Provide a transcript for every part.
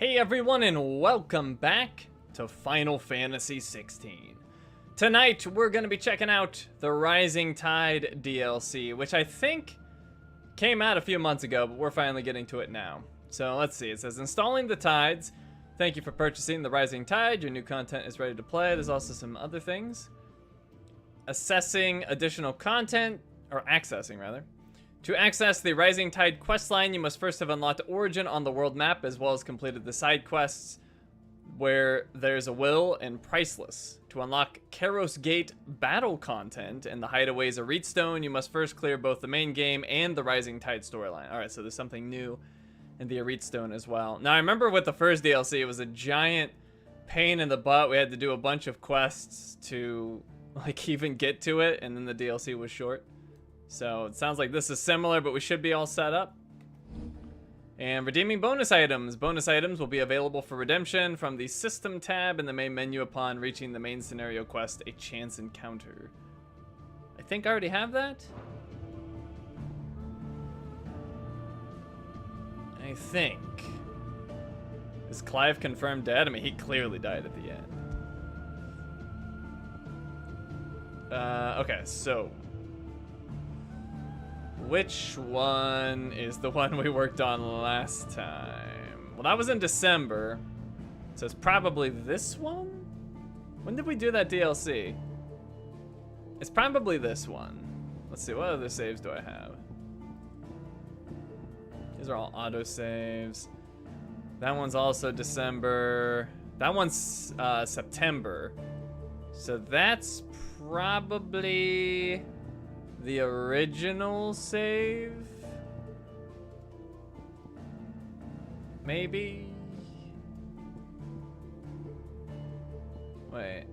Hey everyone, and welcome back to Final Fantasy XVI. Tonight we're going to be checking out the Rising Tide DLC, which I think came out a few months ago, but we're finally getting to it now. So let's see, it says installing the tides. Thank you for purchasing the Rising Tide. Your new content is ready to play. There's also some other things. Assessing additional content, or accessing rather. To access the Rising Tide questline, you must first have unlocked Origin on the world map, as well as completed the side quests where there's a Will and Priceless. To unlock Karos Gate battle content and the Hideaways of Reedstone, you must first clear both the main game and the Rising Tide storyline. Alright, so there's something new in the Reedstone as well. Now, I remember with the first DLC, it was a giant pain in the butt. We had to do a bunch of quests to, like, even get to it, and then the DLC was short. So it sounds like this is similar, but we should be all set up. And redeeming bonus items. Bonus items will be available for redemption from the System tab in the main menu upon reaching the main scenario quest, A Chance Encounter. I think I already have that? I think. Is Clive confirmed dead? I mean, he clearly died at the end. Okay, so which one is the one we worked on last time? Well, that was in December, so it's probably this one? When did we do that DLC? It's probably this one. Let's see, what other saves do I have? These are all auto-saves. That one's also December. That one's September. So that's probably the original save? Maybe? Wait.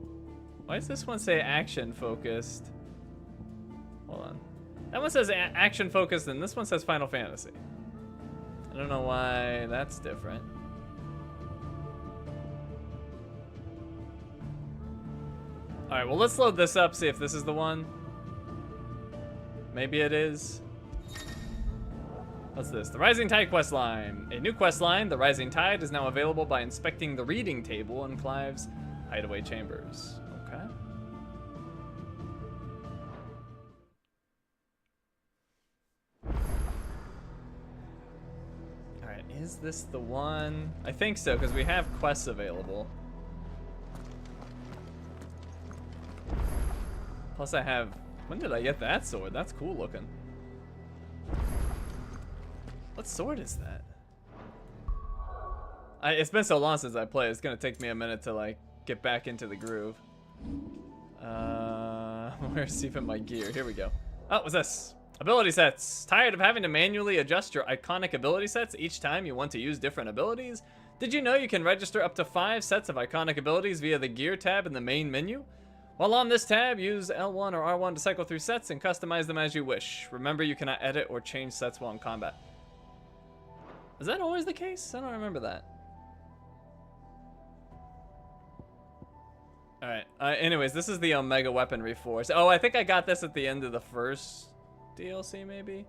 Why does this one say action focused? Hold on. That one says action focused and this one says Final Fantasy. I don't know why that's different. Alright, well, let's load this up, see if this is the one. Maybe it is. What's this? The Rising Tide questline. A new questline, the Rising Tide, is now available by inspecting the reading table in Clive's hideaway chambers. Okay. Alright, is this the one? I think so, because we have quests available. Plus I have... When did I get that sword? That's cool looking. What sword is that? It's been so long since I played. It's gonna take me a minute to like get back into the groove. Where's even my gear? Here we go. Oh, what's this? Ability sets. Tired of having to manually adjust your iconic ability sets each time you want to use different abilities? Did you know you can register up to 5 sets of iconic abilities via the gear tab in the main menu? While on this tab, use L1 or R1 to cycle through sets and customize them as you wish. Remember, you cannot edit or change sets while in combat. Is that always the case? I don't remember that. Alright, anyways, this is the Omega Weaponry Force. Oh, I think I got this at the end of the first DLC, maybe?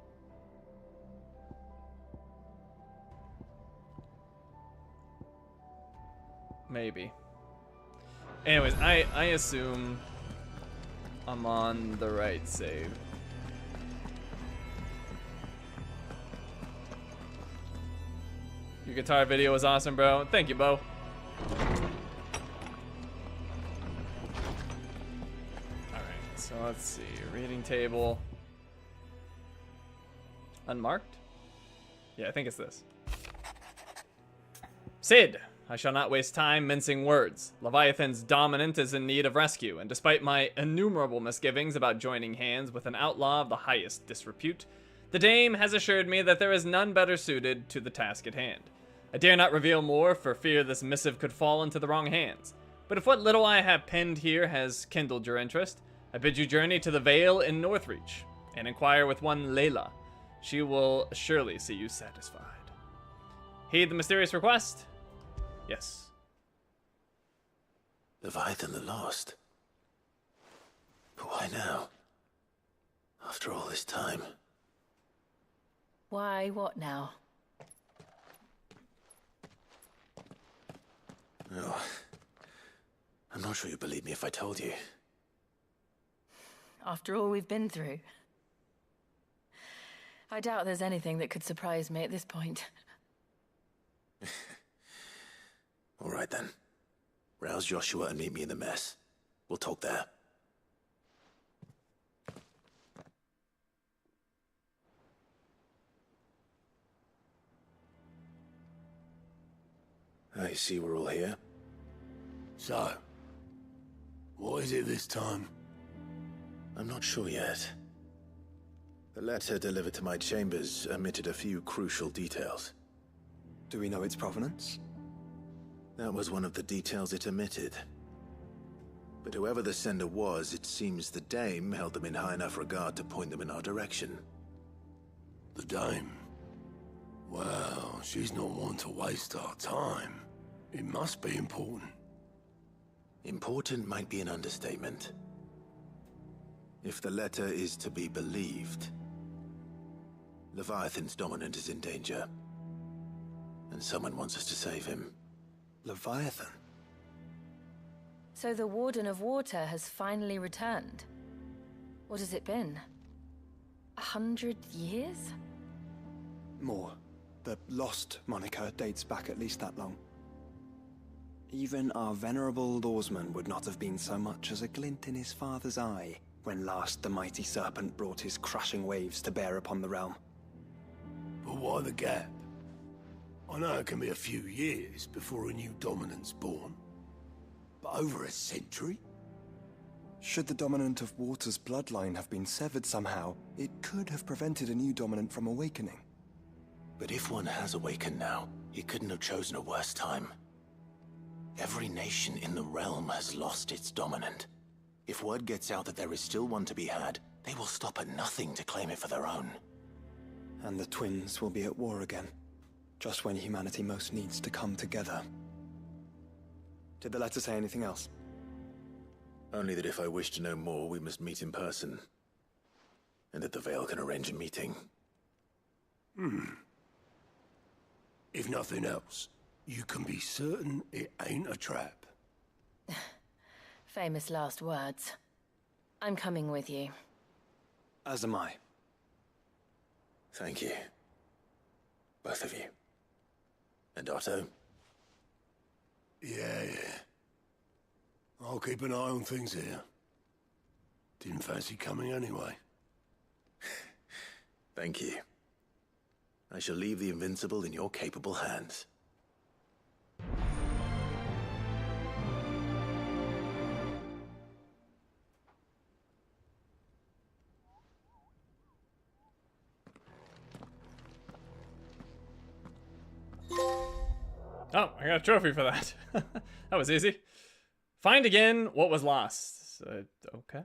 Maybe. Anyways, I assume I'm on the right save. Your guitar video was awesome, bro. Thank you, Bo. Alright, so let's see. Reading table. Unmarked? Yeah, I think it's this. Sid! I shall not waste time mincing words. Leviathan's dominant is in need of rescue, and despite my innumerable misgivings about joining hands with an outlaw of the highest disrepute, the dame has assured me that there is none better suited to the task at hand. I dare not reveal more for fear this missive could fall into the wrong hands, but if what little I have penned here has kindled your interest, I bid you journey to the Vale in Northreach, and inquire with one Layla. She will surely see you satisfied. Heed the mysterious request? Yes. Leviathan the Lost. But why now? After all this time. Why, what now? Oh, I'm not sure you'd believe me if I told you. After all we've been through. I doubt there's anything that could surprise me at this point. All right then. Rouse Joshua and meet me in the mess. We'll talk there. I see we're all here. So, what is it this time? I'm not sure yet. The letter delivered to my chambers omitted a few crucial details. Do we know its provenance? That was one of the details it omitted. But whoever the sender was, it seems the dame held them in high enough regard to point them in our direction. The dame? Well, she's not one to waste our time. It must be important. Important might be an understatement. If the letter is to be believed, Leviathan's dominant is in danger. And someone wants us to save him. Leviathan? So the Warden of Water has finally returned. What has it been? 100 years? More. The Lost moniker dates back at least that long. Even our venerable lawsman would not have been so much as a glint in his father's eye when last the mighty serpent brought his crushing waves to bear upon the realm. But why the gap? I know it can be a few years before a new dominant's born. But over a century? Should the dominant of Water's bloodline have been severed somehow, it could have prevented a new dominant from awakening. But if one has awakened now, he couldn't have chosen a worse time. Every nation in the realm has lost its dominant. If word gets out that there is still one to be had, they will stop at nothing to claim it for their own. And the twins will be at war again, just when humanity most needs to come together. Did the letter say anything else? Only that if I wish to know more, we must meet in person. And that the Veil can arrange a meeting. If nothing else, you can be certain it ain't a trap. Famous last words. I'm coming with you. As am I. Thank you. Both of you. And Otto? Yeah. I'll keep an eye on things here. Didn't fancy coming anyway. Thank you. I shall leave the Invincible in your capable hands. Oh, I got a trophy for that. That was easy. Find again what was lost. Okay.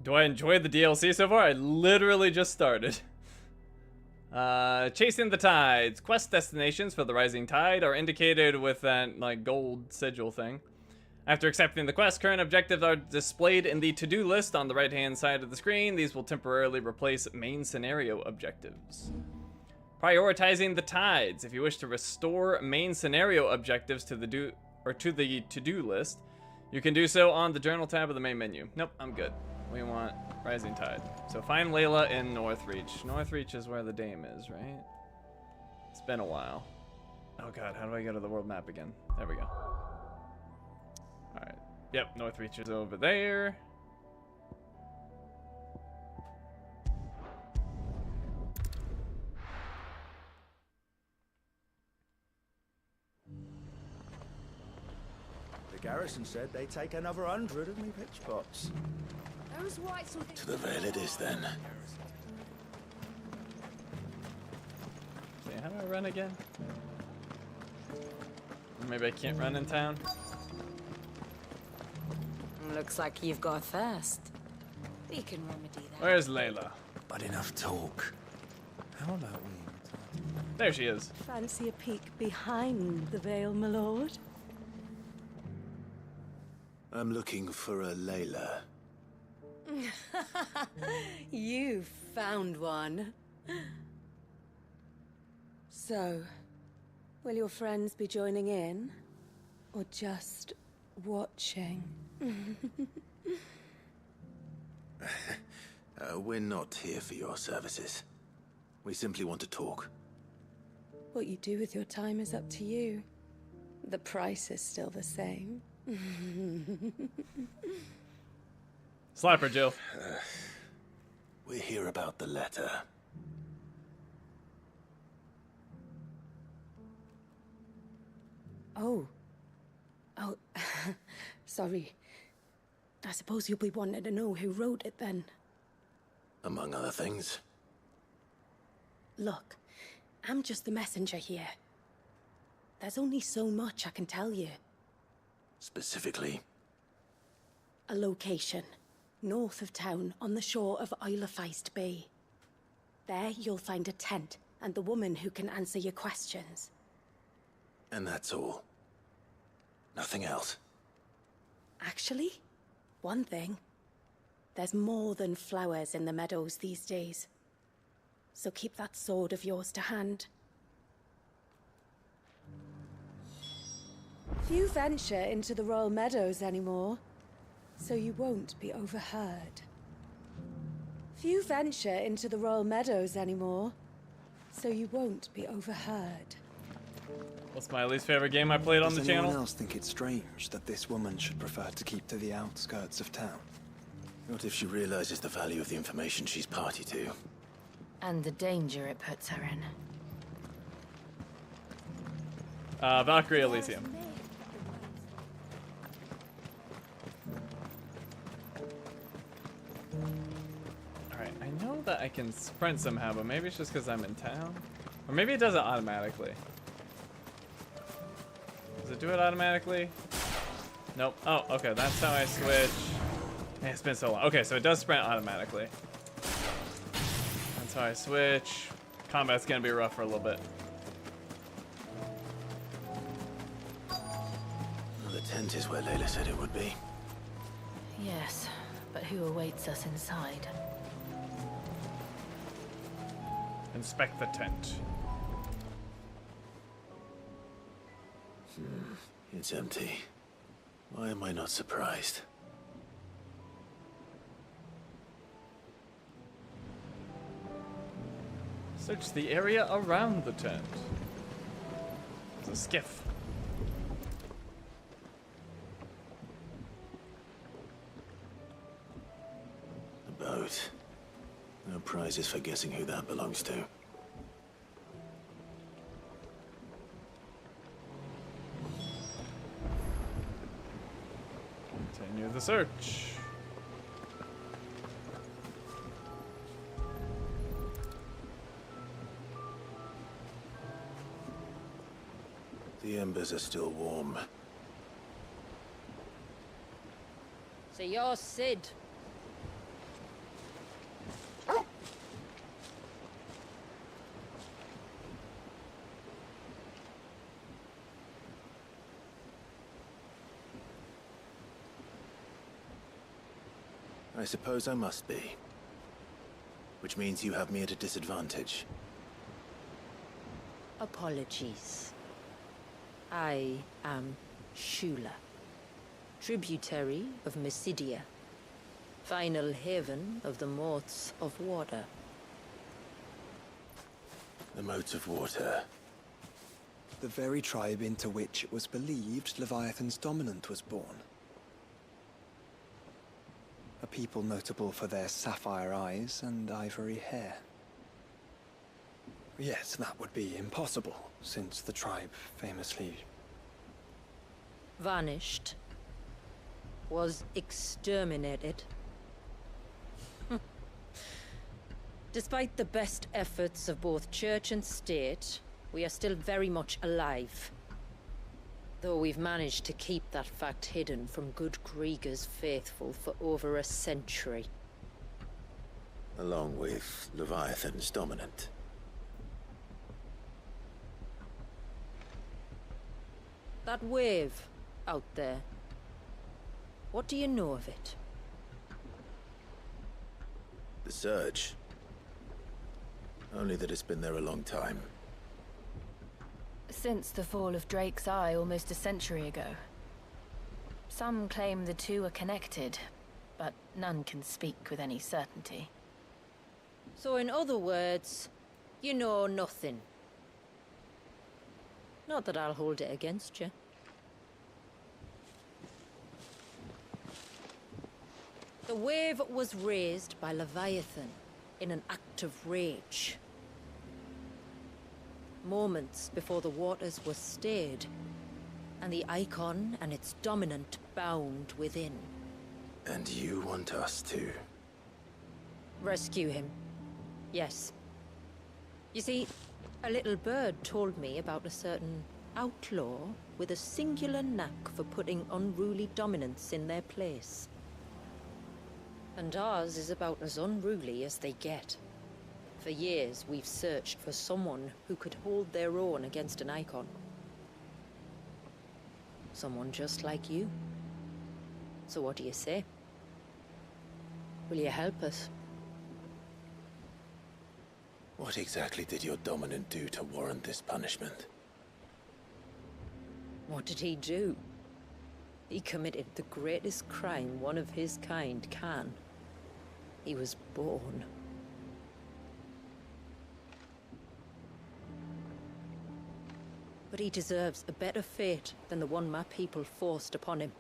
Do I enjoy the DLC so far? I literally just started. Chasing the Tides. Quest destinations for the Rising Tide are indicated with that, like, gold sigil thing. After accepting the quest, current objectives are displayed in the to-do list on the right-hand side of the screen. These will temporarily replace main scenario objectives. Prioritizing the tides. If you wish to restore main scenario objectives to the to-do list, you can do so on the journal tab of the main menu. Nope, I'm good. We want Rising Tide. So find Layla in Northreach. Northreach is where the dame is, right? It's been a while. Oh god, how do I go to the world map again? There we go. Alright. Yep, Northreach is over there. The garrison said they'd take another 100 of me pitch pots. Those whites will To the Veil it is then. See, how do I run again? Maybe I can't run in town. Looks like you've got a thirst. We can remedy that. Where's Layla? But enough talk. How about we... There she is. Fancy a peek behind the veil, my lord? I'm looking for a Layla. You found one. So, Will your friends be joining in? Or just watching? We're not here for your services. We simply want to talk. What you do with your time is up to you. The price is still the same. Slap her, Jill. We're here about the letter. Oh. Sorry. I suppose you'll be wanting to know who wrote it then. Among other things. Look, I'm just the messenger here. There's only so much I can tell you. Specifically? A location. North of town, on the shore of Isle of Feist Bay. There you'll find a tent, and the woman who can answer your questions. And that's all? Nothing else? Actually, one thing. There's more than flowers in the meadows these days. So keep that sword of yours to hand. Few venture into the Royal Meadows anymore, so you won't be overheard. Few venture into the Royal Meadows anymore, so you won't be overheard. What's my least favorite game I played on the Does channel? anyone else think it's strange that this woman should prefer to keep to the outskirts of town? What if she realizes the value of the information she's party to? And the danger it puts her in. Valkyrie Elysium. Alright, I know that I can sprint somehow, but maybe it's just because I'm in town. Or maybe it does it automatically. Does it do it automatically? Nope. Oh, okay, that's how I switch. Man, it's been so long. Okay, so it does sprint automatically. That's how I switch. Combat's gonna be rough for a little bit. The tent is where Layla said it would be. Yes, but who awaits us inside? Inspect the tent. It's empty. Why am I not surprised? Search the area around the tent. There's a skiff. A boat. No prizes for guessing who that belongs to. Continue the search. The embers are still warm. So you're Sid. I suppose I must be. Which means you have me at a disadvantage. Apologies. I am Shula, tributary of Mysidia, final haven of the Motes of Water. The Motes of Water. The very tribe into which it was believed Leviathan's dominant was born. A people notable for their sapphire eyes and ivory hair. Yet that would be impossible, since the tribe famously... Vanished. Was exterminated. Despite the best efforts of both church and state, we are still very much alive. Though we've managed to keep that fact hidden from good Krieger's faithful for over a century. Along with Leviathan's dominant. That wave out there. What do you know of it? The Surge. Only that it's been there a long time. Since the fall of Drake's Eye almost a century ago. Some claim the two are connected, but none can speak with any certainty. So in other words, you know nothing. Not that I'll hold it against you. The wave was raised by Leviathan in an act of rage. Moments before the waters were stayed, and the Icon and its dominant bound within. And you want us to? Rescue him. Yes. You see, a little bird told me about a certain outlaw with a singular knack for putting unruly dominants in their place. And ours is about as unruly as they get. For years, we've searched for someone who could hold their own against an Icon. Someone just like you. So what do you say? Will you help us? What exactly did your dominant do to warrant this punishment? What did he do? He committed the greatest crime one of his kind can. He was born. But he deserves a better fate than the one my people forced upon him.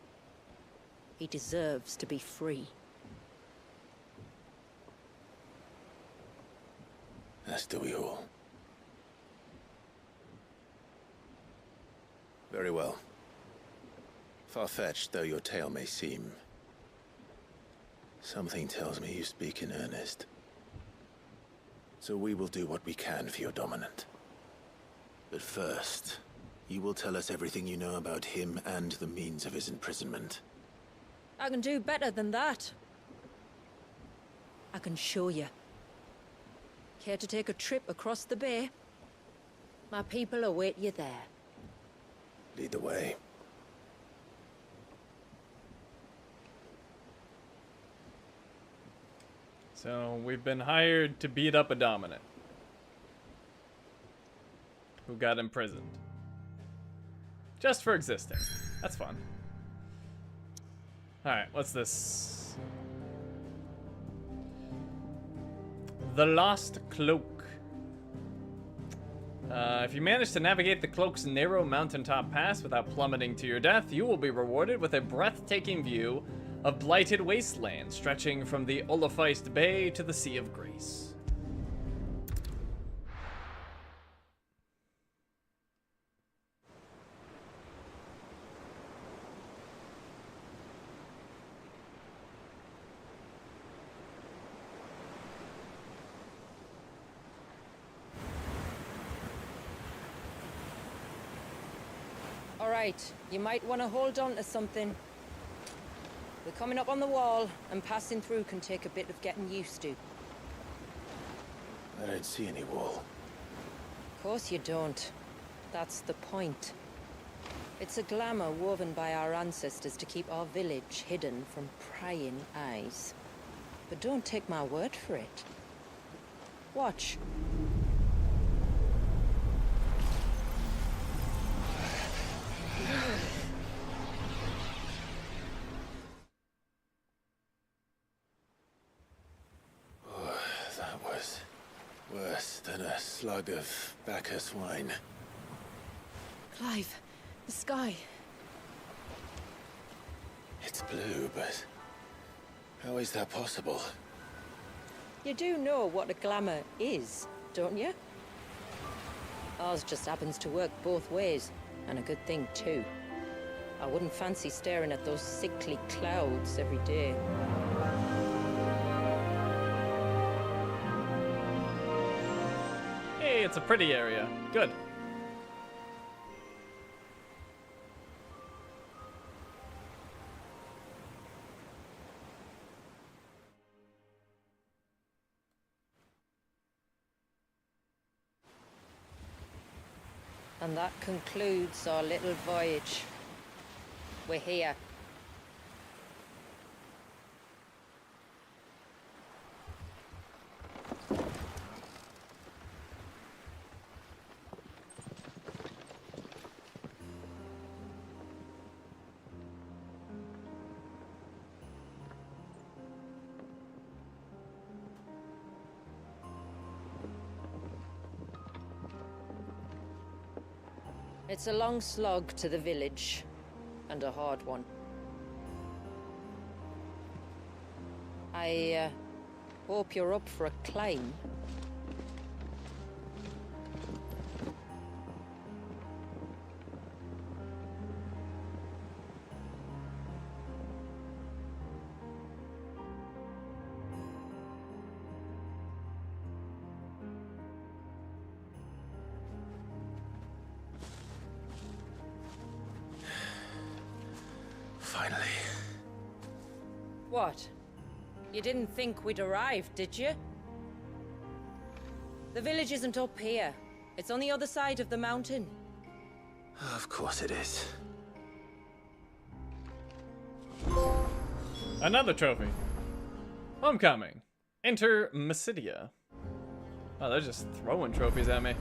He deserves to be free. As do we all. Very well. Far-fetched though your tale may seem, something tells me you speak in earnest. So we will do what we can for your dominant. But first, you will tell us everything you know about him and the means of his imprisonment. I can do better than that. I can show you. Care to take a trip across the bay? My people await you there. Lead the way. So we've been hired to beat up a dominant who got imprisoned. Just for existing. That's fun. Alright, what's this? The Lost Cloak. If you manage to navigate the cloak's narrow mountaintop pass without plummeting to your death, you will be rewarded with a breathtaking view of blighted wasteland stretching from the Olafeist Bay to the Sea of Greece. Alright, you might want to hold on to something. We're coming up on the wall, and passing through can take a bit of getting used to. I don't see any wall. Of course you don't. That's the point. It's a glamour woven by our ancestors to keep our village hidden from prying eyes. But don't take my word for it. Watch. That was worse than a slug of Bacchus wine. Clive, the sky. It's blue, but how is that possible? You do know what a glamour is, don't you? Ours just happens to work both ways, and a good thing too. I wouldn't fancy staring at those sickly clouds every day. Hey, it's a pretty area. Good. And that concludes our little voyage. We're here. It's a long slog to the village, and a hard one. I hope you're up for a climb. Finally. What? You didn't think we'd arrived, did you? The village isn't up here. It's on the other side of the mountain. Of course it is. Another trophy. Homecoming. Enter Mysidia. Oh, they're just throwing trophies at me.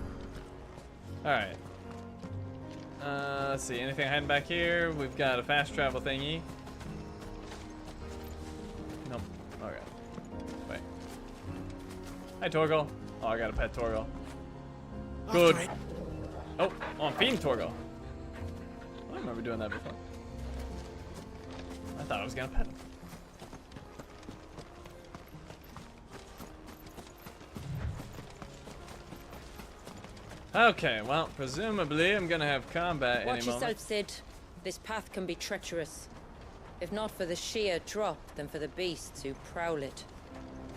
Alright. Let's see, anything hiding back here? We've got a fast travel thingy. Nope. Okay. Wait. Hi, Torgal. Oh, I got a pet Torgal. Good. Oh, I'm feeding Torgal. I remember doing that before. I thought I was gonna pet him. Okay, well, presumably I'm gonna have combat Watch any moment. yourself, Sid. This path can be treacherous. If not for the sheer drop, then for the beasts who prowl it.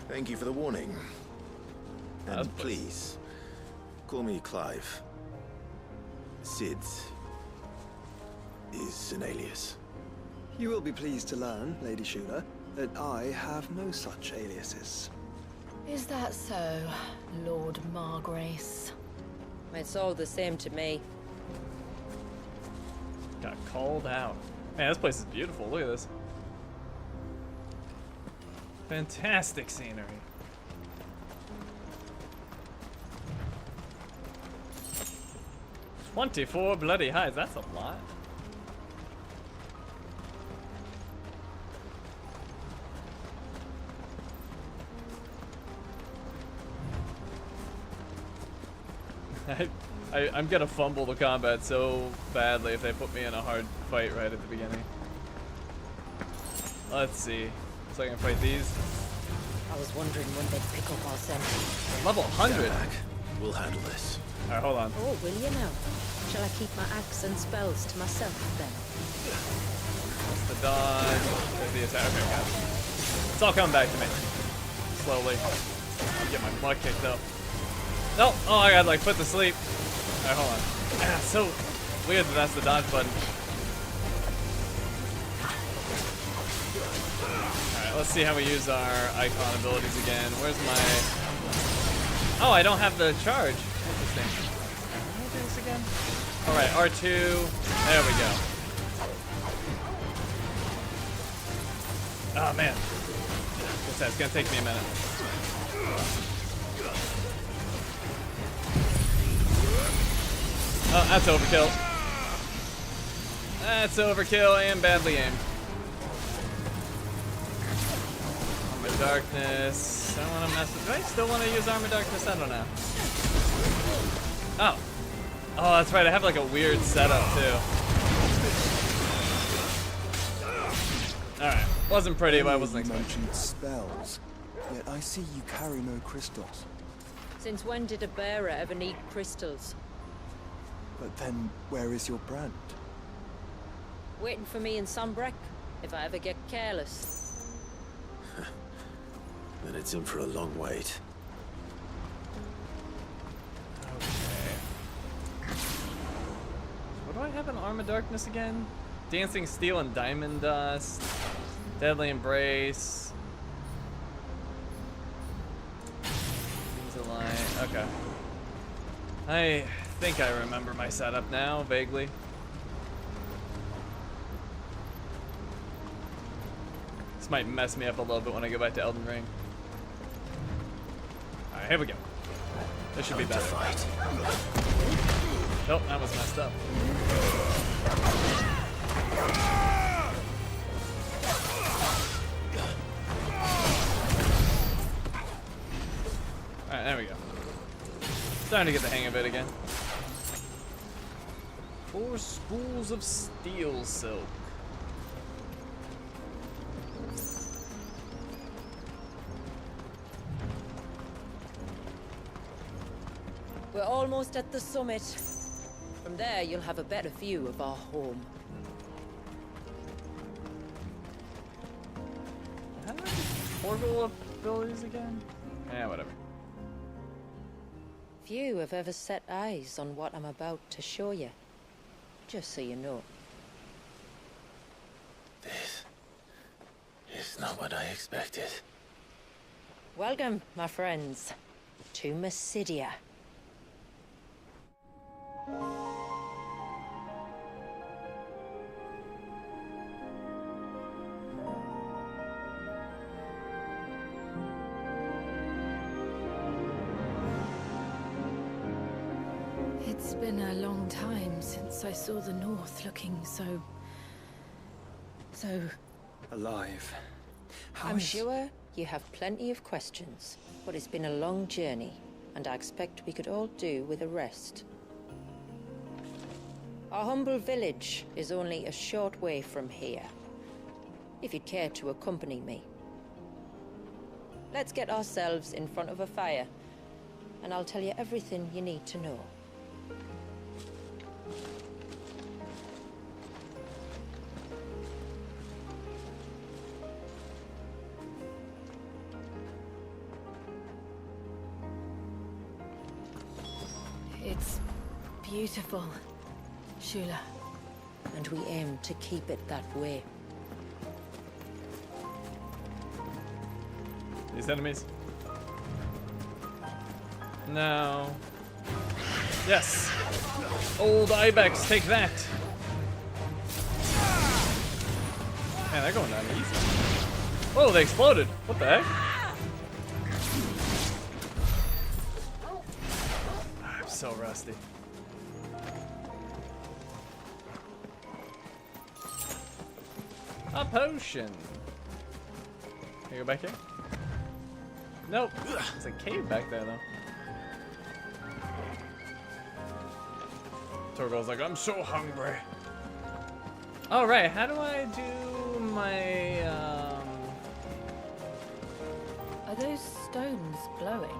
Thank you for the warning. That's And please, call me Clive. Sid is an alias. You will be pleased to learn, Lady Shula, that I have no such aliases. Is that so, Lord Margrace? It's all the same to me. Got called out. Man, this place is beautiful. Look at this. Fantastic scenery. "24 bloody hides." That's a lot. I'm gonna fumble the combat so badly if they put me in a hard fight right at the beginning. Let's see. So I can fight these. I was wondering when they'd pick up our scent. Level 100. Back. We'll handle this. Alright, hold on. Oh, will you now? Shall I keep my axe and spells to myself then? That's the dodge. There's the attack. Okay, got it. It's all coming back to me. Slowly. I'll get my butt kicked though. Nope. Oh, I gotta like put to sleep. Alright, hold on. Ah, it's so weird that that's the dodge button. Alright, let's see how we use our icon abilities again. Where's my... Oh, I don't have the charge. Interesting. How do I do this again? Alright, R2. There we go. Oh, man. Guess that's gonna take me a minute. Oh, that's overkill. That's overkill and badly aimed. Armor Darkness. I don't want to mess with... Do I still want to use Armor Darkness? I don't know. Oh. Oh, that's right. I have like a weird setup too. Alright. Wasn't pretty, but I wasn't expecting. Mentioned spells, yet I see you carry no crystals. Since when did a bearer ever need crystals? But then, where is your brand? Waiting for me in Sunbreck, if I ever get careless. Then it's in for a long wait. Okay. What do I have in Armor Darkness again? Dancing Steel and Diamond Dust. Deadly Embrace. Wings of Light. Okay. I think I remember my setup now, vaguely. This might mess me up a little bit when I go back to Elden Ring. Alright, here we go. This should be better. Nope, that was messed up. Alright, there we go. Starting to get the hang of it again. 4 spools of steel silk. We're almost at the summit. From there, you'll have a better view of our home. How do I get portal abilities again? Yeah, whatever. Few have ever set eyes on what I'm about to show you. Just so you know. This is not what I expected. Welcome, my friends, to Mysidia. It's been a long time since I saw the North looking so Alive. I'm sure you have plenty of questions, but it's been a long journey, and I expect we could all do with a rest. Our humble village is only a short way from here, if you'd care to accompany me. Let's get ourselves in front of a fire, and I'll tell you everything you need to know. It's beautiful, Shula. And we aim to keep it that way. These enemies? No. Yes! Old Ibex, take that! Man, they're going down easy. Oh, they exploded! What the heck? I'm so rusty. A potion! Can you go back here? Nope. There's a cave back there, though. Torgal's like, I'm so hungry. All right, how do I do my, Are those stones glowing?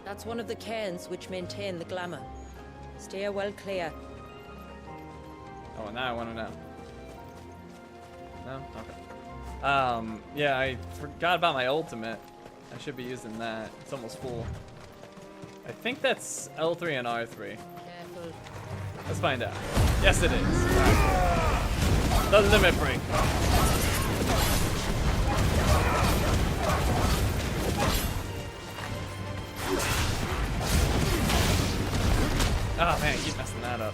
That's one of the cairns which maintain the glamour. Steer well clear. Oh, now I want to know. No? Okay. Yeah, I forgot about my ultimate. I should be using that. It's almost full. I think that's L3 and R3. Careful. Let's find out. Yes, it is. Right. The limit break. Oh man, I keep messing that up.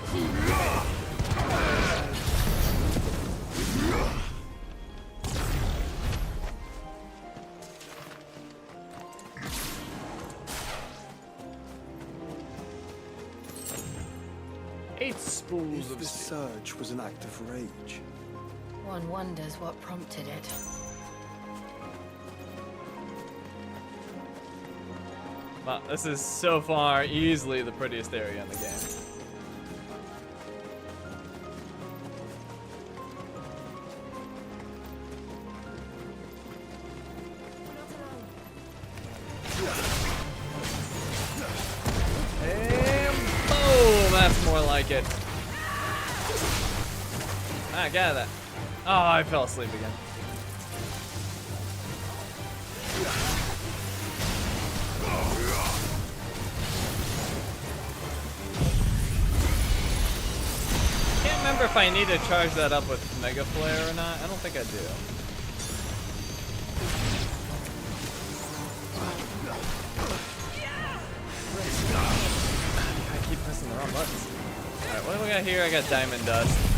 Eight spools If of the steel. surge was an act of rage, One wonders what prompted it. Wow, this is so far easily the prettiest area in the game. And boom! That's more like it. Ah, get out of that. Oh, I fell asleep again. Can't remember if I need to charge that up with Mega Flare or not. I don't think I do. I keep pressing the wrong buttons. Alright, what do we got here? I got Diamond Dust.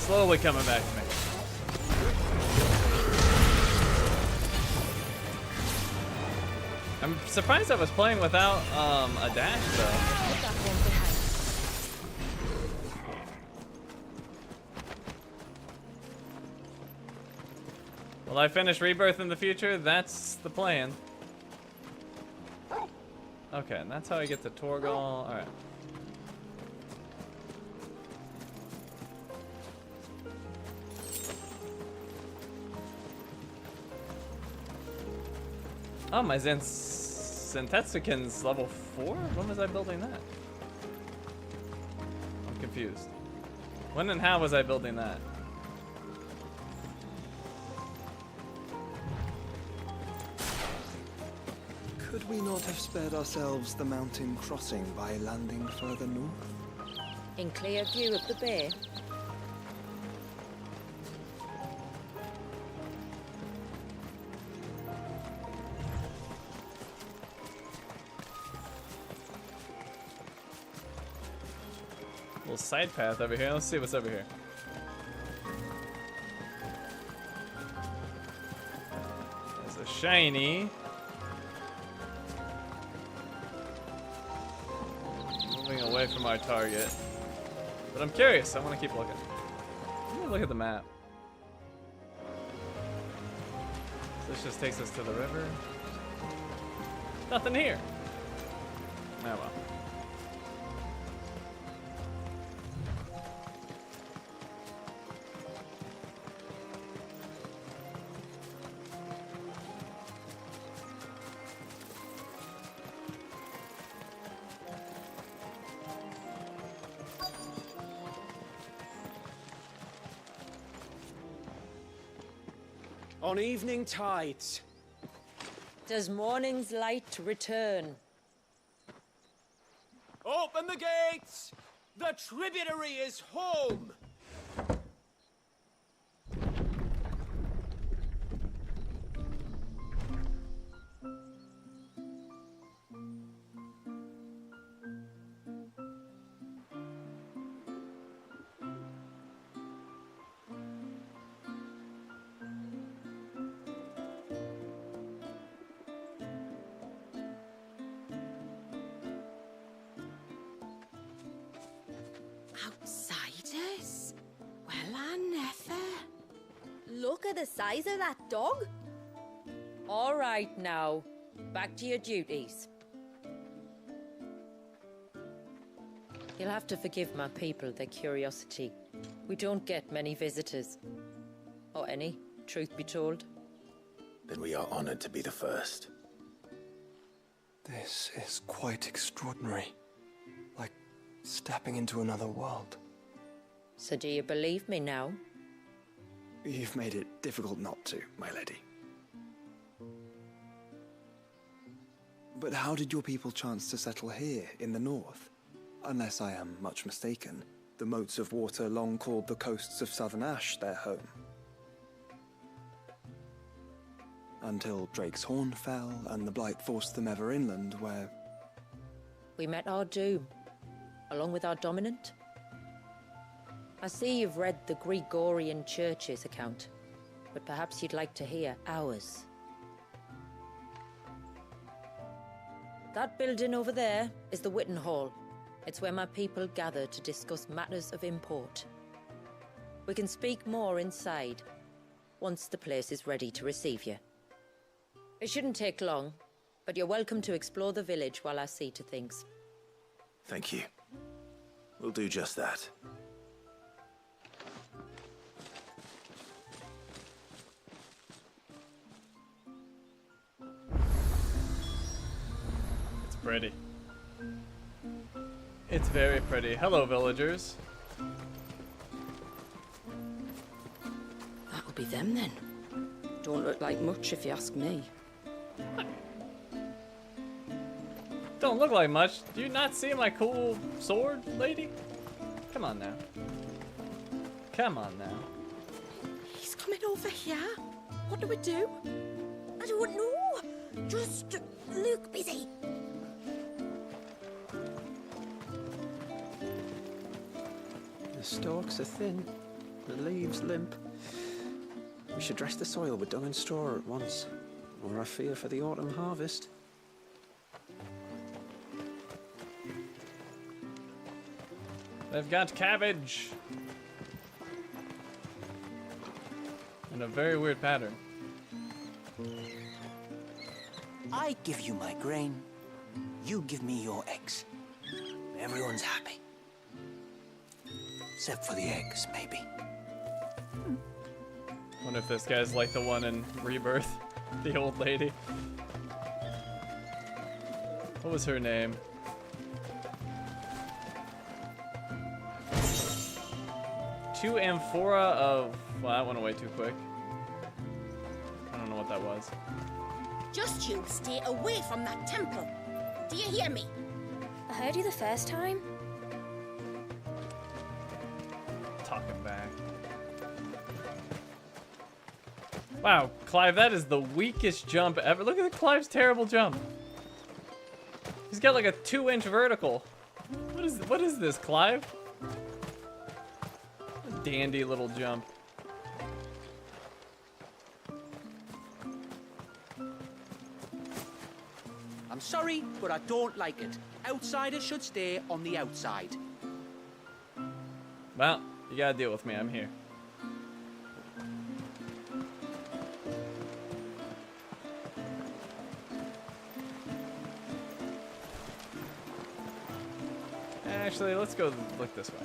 Slowly coming back to me. I'm surprised I was playing without a dash though. Will I finish Rebirth in the future? That's the plan. Okay, and that's how I get to Torgal. Alright. Oh, my Zentetsuken's level 4? When was I building that? I'm confused. When and how was I building that? Could we not have spared ourselves the mountain crossing by landing further north? In clear view of the bay. Little side path over here. Let's see what's over here. There's a shiny. Moving away from our target. But I'm curious. I want to keep looking. Let me look at the map. This just takes us to the river. Nothing here. Oh well. On evening tides. Does morning's light return? Open the gates! The tributary is home! Outsiders? Well, I never. Look at the size of that dog. All right now, back to your duties. You'll have to forgive my people their curiosity. We don't get many visitors. Or any, truth be told. Then we are honored to be the first. This is quite extraordinary. Like stepping into another world. So do you believe me now? You've made it difficult not to, my lady. But how did your people chance to settle here in the north? Unless I am much mistaken, the motes of water long called the coasts of Southern Ash their home. Until Drake's Horn fell and the Blight forced them ever inland, where... We met our doom, along with our dominant. I see you've read the Gregorian Church's account, but perhaps you'd like to hear ours. That building over there is the Witten Hall. It's where my people gather to discuss matters of import. We can speak more inside, once the place is ready to receive you. It shouldn't take long, but you're welcome to explore the village while I see to things. Thank you. We'll do just that. It's pretty. It's very pretty. Hello, villagers. That'll be them then. Don't look like much if you ask me. Don't look like much. Do you not see my cool sword, lady? Come on now. Come on now. He's coming over here. What do we do? I don't know. Just look busy. The stalks are thin, the leaves limp. We should dress the soil with dung and straw at once, or I fear for the autumn harvest. They've got cabbage. In a very weird pattern. I give you my grain, you give me your eggs. Everyone's happy. Except for the eggs, maybe. Wonder if this guy's like the one in Rebirth, the old lady. What was her name? Two amphora of... Well, that went away too quick. I don't know what that was. Just you stay away from that temple. Do you hear me? I heard you the first time. Talking back. Wow, Clive, that is the weakest jump ever. Look at Clive's terrible jump. He's got like a 2-inch vertical. What is this, Clive? A dandy little jump. I'm sorry, but I don't like it. Outsiders should stay on the outside. Well, you gotta deal with me. I'm here. Actually, let's go look this way.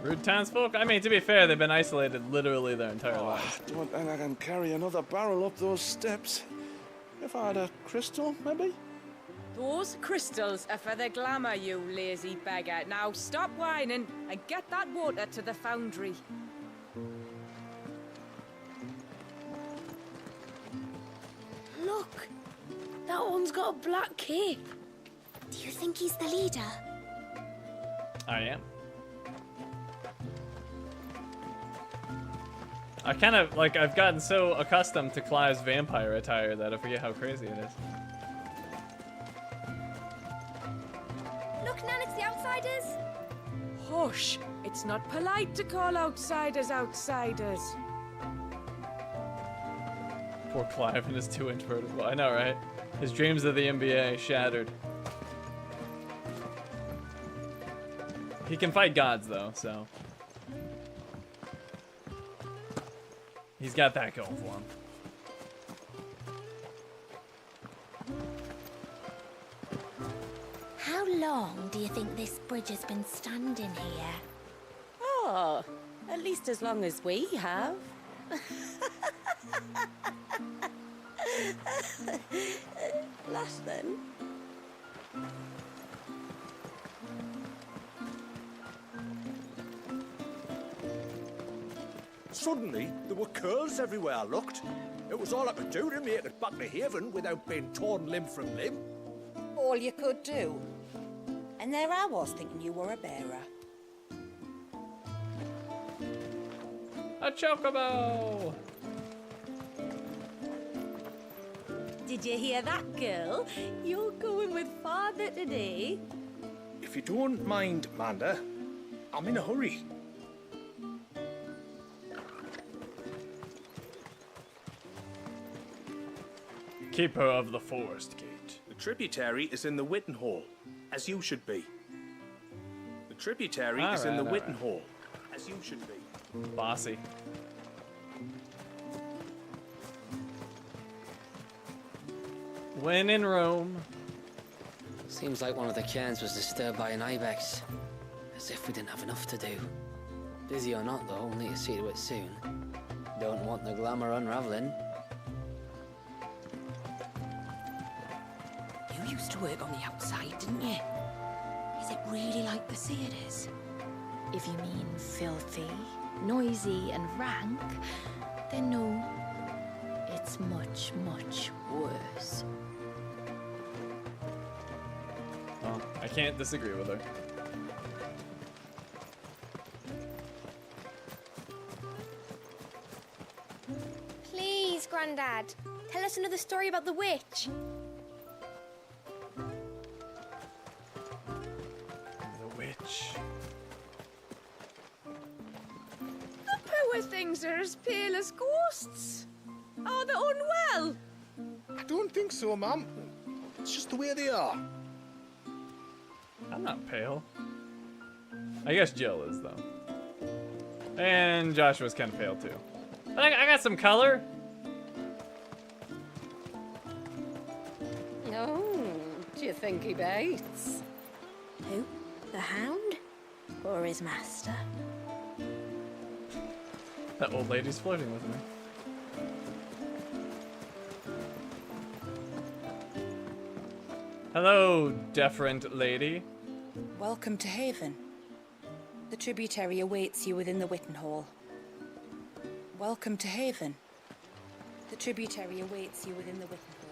Rude townsfolk? I mean, to be fair, they've been isolated literally their entire lives. Don't think I can carry another barrel up those steps. If I had a crystal, maybe? Those crystals are for the glamour, you lazy beggar. Now stop whining and get that water to the foundry. Look, that one's got a black cape. Do you think he's the leader? I am. I kind of, like, I've gotten so accustomed to Clive's vampire attire that I forget how crazy it is. Look, Nan, it's the outsiders. Hush! It's not polite to call outsiders outsiders. Poor Clive and his 2-inch vertical. I know, right? His dreams of the NBA shattered. He can fight gods, though, so... He's got that going for him. How long do you think this bridge has been standing here? Oh, at least as long as we have. Last then. Suddenly, there were curls everywhere I looked. It was all I could do to make it back to Haven without being torn limb from limb. All you could do. And there I was thinking you were a bearer. A chocobo! Did you hear that, girl? You're going with father today. If you don't mind, Manda, I'm in a hurry. Keeper of the Forest Gate. The tributary is in the Witten Hall, as you should be. The tributary is in the Witten Hall, as you should be. Bossy. When in Rome. Seems like one of the cairns was disturbed by an ibex. As if we didn't have enough to do. Busy or not, though, we'll need to see to it soon. Don't want the glamour unraveling. You used to work on the outside, didn't you? Is it really like the say it is? If you mean filthy, noisy, and rank, then no. It's much, much worse. Well, I can't disagree with her. Please, Grandad, tell us another story about the witch. The witch. The Poor things are as pale as ghosts. Are they unwell? I don't think so, Mum. It's just the way they are. I'm not pale. I guess Jill is, though. And Joshua's kind of pale, too. But I got some color. Oh, do you think he bites? Who? The Hound? Or his master? That old lady's flirting with me. Hello, deferent lady. Welcome to Haven. The tributary awaits you within the Witten Hall. Welcome to Haven. The tributary awaits you within the Witten Hall.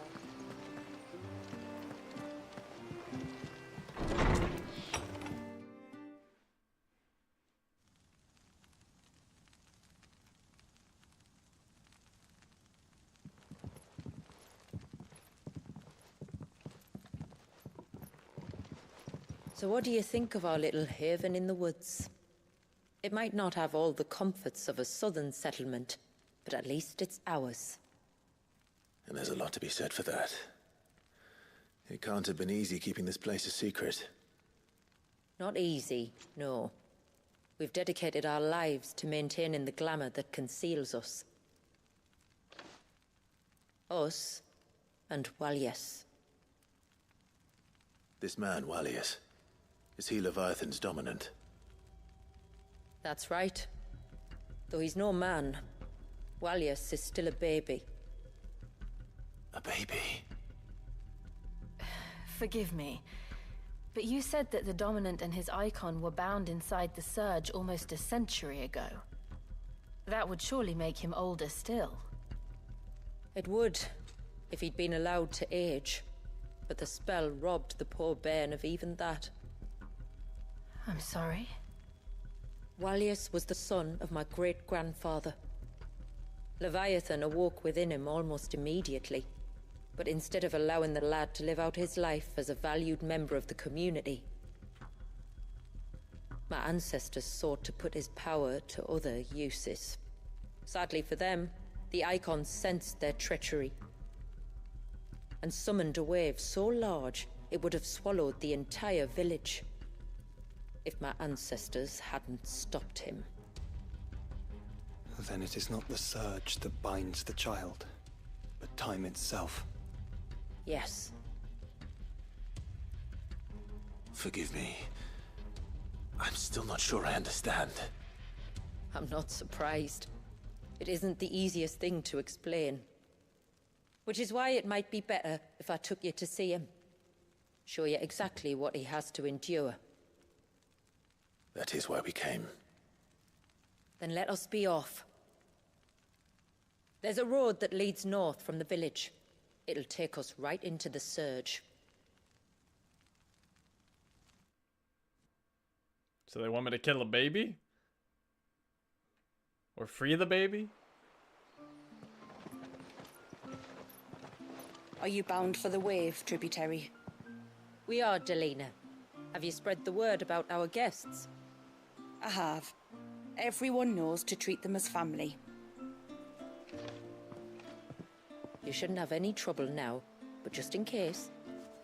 So what do you think of our little haven in the woods? It might not have all the comforts of a southern settlement, but at least it's ours. And there's a lot to be said for that. It can't have been easy keeping this place a secret. Not easy, no. We've dedicated our lives to maintaining the glamour that conceals us. Us and Waljas. This man, Waljas, is he Leviathan's dominant? That's right. Though he's no man, Waljas is still a baby. A baby? Forgive me, but you said that the Dominant and his icon were bound inside the Surge almost a century ago. That would surely make him older still. It would, if he'd been allowed to age. But the spell robbed the poor bairn of even that. I'm sorry. Waljas was the son of my great-grandfather. Leviathan awoke within him almost immediately. But instead of allowing the lad to live out his life as a valued member of the community, my ancestors sought to put his power to other uses. Sadly for them, the Icons sensed their treachery and summoned a wave so large it would have swallowed the entire village if my ancestors hadn't stopped him. Then it is not the surge that binds the child, but time itself. Yes. Forgive me. I'm still not sure I understand. I'm not surprised. It isn't the easiest thing to explain. Which is why it might be better if I took you to see him. Show you exactly what he has to endure. That is why we came. Then let us be off. There's a road that leads north from the village. It'll take us right into the Surge. So they want me to kill a baby? Or free the baby? Are you bound for the Wave, tributary? We are, Delina. Have you spread the word about our guests? I have. Everyone knows to treat them as family. You shouldn't have any trouble now, but just in case,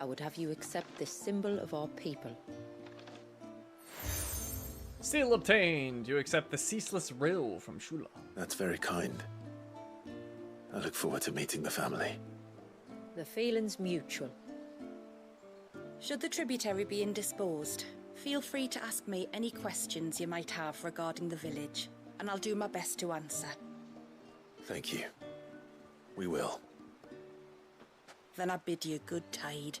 I would have you accept this symbol of our people. Seal obtained. You accept the ceaseless rill from Shula. That's very kind. I look forward to meeting the family. The feeling's mutual. Should the tributary be indisposed, feel free to ask me any questions you might have regarding the village, and I'll do my best to answer. Thank you. We will. Then I bid you good tide.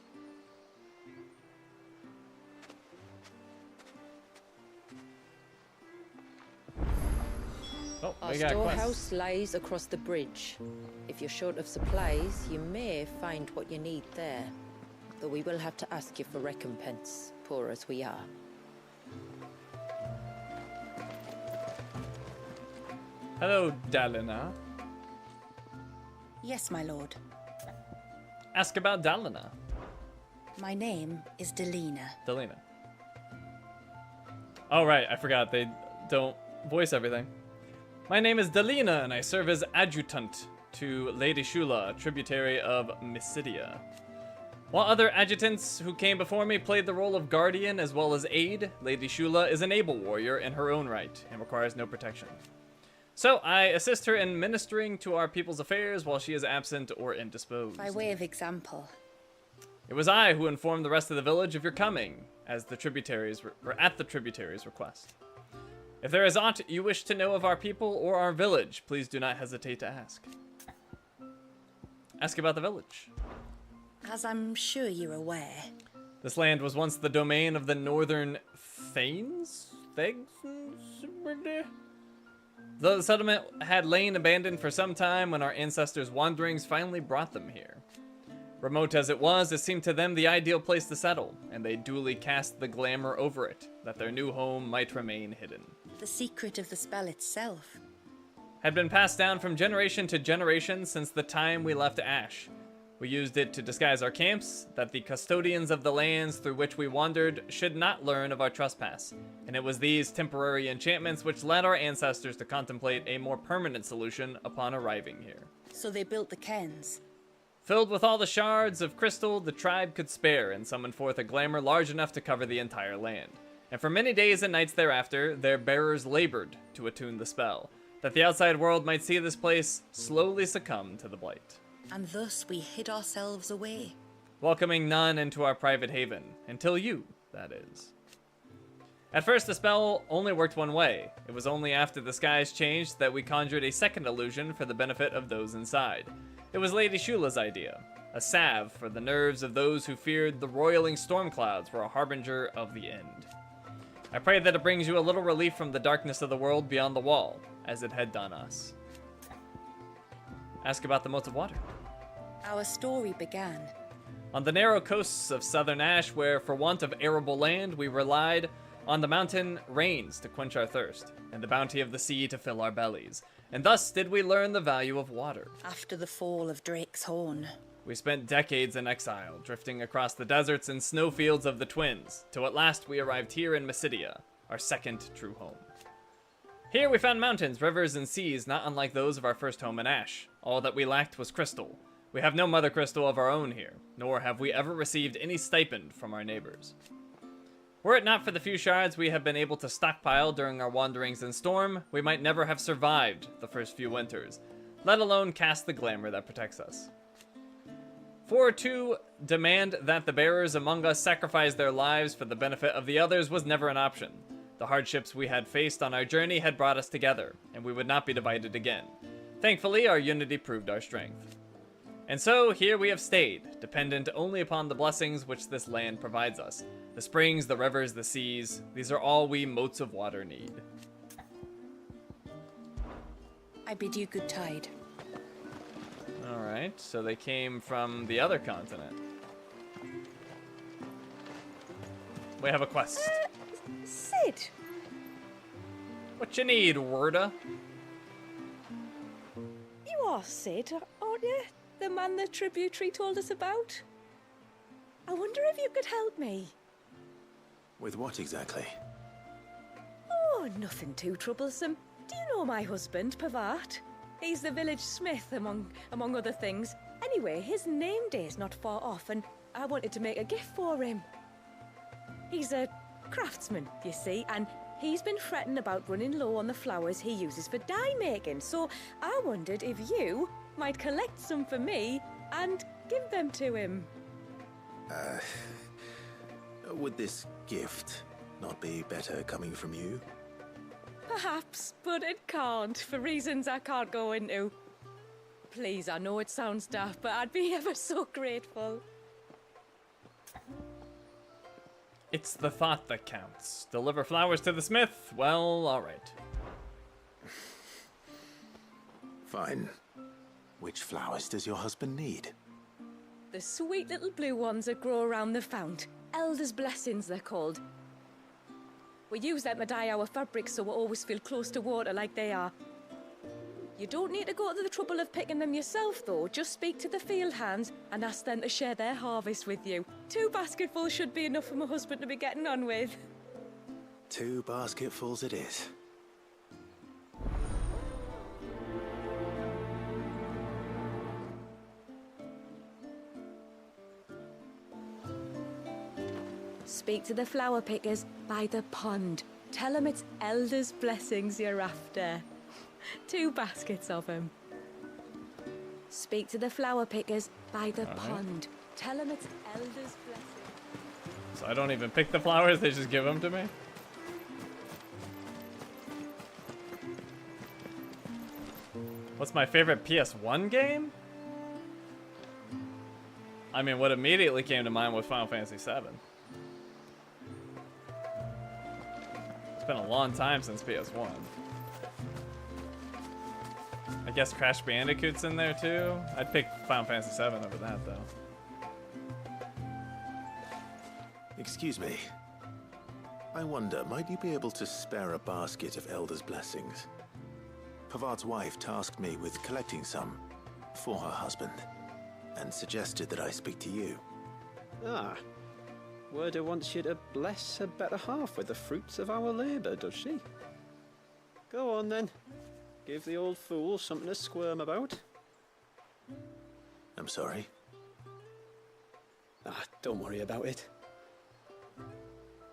Oh, our storehouse lies across the bridge. If you're short of supplies, you may find what you need there. Though we will have to ask you for recompense, poor as we are. Hello, Dalina. Yes, my lord. Ask about Dalina. My name is Delina. Delina. Oh, right. I forgot. They don't voice everything. My name is Delina, and I serve as adjutant to Lady Shula, a tributary of Mysidia. While other adjutants who came before me played the role of guardian as well as aide, Lady Shula is an able warrior in her own right and requires no protection. So I assist her in ministering to our people's affairs while she is absent or indisposed. By way of example. It was I who informed the rest of the village of your coming, as the tributaries at the tributaries' request. If there is aught you wish to know of our people or our village, please do not hesitate to ask. Ask about the village. As I'm sure you're aware. This land was once the domain of the northern Thanes? Though the settlement had lain abandoned for some time when our ancestors' wanderings finally brought them here. Remote as it was, it seemed to them the ideal place to settle, and they duly cast the glamour over it, that their new home might remain hidden. The secret of the spell itself had been passed down from generation to generation since the time we left Ash. We used it to disguise our camps, that the custodians of the lands through which we wandered should not learn of our trespass, and it was these temporary enchantments which led our ancestors to contemplate a more permanent solution upon arriving here. So they built the cairns. Filled with all the shards of crystal the tribe could spare, and summoned forth a glamour large enough to cover the entire land. And for many days and nights thereafter, their bearers labored to attune the spell, that the outside world might see this place slowly succumb to the blight. And thus we hid ourselves away. Welcoming none into our private haven, until you, that is. At first the spell only worked one way. It was only after the skies changed that we conjured a second illusion for the benefit of those inside. It was Lady Shula's idea, a salve for the nerves of those who feared the roiling storm clouds were a harbinger of the end. I pray that it brings you a little relief from the darkness of the world beyond the wall, as it had done us. Ask about the Motes of Water. Our story began on the narrow coasts of southern Ash, where, for want of arable land, we relied on the mountain rains to quench our thirst, and the bounty of the sea to fill our bellies. And thus did we learn the value of water. After the fall of Drake's Horn, we spent decades in exile, drifting across the deserts and snowfields of the Twins, till at last we arrived here in Mysidia, our second true home. Here we found mountains, rivers, and seas not unlike those of our first home in Ash. All that we lacked was crystal. We have no mother crystal of our own here, nor have we ever received any stipend from our neighbors. Were it not for the few shards we have been able to stockpile during our wanderings in storm, we might never have survived the first few winters, let alone cast the glamour that protects us. For to demand that the bearers among us sacrifice their lives for the benefit of the others was never an option. The hardships we had faced on our journey had brought us together, and we would not be divided again. Thankfully, our unity proved our strength. And so, here we have stayed, dependent only upon the blessings which this land provides us. The springs, the rivers, the seas, these are all we Motes of Water need. I bid you good tide. Alright, so they came from the other continent. We have a quest. Sid! What you need, Werda? You are Sid, aren't you? The man the tributary told us about? I wonder if you could help me. With what exactly? Oh, nothing too troublesome. Do you know my husband, Pavat? He's the village smith, among other things. Anyway, his name day's not far off, and I wanted to make a gift for him. He's a craftsman, you see, and he's been fretting about running low on the flowers he uses for dye making, so I wondered if you might collect some for me and give them to him. Would this gift not be better coming from you? Perhaps, but it can't, for reasons I can't go into. Please, I know it sounds daft, but I'd be ever so grateful. It's the thought that counts. Deliver flowers to the smith? Well, alright. Fine. Which flowers does your husband need? The sweet little blue ones that grow around the fount. Elder's blessings, they're called. We use them to dye our fabrics so we always feel close to water like they are. You don't need to go to the trouble of picking them yourself, though. Just speak to the field hands and ask them to share their harvest with you. 2 basketfuls should be enough for my husband to be getting on with. 2 basketfuls it is. Speak to the flower pickers by the pond. Tell them it's Elder's blessings you're after. 2 baskets of them. Speak to the flower pickers by the pond. Tell them it's Elder's blessings. So I don't even pick the flowers, they just give them to me? What's my favorite PS1 game? I mean, what immediately came to mind was Final Fantasy VII. It's been a long time since PS1. I guess Crash Bandicoot's in there too. I'd pick Final Fantasy VII over that though. Excuse me. I wonder, might you be able to spare a basket of Elder's blessings? Pavart's wife tasked me with collecting some for her husband, and suggested that I speak to you. Ah. Werda wants you to bless her better half with the fruits of our labour, does she? Go on then. Give the old fool something to squirm about. I'm sorry. Ah, don't worry about it.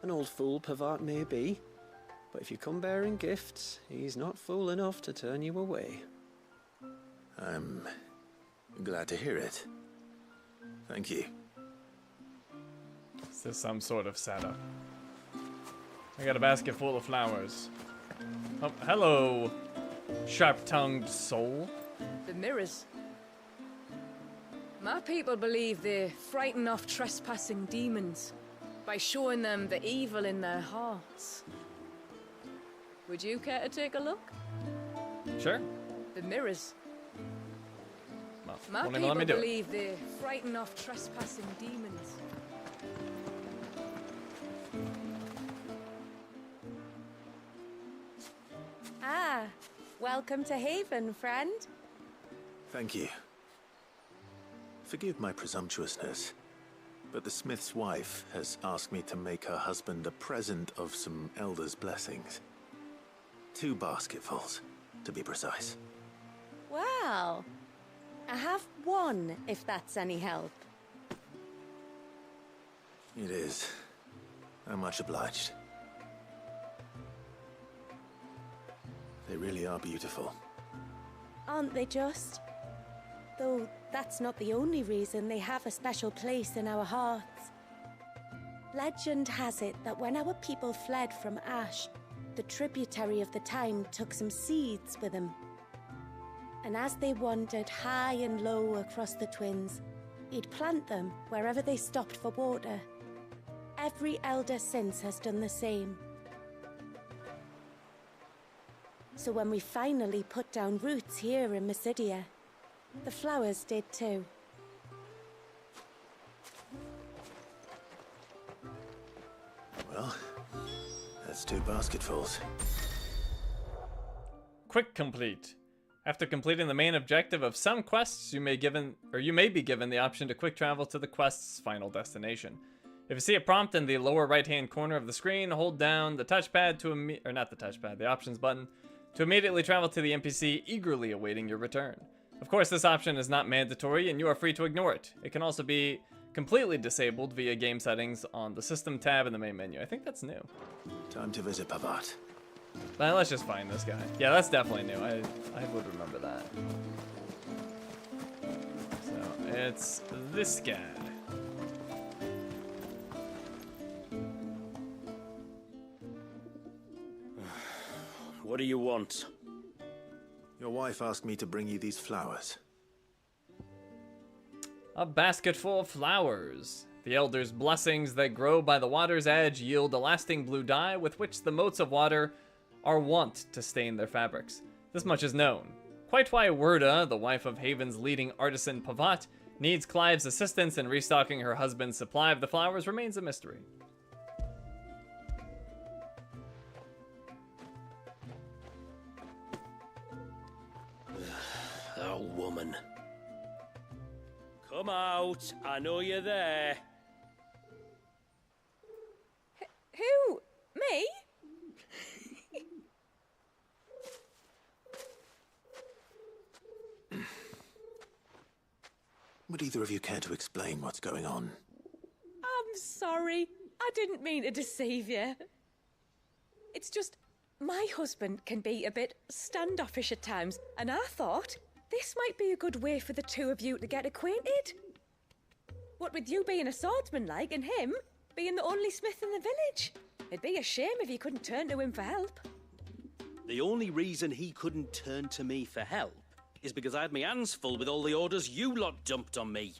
An old fool Pavart may be, but if you come bearing gifts, he's not fool enough to turn you away. I'm glad to hear it. Thank you. Is this some sort of setup? I got a basket full of flowers. Oh, hello, sharp-tongued soul. The mirrors. My people believe they frighten off trespassing demons by showing them the evil in their hearts. Would you care to take a look? Sure. The mirrors. Well, My won't even people let me do it. believe they frighten off trespassing demons. Ah, welcome to Haven, friend. Thank you. Forgive my presumptuousness, but the smith's wife has asked me to make her husband a present of some Elder's blessings. 2 basketfuls, to be precise. Well, I have 1, if that's any help. It is. I'm much obliged. They really are beautiful. Aren't they just? Though that's not the only reason they have a special place in our hearts. Legend has it that when our people fled from Ash, the tributary of the time took some seeds with them. And as they wandered high and low across the Twins, he'd plant them wherever they stopped for water. Every elder since has done the same. So when we finally put down roots here in Mysidia, the flowers did too. Well, that's 2 basketfuls. Quick complete. After completing the main objective of some quests, you may be given the option to quick travel to the quest's final destination. If you see a prompt in the lower right-hand corner of the screen, hold down the touchpad the options button, to immediately travel to the NPC eagerly awaiting your return. Of course, this option is not mandatory and you are free to ignore it. It can also be completely disabled via game settings on the system tab in the main menu. I think that's new. Time to visit Pavart. But let's just find this guy. Yeah, that's definitely new. I would remember that. So it's this guy. What do you want? Your wife asked me to bring you these flowers. A basket full of flowers. The Elder's blessings that grow by the water's edge yield a lasting blue dye with which the motes of water are wont to stain their fabrics. This much is known. Quite why Werda, the wife of Haven's leading artisan Pavat, needs Clive's assistance in restocking her husband's supply of the flowers remains a mystery. That woman. Come out, I know you're there. Who? Me? Would either of you care to explain what's going on? I'm sorry. I I didn't mean to deceive you. It's just, my husband can be a bit standoffish at times, and I thought this might be a good way for the two of you to get acquainted. What with you being a swordsman like, and him being the only smith in the village. It'd be a shame if you couldn't turn to him for help. The only reason he couldn't turn to me for help is because I had my hands full with all the orders you lot dumped on me.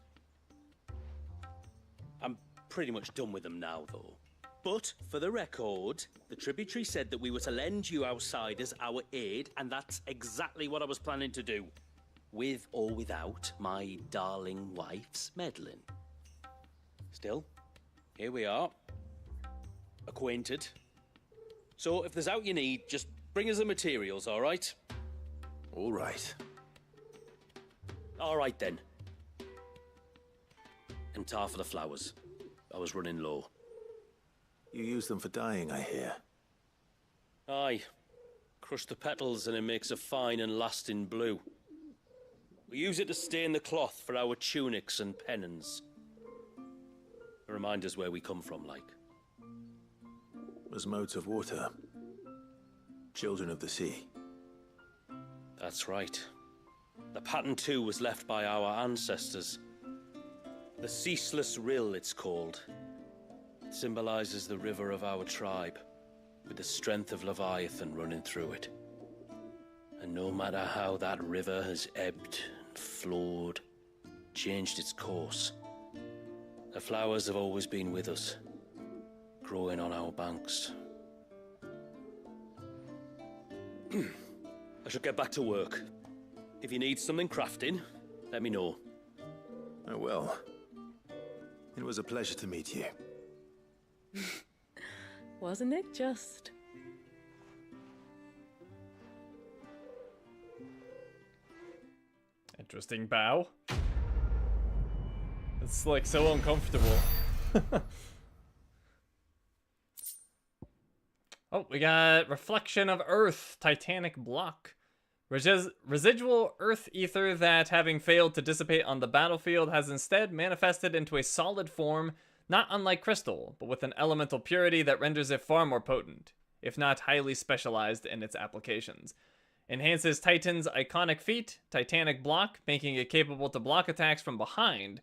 I'm pretty much done with them now, though. But, for the record, the tributary said that we were to lend you outsiders our aid, and that's exactly what I was planning to do. With or without my darling wife's meddling. Still, here we are. Acquainted. So, if there's out you need, just bring us the materials, all right? All right. All right, then. And tar for the flowers. I was running low. You use them for dyeing, I hear. Aye. Crush the petals and it makes a fine and lasting blue. We use it to stain the cloth for our tunics and pennons. To remind us where we come from, like. As motes of water. Children of the sea. That's right. The pattern too was left by our ancestors. The Ceaseless Rill, it's called. It symbolizes the river of our tribe, with the strength of Leviathan running through it. And no matter how that river has ebbed and flowed, changed its course, the flowers have always been with us, growing on our banks. I should get back to work. If you need something crafting, let me know. Oh well. It was a pleasure to meet you. Wasn't it just? Interesting bow. It's like so uncomfortable. Oh, we got Reflection of Earth, Titanic Block. Residual earth ether that, having failed to dissipate on the battlefield, has instead manifested into a solid form, not unlike crystal, but with an elemental purity that renders it far more potent, if not highly specialized in its applications. Enhances Titan's iconic feat, Titanic Block, making it capable to block attacks from behind,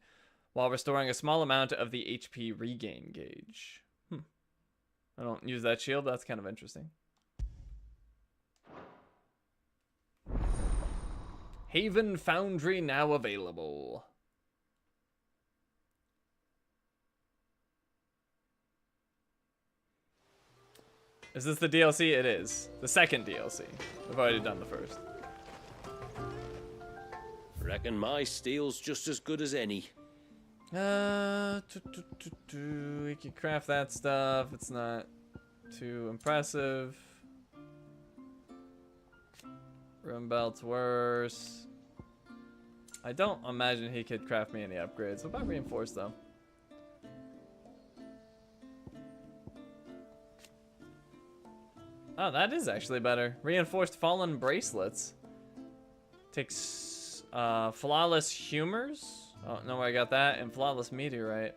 while restoring a small amount of the HP regain gauge. I don't use that shield, that's kind of interesting. Haven Foundry now available. Is this the DLC? It is. The second DLC. We've already done the first. Reckon my steel's just as good as any. We can craft that stuff. It's not too impressive. Room belt's worse. I don't imagine he could craft me any upgrades. What about reinforced though? Oh, that is actually better. Reinforced fallen bracelets. Takes flawless humors. Oh, no, I got that. And flawless meteorite.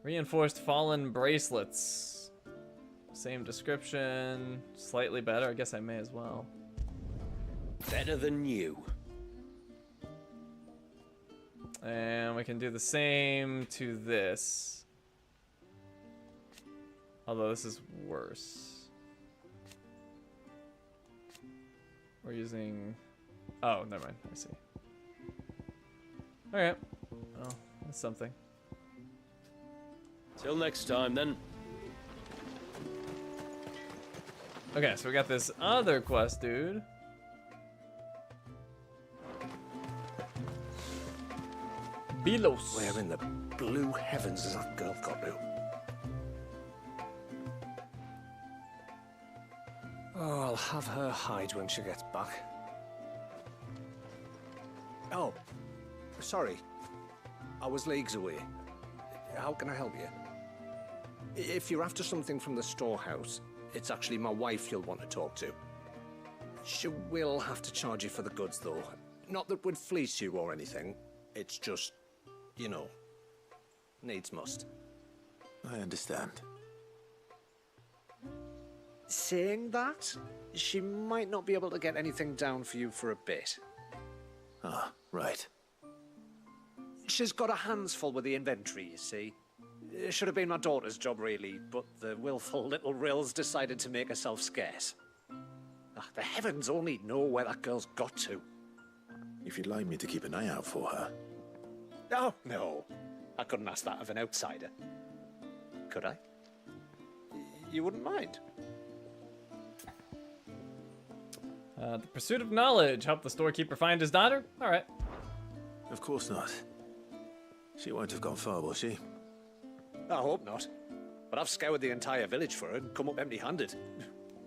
Reinforced fallen bracelets. Same description. Slightly better. I guess I may as well. Better than you. And we can do the same to this. Although this is worse. We're using... Oh, never mind. I see. Alright. Oh, that's something. Till next time, then. Okay, so we got this other quest, dude. Belos. Where in the blue heavens has that girl got to? Oh, I'll have her hide when she gets back. Oh, sorry. I was leagues away. How can I help you? If you're after something from the storehouse, it's actually my wife you'll want to talk to. She will have to charge you for the goods, though. Not that we'd fleece you or anything. It's just, you know, needs must. I understand. Saying that, she might not be able to get anything down for you for a bit. Ah, right. She's got her hands full with the inventory, you see. It should have been my daughter's job, really, but the willful little Rills decided to make herself scarce. Ah, the heavens only know where that girl's got to. If you'd like me to keep an eye out for her. Oh, no. I couldn't ask that of an outsider. Could I? You wouldn't mind? The pursuit of knowledge. Help the storekeeper find his daughter? Alright. Of course not. She won't have gone far, will she? I hope not. But I've scoured the entire village for her and come up empty-handed.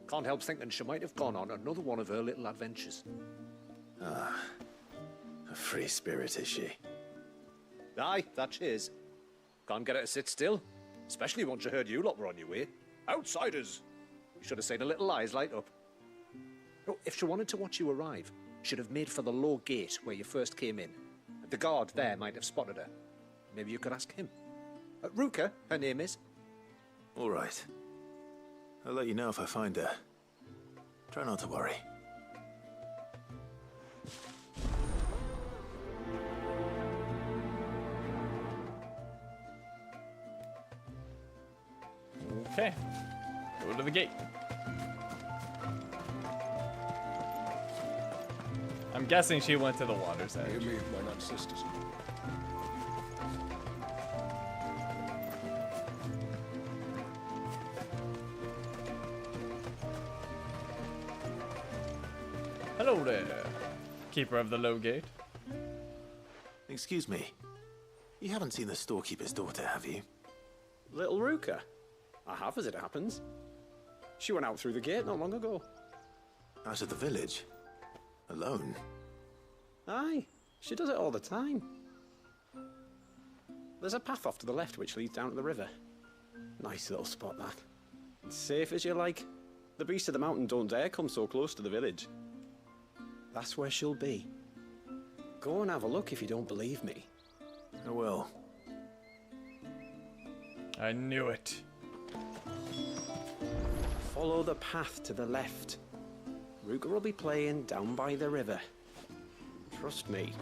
Can't help thinking she might have gone on another one of her little adventures. Ah. A free spirit, is she? Aye, that she is. Can't get her to sit still. Especially once she heard you lot were on your way. Outsiders! You should have seen her little eyes light up. Oh, if she wanted to watch you arrive, she'd have made for the low gate where you first came in. The guard there might have spotted her. Maybe you could ask him. Ruka, her name is. All right. I'll let you know if I find her. Try not to worry. Okay. Go to the gate. I'm guessing she went to the water's edge. You mean my not sisters? Hello there, keeper of the low gate. Excuse me. You haven't seen the storekeeper's daughter, have you? Little Ruka? I have, as it happens. She went out through the gate not long ago. Out of the village? Alone? Aye, she does it all the time. There's a path off to the left which leads down to the river. Nice little spot, that. It's safe as you like. The beasts of the mountain don't dare come so close to the village. That's where she'll be. Go and have a look if you don't believe me. I will. I knew it. Follow the path to the left. Ruka will be playing down by the river. Trust me.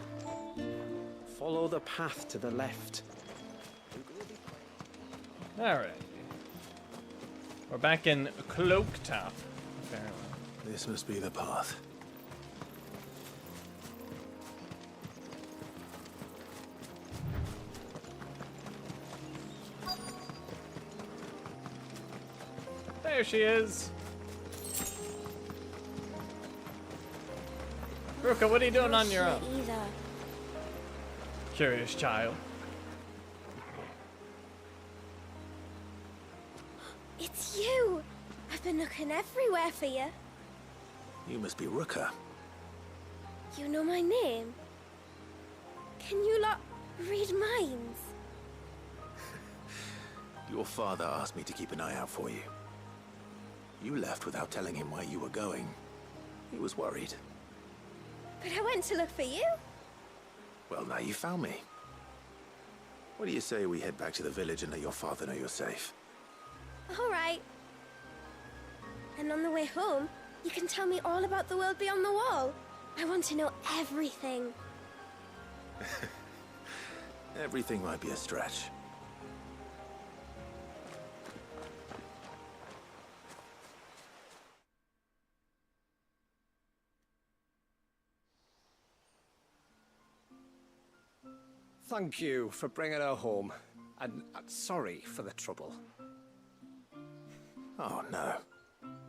Follow the path to the left. Alright. We're back in Cloak Top, apparently. This must be the path. There she is. Ruka, what are you doing on your own? Either. Curious child. It's you! I've been looking everywhere for you. You must be Ruka. You know my name? Can you lot read minds? Your father asked me to keep an eye out for you. You left without telling him where you were going. He was worried. But I went to look for you. Well, now you found me. What do you say we head back to the village and let your father know you're safe? All right. And on the way home, you can tell me all about the world beyond the wall. I want to know everything. Everything might be a stretch. Thank you for bringing her home. And sorry for the trouble. Oh, no.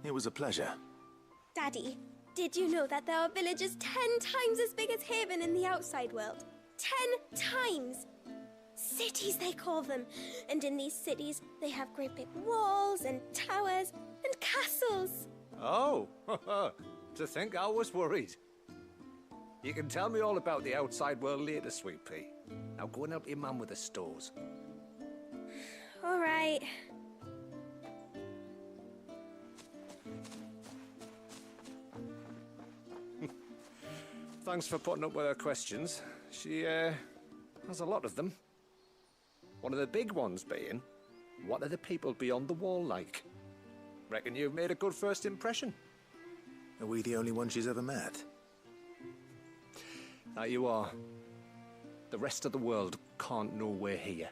It was a pleasure. Daddy, did you know that there are villages 10 times as big as Haven in the outside world? 10 times! Cities, they call them. And in these cities, they have great big walls and towers and castles. Oh, to think I was worried. You can tell me all about the outside world later, Sweet Pea. Now go and help your mum with the stores. All right. Thanks for putting up with her questions. She, has a lot of them. One of the big ones being, What are the people beyond the wall like? Reckon you've made a good first impression. Are we the only one she's ever met? That you are. The rest of the world can't know we're here,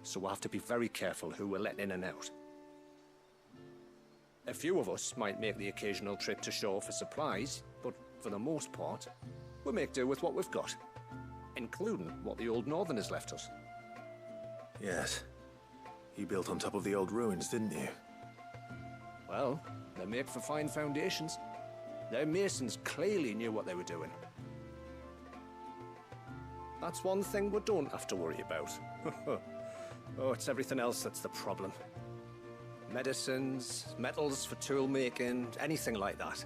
so we'll have to be very careful who we're letting in and out. A few of us might make the occasional trip to shore for supplies, but for the most part, we'll make do with what we've got, including what the old Northerners left us. Yes. You built on top of the old ruins, didn't you? Well, they make for fine foundations. Their masons clearly knew what they were doing. That's one thing we don't have to worry about. Oh, it's everything else that's the problem. Medicines, metals for tool making, anything like that.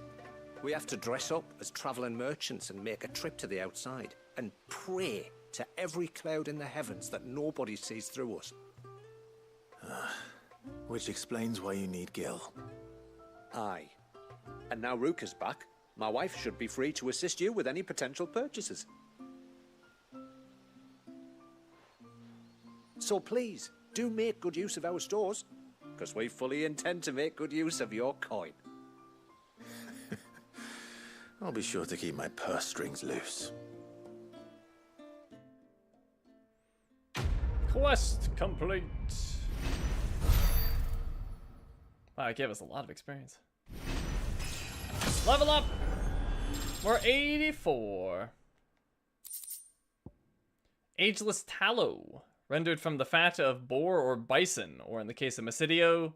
We have to dress up as traveling merchants and make a trip to the outside and pray to every cloud in the heavens that nobody sees through us. Which explains why you need Gil. Aye. And now Rook is back, my wife should be free to assist you with any potential purchases. So please, do make good use of our stores, because we fully intend to make good use of your coin. I'll be sure to keep my purse strings loose. Quest complete. Wow, it gave us a lot of experience. Level up! We're 84. Ageless tallow. Rendered from the fat of boar or bison, or in the case of Mysidia,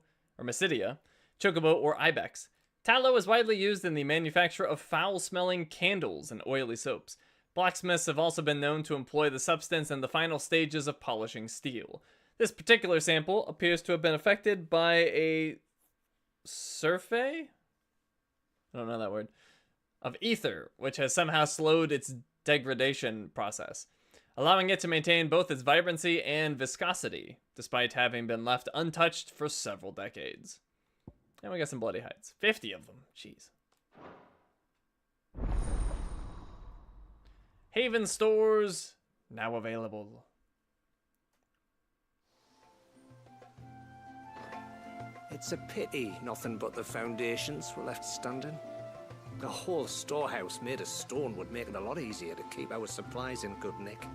chocobo or ibex. Tallow is widely used in the manufacture of foul-smelling candles and oily soaps. Blacksmiths have also been known to employ the substance in the final stages of polishing steel. This particular sample appears to have been affected by a survey? I don't know that word. Of ether, which has somehow slowed its degradation process, allowing it to maintain both its vibrancy and viscosity, despite having been left untouched for several decades. And we got some bloody hides. 50 of them. Jeez. Haven stores now available. It's a pity nothing but the foundations were left standing. The whole storehouse made of stone would make it a lot easier to keep our supplies in good nick.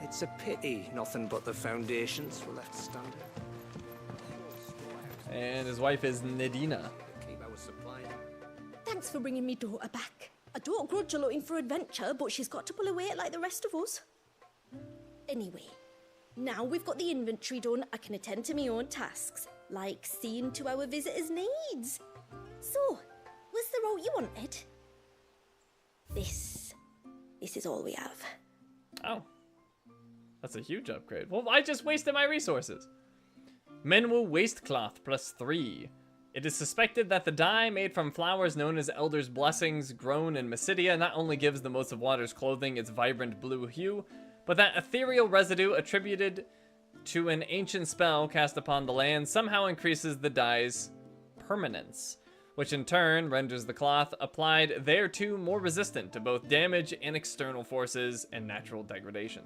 It's a pity nothing but the foundations were left standing. And his wife is Nadina. Thanks for bringing me daughter back. I don't grudge her looking for adventure, but she's got to pull her weight like the rest of us. Anyway, now we've got the inventory done, I can attend to my own tasks, like seeing to our visitors' needs. So, what's the route you wanted? This is all we have. Oh. That's a huge upgrade. Well, I just wasted my resources. Menwu Waistcloth +3. It is suspected that the dye made from flowers known as Elder's Blessings grown in Mysidia not only gives the Motes of Water's clothing its vibrant blue hue, but that ethereal residue attributed to an ancient spell cast upon the land somehow increases the dye's permanence, which in turn renders the cloth applied thereto more resistant to both damage and external forces and natural degradation.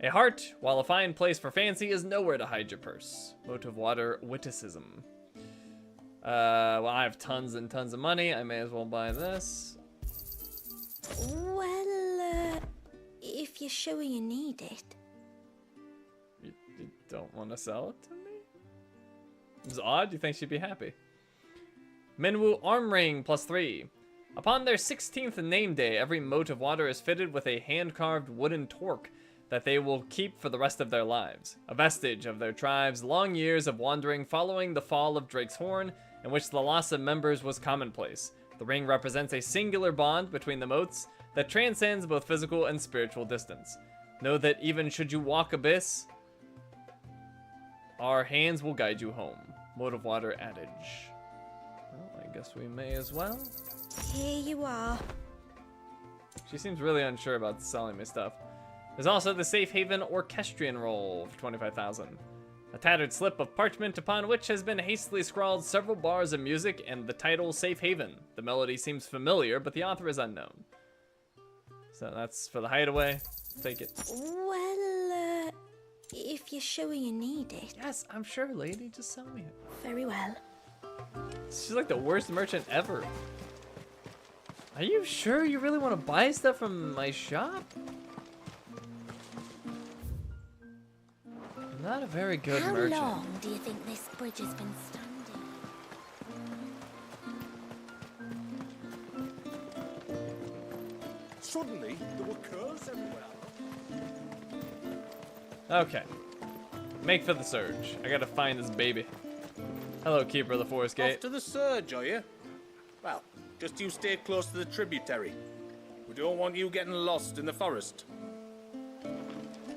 A heart, while a fine place for fancy, is nowhere to hide your purse. Mote of Water witticism. Well, I have tons and tons of money. I may as well buy this. Well, if you're sure you need it. You don't want to sell it to me? It's odd. You think she'd be happy. Menwu Arm Ring +3. Upon their 16th name day, every Mote of Water is fitted with a hand-carved wooden torque that they will keep for the rest of their lives. A vestige of their tribe's long years of wandering following the fall of Drake's Horn, in which the loss of members was commonplace. The ring represents a singular bond between the motes that transcends both physical and spiritual distance. Know that even should you walk abyss, our hands will guide you home. Mote of Water adage. Well, I guess we may as well. Here you are. She seems really unsure about selling me stuff. There's also the Safe Haven Orchestrion roll for 25,000. A tattered slip of parchment upon which has been hastily scrawled several bars of music and the title Safe Haven. The melody seems familiar, but the author is unknown. So that's for the hideaway. Take it. Well, If you're sure you need it. Yes, I'm sure, lady. Just sell me it. Very well. She's like the worst merchant ever. Are you sure you really want to buy stuff from my shop? I'm not a very good merchant. How long do you think this bridge has been standing? Suddenly, there were curls everywhere. Okay. Make for the surge. I gotta find this baby. Hello, Keeper of the Forest Gate. Off to the surge, are you? Well, just you stay close to the tributary. We don't want you getting lost in the forest.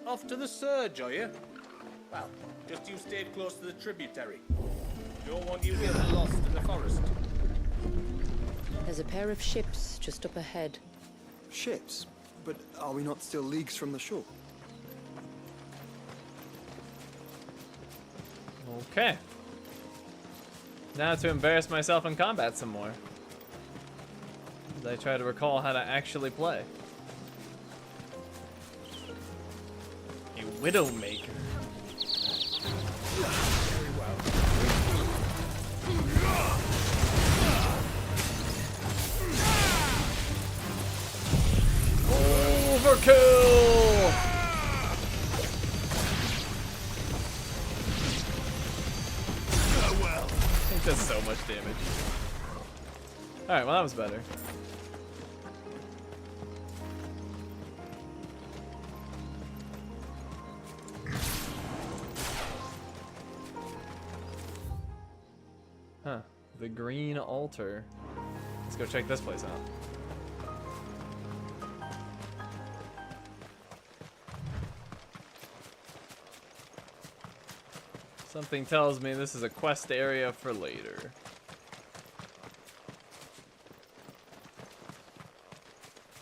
Off to the surge, are you? Well, just you stay close to the tributary. We don't want you getting lost in the forest. There's a pair of ships just up ahead. Ships? But are we not still leagues from the shore? Okay. Now to embarrass myself in combat some more. As I try to recall how to actually play. A Widowmaker. Very well. Overkill! Does so much damage. Alright, well that was better. Huh. The Green Altar. Let's go check this place out. Something tells me this is a quest area for later.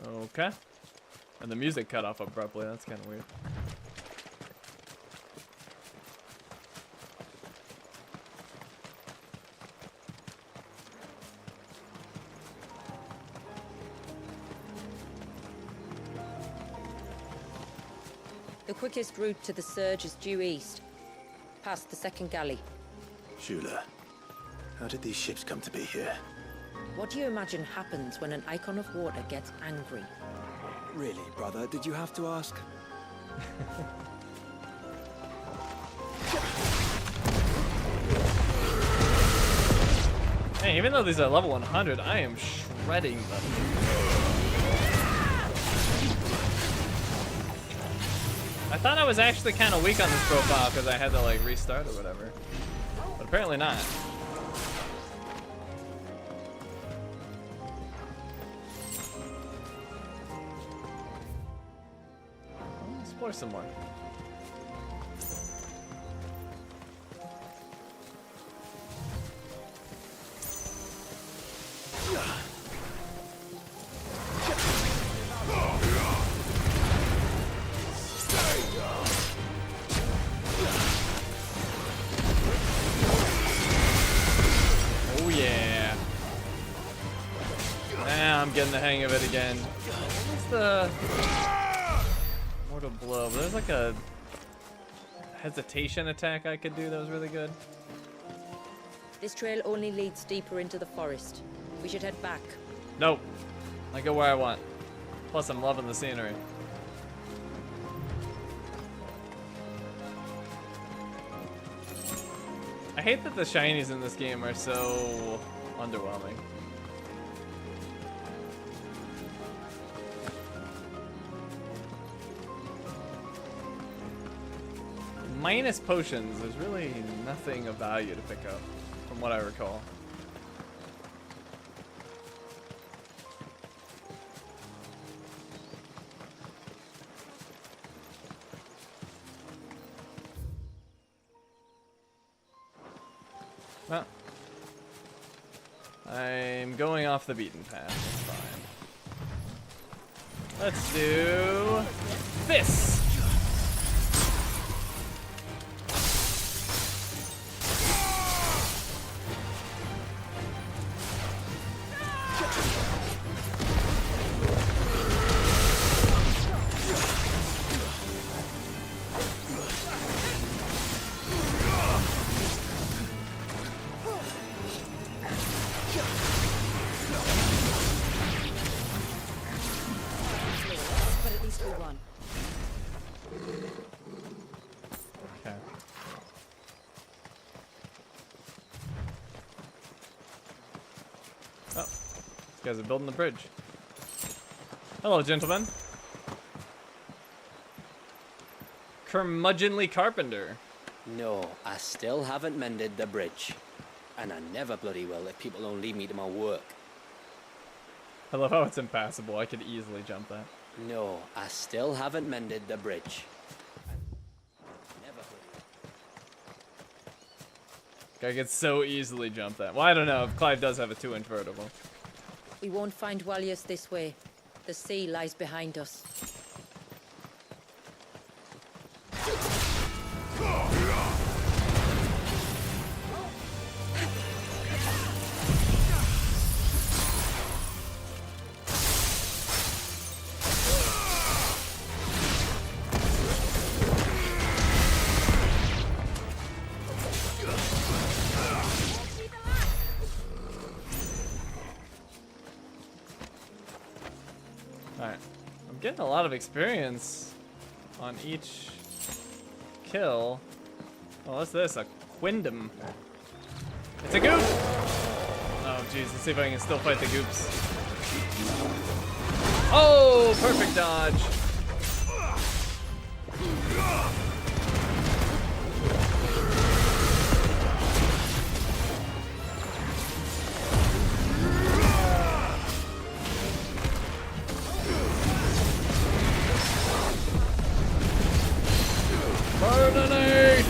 Okay. And the music cut off abruptly. That's kind of weird. The quickest route to the surge is due east, past the second galley. Shula, how did these ships come to be here? What do you imagine happens when an icon of water gets angry? Really, brother? Did you have to ask? Hey, even though these are level 100, I am shredding them. I thought I was actually kind of weak on this profile because I had to like restart or whatever, but apparently not. I'll explore some more. I'm getting the hang of it again. What's the mortal blow? There's like a hesitation attack I could do that was really good. This trail only leads deeper into the forest. We should head back. Nope. I go where I want. Plus, I'm loving the scenery. I hate that the shinies in this game are so underwhelming. Minus potions, there's really nothing of value to pick up, from what I recall. Well, I'm going off the beaten path. That's fine. Let's do this. guys are building the bridge. Hello, gentlemen. Curmudgeonly carpenter. No, I still haven't mended the bridge. And I never bloody will if people don't leave me to my work. I love how it's impassable. I could easily jump that. No, I still haven't mended the bridge. I could so easily jump that. Well, I don't know if Clive does have a 2-inch vertical. We won't find Waljas this way. The sea lies behind us. Alright. I'm getting a lot of experience on each kill. Oh, what's this? A Quindom. It's a goop! Oh, jeez. Let's see if I can still fight the goops. Oh, perfect dodge. Burninate!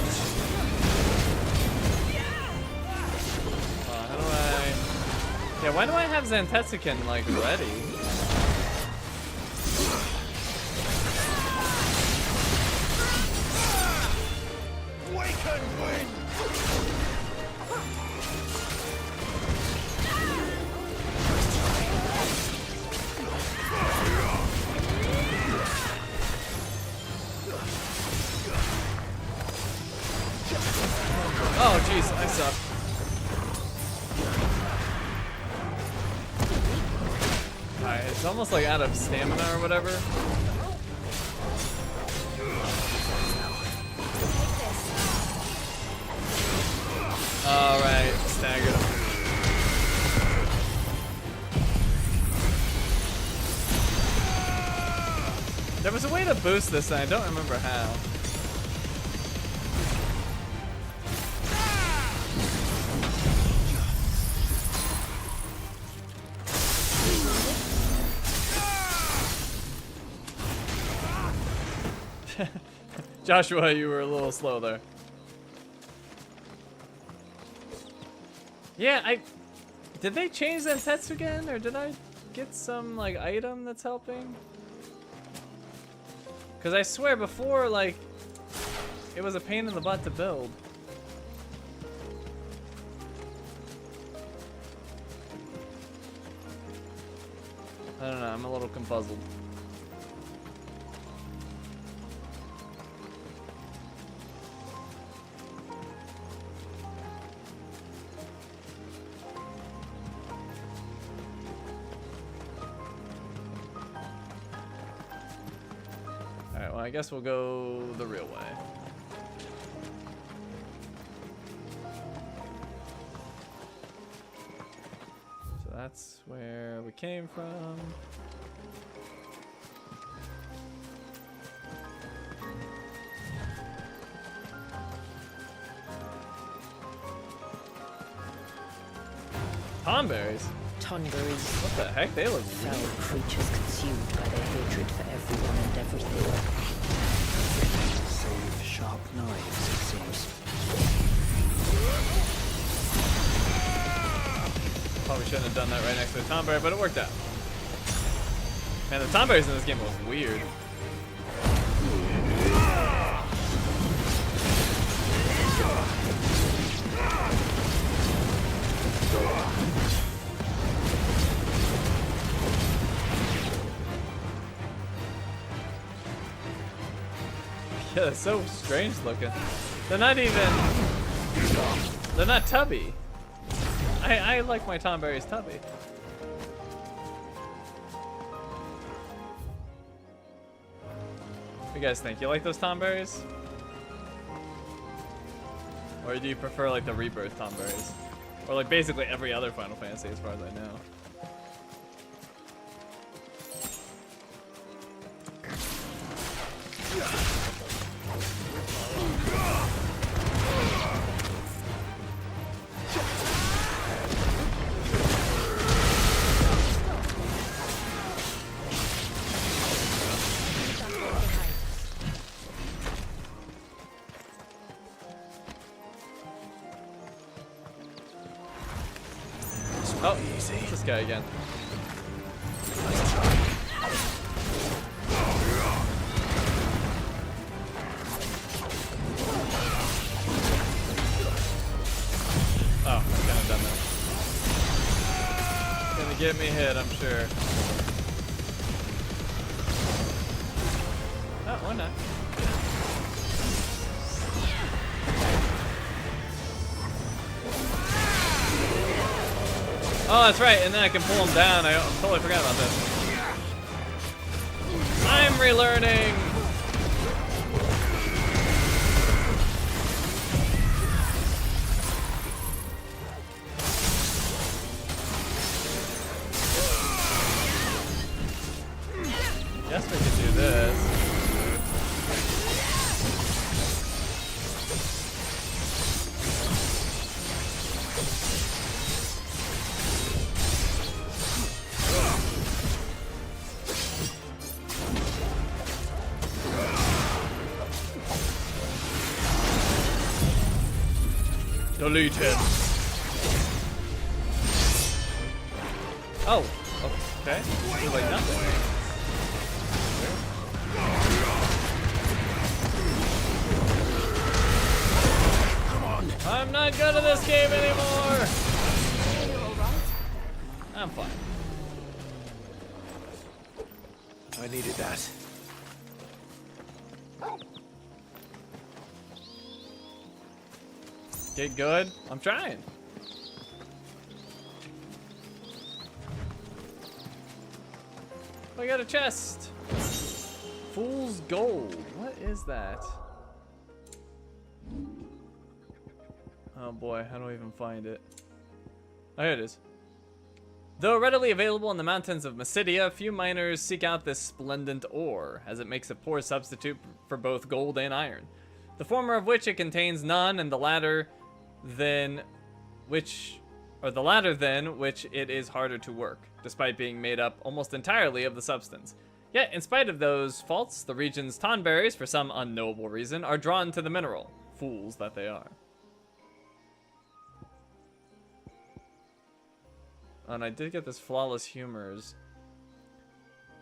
How do I... Yeah, why do I have Zantetsuken, like, ready? Waken wind! Oh, jeez, I suck. Alright, it's almost like out of stamina or whatever. Alright, staggered him. There was a way to boost this, and I don't remember how. Joshua, you were a little slow there. Yeah, did they change that Tetsugen, or did I get some like item that's helping? Because I swear before, like, it was a pain in the butt to build. I don't know, I'm a little confuzzled. Alright, well, I guess we'll go the real way. So that's where we came from. Tomberries? Tonberries. What the heck? They look foul weird. creatures consumed by their hatred for everyone and everything. Save sharp knives, it seems. Probably shouldn't have done that right next to the Tomberry, but it worked out. Man, the Tomberries in this game was weird. Yeah, they're so strange looking. They're not even... They're not tubby. I like my Tomberries tubby. What do you guys think? You like those Tomberries? Or do you prefer like the Rebirth Tomberries? Or like basically every other Final Fantasy as far as I know. Oh, it's this guy again. Oh, I kind of done that. Gonna get me hit, I'm sure. Oh, why not? Oh, that's right, and then I can pull him down. I totally forgot about this. I'm relearning! Guess we could do this. Deleted. Oh, okay. Feels like nothing. Come on. I'm not good at this game anymore. I'm fine. I needed that. Get good. I'm trying. I got a chest. Fool's Gold. What is that? Oh boy, how do I even find it? Oh, here it is. Though readily available in the mountains of Mysidia, few miners seek out this splendid ore, as it makes a poor substitute for both gold and iron. The former of which it contains none, and the latter which it is harder to work, despite being made up almost entirely of the substance. Yet, in spite of those faults, the region's tonberries, for some unknowable reason, are drawn to the mineral. Fools that they are. And I did get this Flawless Humors.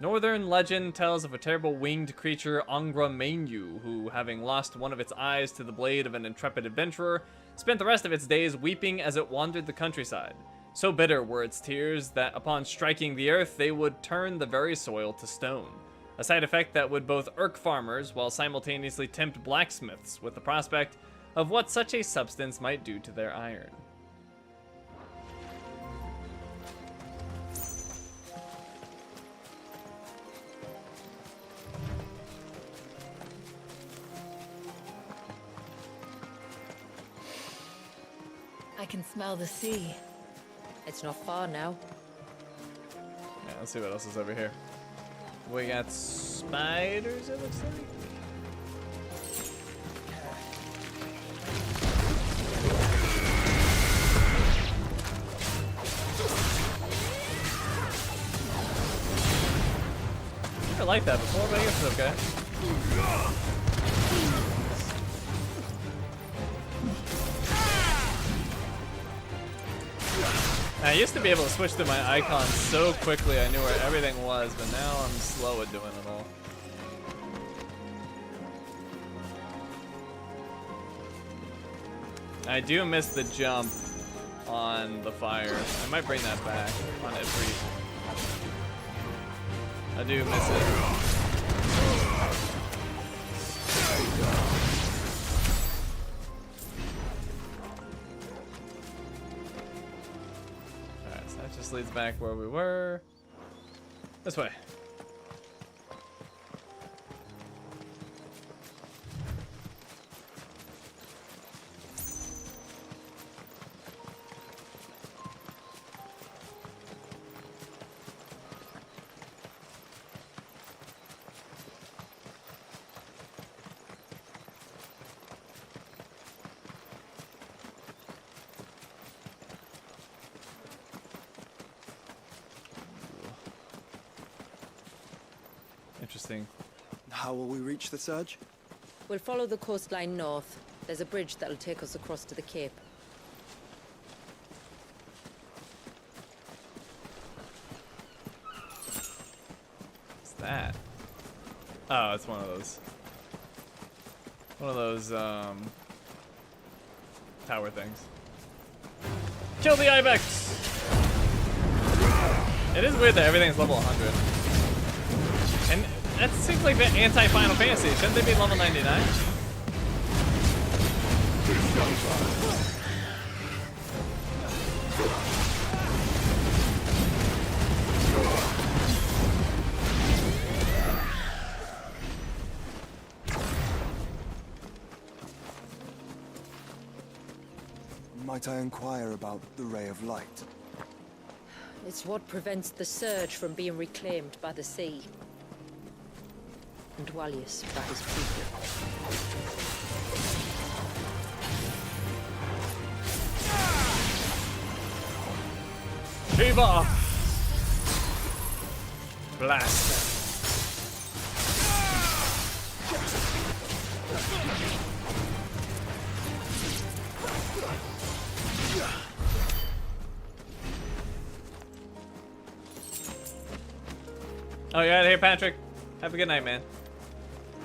Northern legend tells of a terrible winged creature, Angra Mainyu, who, having lost one of its eyes to the blade of an intrepid adventurer, spent the rest of its days weeping as it wandered the countryside. So bitter were its tears that upon striking the earth, they would turn the very soil to stone. A side effect that would both irk farmers while simultaneously tempt blacksmiths with the prospect of what such a substance might do to their iron. I can smell the sea. It's not far now. Yeah, let's see what else is over here. We got spiders, it looks like. I like that before, but I guess it's okay. I used to be able to switch through my icons so quickly I knew where everything was, but now I'm slow at doing it all. I do miss the jump on the fire. I might bring that back on every. I do miss it. Alright, so that just leads back where we were. This way. Interesting. How will we reach the surge? We'll follow the coastline north. There's a bridge that'll take us across to the cape. What's that? Oh, it's one of those. One of those, tower things. Kill the Ibex! It is weird that everything's level 100. And that seems like the anti-Final Fantasy. Shouldn't they be level 99? Might I inquire about the Ray of Light? It's what prevents the surge from being reclaimed by the sea. And Waljas by his people. Shiva! Blast. Oh, you're out of here, Patrick. Have a good night, man.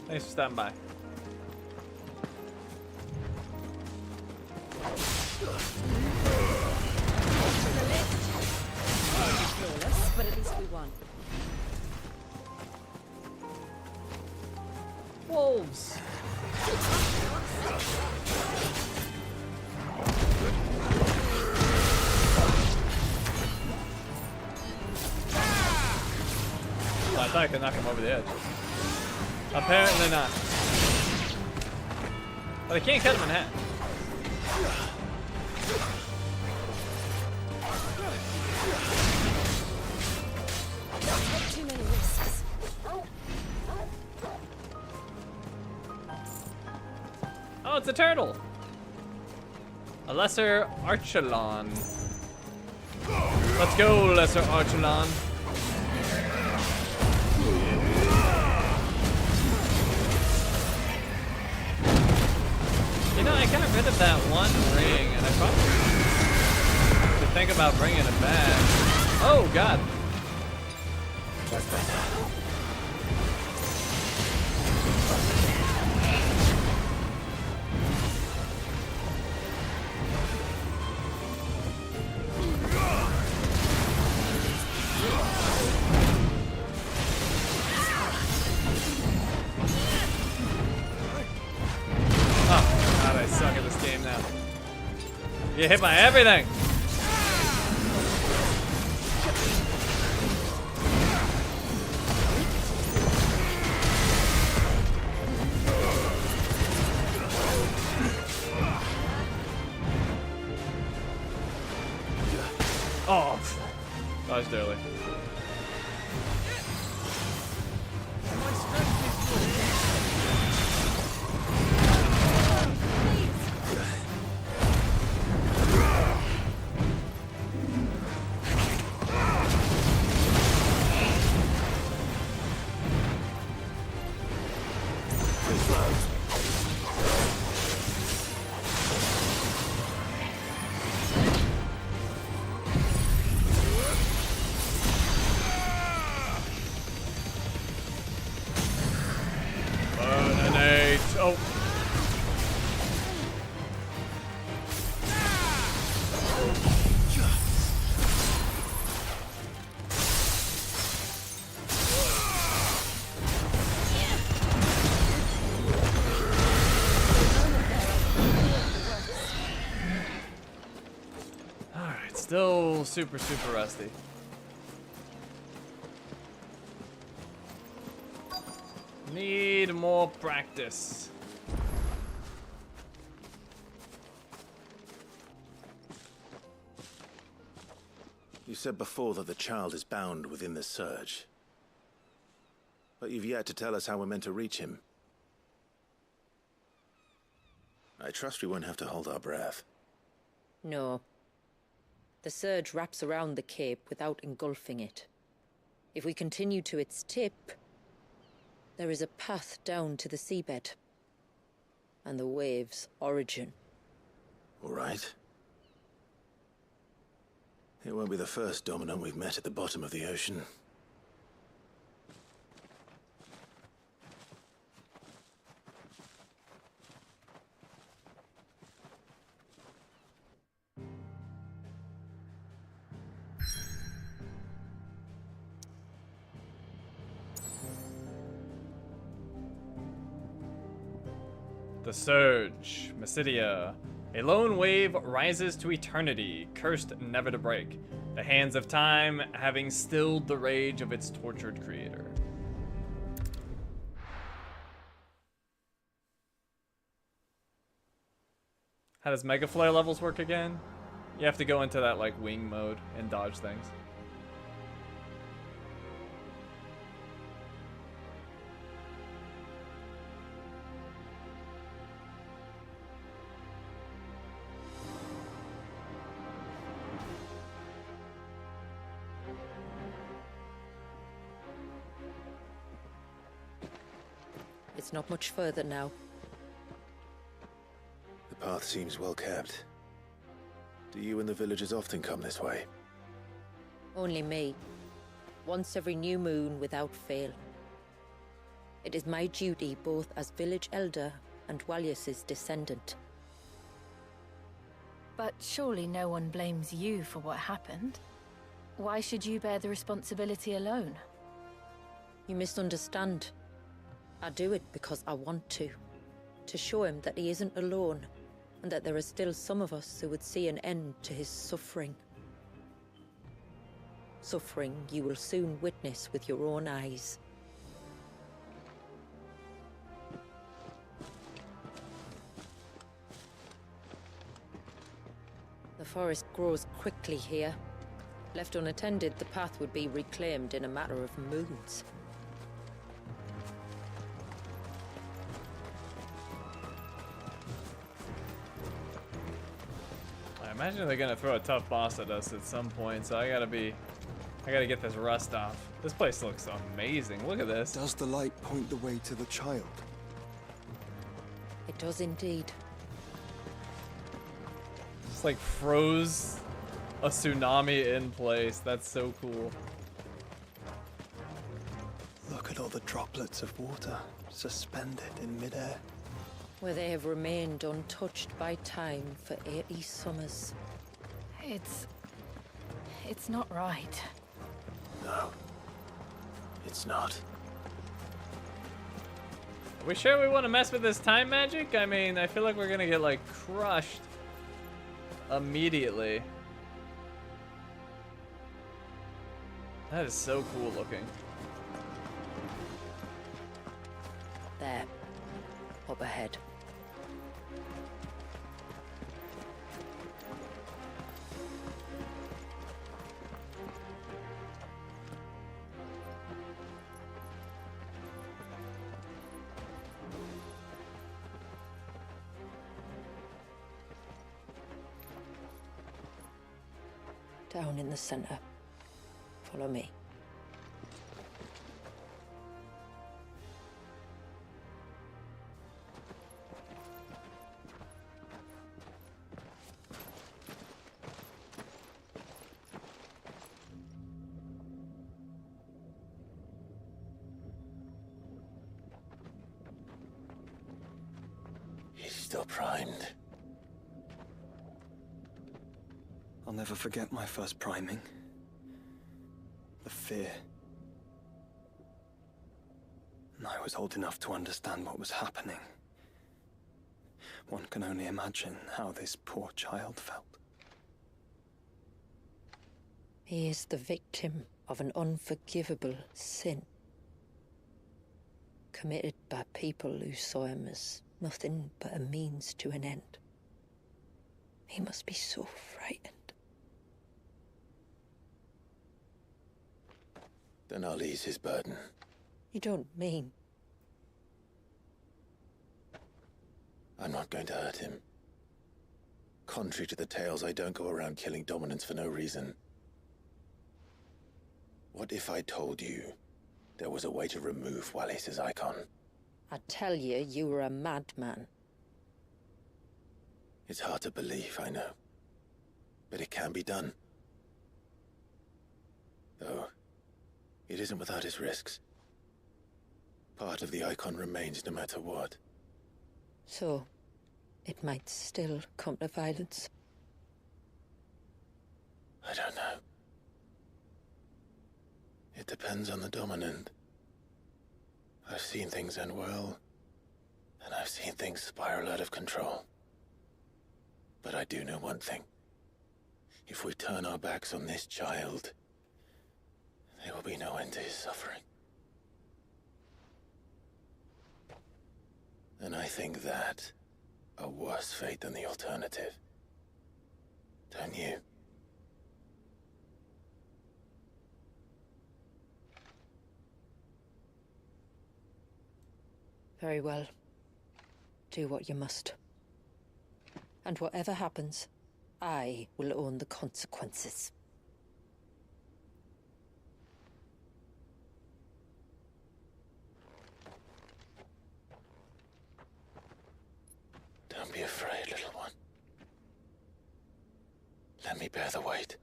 Thanks for stopping by. Flawless, but at least we won. Wolves. Oh, I thought I could knock him over the edge. Apparently not. But I can't cut him in half. Too many risks. Oh, it's a turtle. A lesser Archelon. Let's go, lesser Archelon. You know, I got rid of that one ring, and I probably should think about bringing it back. Oh, God. That's better. Get hit by everything. Oh, dodged early. Oh. Alright, still super rusty. Need more practice. You said before that the child is bound within the surge. But you've yet to tell us how we're meant to reach him. I trust we won't have to hold our breath. No. The surge wraps around the cape without engulfing it. If we continue to its tip, There is a path down to the seabed. And the wave's origin. All right. It won't be the first dominant we've met at the bottom of the ocean. The Surge, Mysidia. A lone wave rises to eternity, cursed never to break. The hands of time having stilled the rage of its tortured creator. How does Mega Flare levels work again? You have to go into that like wing mode and dodge things. It's not much further now. The path seems well kept. Do you and the villagers often come this way? Only me. Once every new moon without fail. It is my duty both as village elder and Waljas' descendant. But surely no one blames you for what happened. Why should you bear the responsibility alone? You misunderstand. I do it because I want to. To show him that he isn't alone, and that there are still some of us who would see an end to his suffering. Suffering you will soon witness with your own eyes. The forest grows quickly here. Left unattended, the path would be reclaimed in a matter of moons. I imagine they're gonna throw a tough boss at us at some point, so I gotta get this rust off. This place looks amazing. Look at this. Does the light point the way to the child? It does indeed. Just like froze a tsunami in place. That's so cool. Look at all the droplets of water suspended in midair. Where they have remained untouched by time for 80 summers. It's not right. No. It's not. Are we sure we want to mess with this time magic? I mean, I feel like we're gonna get like crushed immediately. That is so cool looking. There. Up ahead. Down in the center. Follow me. He's still primed. I'll never forget my first priming. The fear. And I was old enough to understand what was happening. One can only imagine how this poor child felt. He is the victim of an unforgivable sin. Committed by people who saw him as nothing but a means to an end. He must be so frightened. Then I'll ease his burden. You don't mean? I'm not going to hurt him. Contrary to the tales, I don't go around killing dominants for no reason. What if I told you there was a way to remove Waljas' icon. I tell you, you were a madman. It's hard to believe, I know. But it can be done. Though, it isn't without its risks. Part of the icon remains no matter what. So, it might still come to violence. I don't know. It depends on the dominant. I've seen things end well, and I've seen things spiral out of control. But I do know one thing. If we turn our backs on this child, there will be no end to his suffering. And I think that a worse fate than the alternative. Don't you? Very well. Do what you must. And whatever happens, I will own the consequences. Don't be afraid, little one. Let me bear the weight.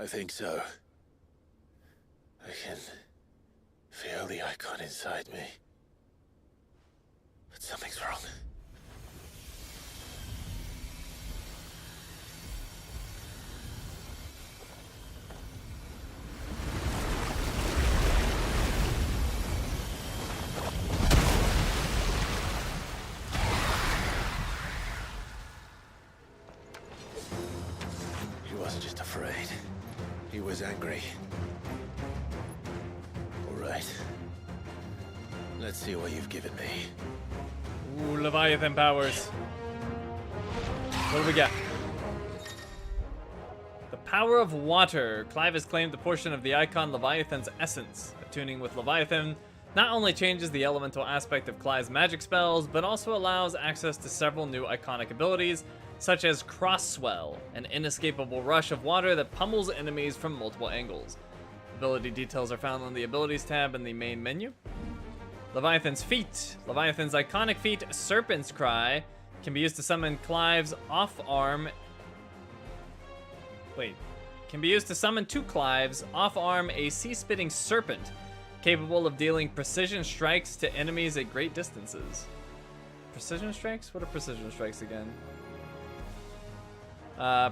I think so. I can feel the icon inside me. But something's wrong. He wasn't just afraid. He was angry. All right. Let's see what you've given me. Ooh, Leviathan powers. What do we got? The power of water. Clive has claimed a portion of the icon Leviathan's essence. Attuning with Leviathan not only changes the elemental aspect of Clive's magic spells, but also allows access to several new iconic abilities, such as Cross Swell, an inescapable rush of water that pummels enemies from multiple angles. Ability details are found on the Abilities tab in the main menu. Leviathan's feat. Leviathan's iconic feat, Serpent's Cry, can be used to summon Clive's off-arm... Can be used to summon to Clive's off-arm a sea-spitting serpent, capable of dealing precision strikes to enemies at great distances. Precision strikes? What are precision strikes again?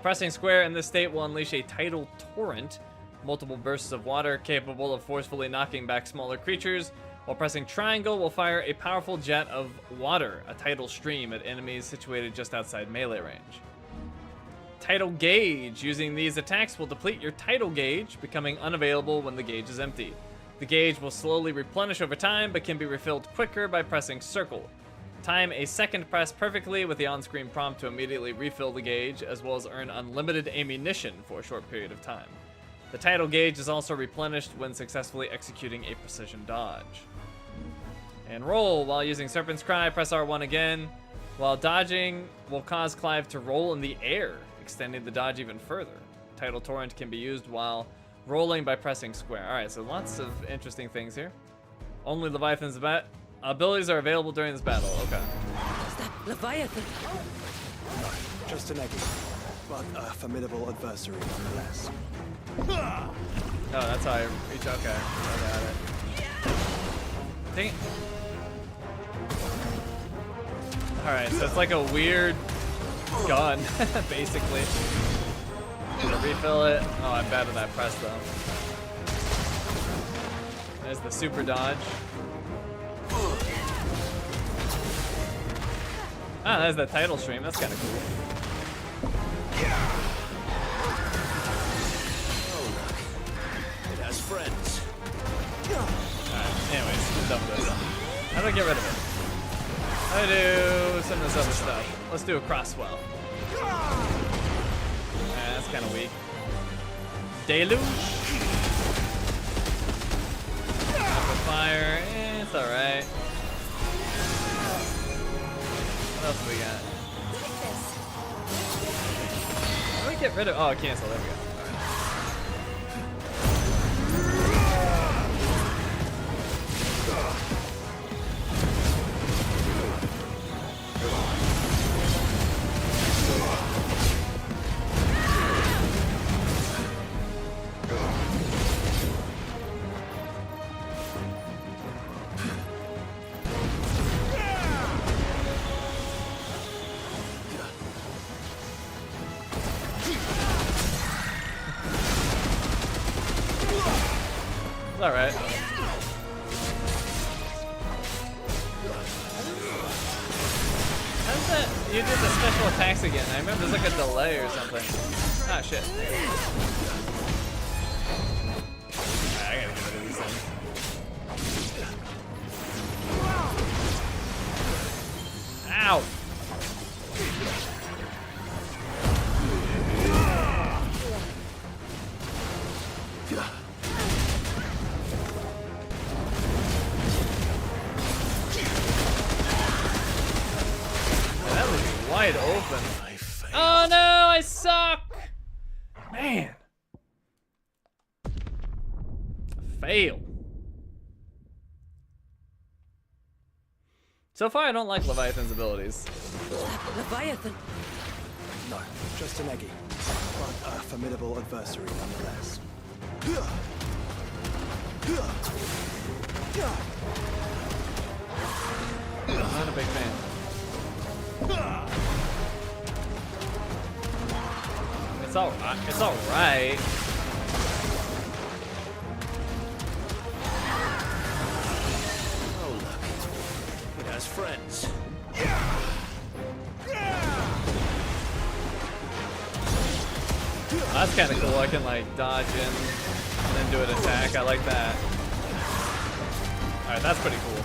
Pressing square in this state will unleash a tidal torrent, multiple bursts of water capable of forcefully knocking back smaller creatures, while pressing triangle will fire a powerful jet of water, a tidal stream, at enemies situated just outside melee range. Tidal gauge. Using these attacks will deplete your tidal gauge, becoming unavailable when the gauge is empty. The gauge will slowly replenish over time, but can be refilled quicker by pressing circle. Time a second press perfectly with the on-screen prompt to immediately refill the gauge, as well as earn unlimited ammunition for a short period of time. The tidal gauge is also replenished when successfully executing a precision dodge. And roll. While using Serpent's Cry, press R1 again. While dodging will cause Clive to roll in the air, extending the dodge even further. Tidal Torrent can be used while rolling by pressing square. Alright, so lots of interesting things here. Only Leviathan's abilities are available during this battle. Okay. Is that Leviathan? Just an egg, but a formidable adversary nonetheless. Oh, that's how I reach. Okay, I got it. Dang it. Alright, so it's like a weird gun, basically. Gonna refill it. Oh, I'm bad at that press though. There's the super dodge. Ah, there's the title stream. That's kind of cool. Oh, look. It has friends. Alright, anyways, I'm done with this. How do I get rid of it? How do I do some of this other stuff? Let's do a crosswell. That's kind of weak. Deluge. Fire. It's alright. What else do we got? How do we get rid of? Oh, cancel. There we go. It's alright. How's that? You did the special attacks again. I remember there's like a delay or something. Ah, shit. Alright, I gotta get rid of these things. Ow! Wide open. Oh no, I suck! Man. Fail. So far, I don't like Leviathan's abilities. Leviathan? No, just an eggy. But a formidable adversary nonetheless. I'm not a big fan. It's alright. It's alright. Oh, look. It has friends. That's kind of cool. I can like dodge in and then do an attack. I like that. Alright, that's pretty cool.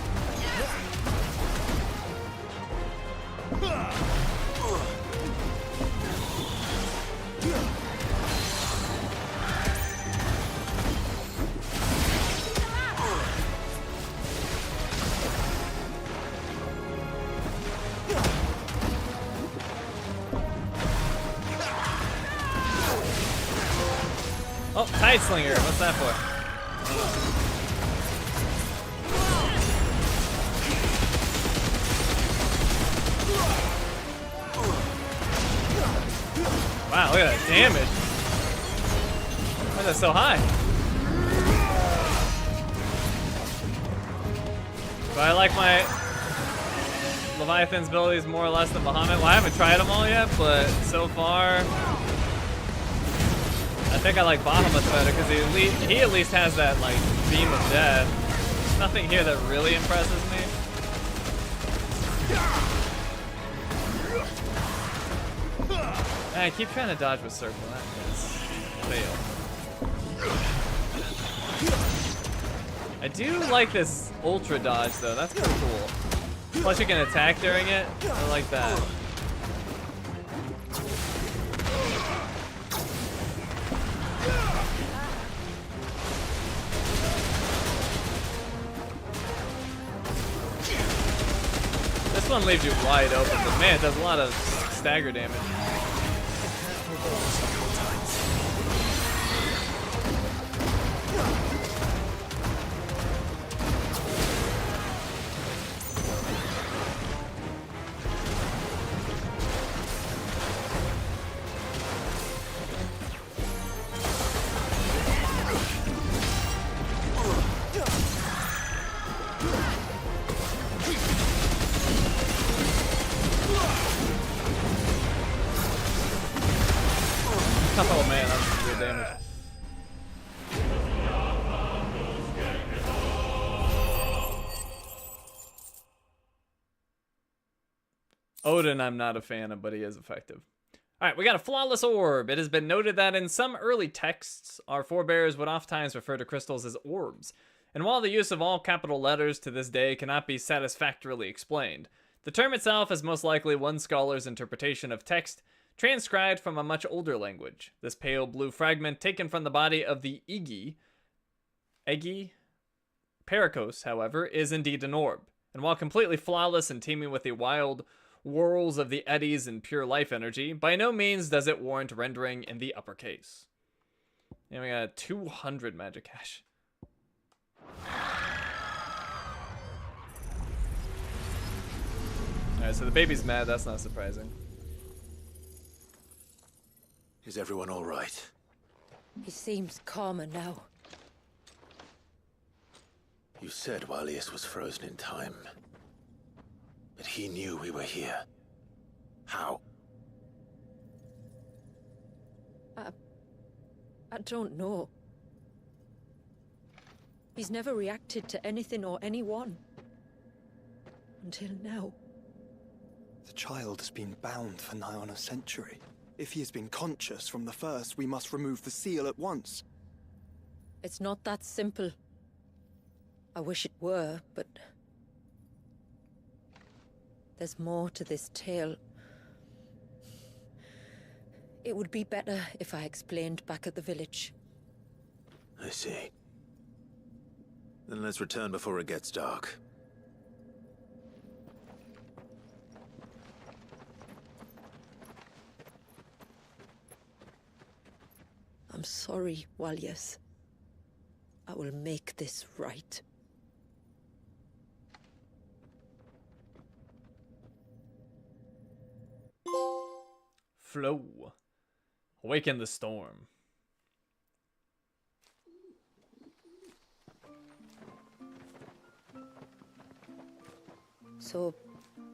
Oh, Tide Slinger. What's that for? Wow, look at that damage. Why is that so high? Do I like my Leviathan's abilities more or less than Bahamut? Well, I haven't tried them all yet, but so far, I think I like Bahamut better because he at least has that like beam of death. There's nothing here that really impresses me. I keep trying to dodge with circle. That is fail. I do like this ultra dodge though. That's pretty cool. Plus you can attack during it. I like that. This one leaves you wide open, but man, it does a lot of stagger damage. Oh man, that's weird damage. Odin I'm not a fan of, but he is effective. Alright, we got a flawless orb. It has been noted that in some early texts, our forebears would oftentimes refer to crystals as orbs. And while the use of all capital letters to this day cannot be satisfactorily explained, the term itself is most likely one scholar's interpretation of text transcribed from a much older language. This pale blue fragment taken from the body of the Egi Pericos, however, is indeed an orb. And while completely flawless and teeming with the wild whirls of the eddies and pure life energy, by no means does it warrant rendering in the uppercase. And we got 200 magic cash. Alright, so the baby's mad, that's not surprising. Is everyone all right? He seems calmer now. You said Waljas was frozen in time. But he knew we were here. How? I don't know. He's never reacted to anything or anyone. Until now. The child has been bound for nigh on a century. If he has been conscious from the first, we must remove the seal at once. It's not that simple. I wish it were, but... there's more to this tale. It would be better if I explained back at the village. I see. Then let's return before it gets dark. I'm sorry, Waljas. I will make this right. Flow. Awaken the storm. So,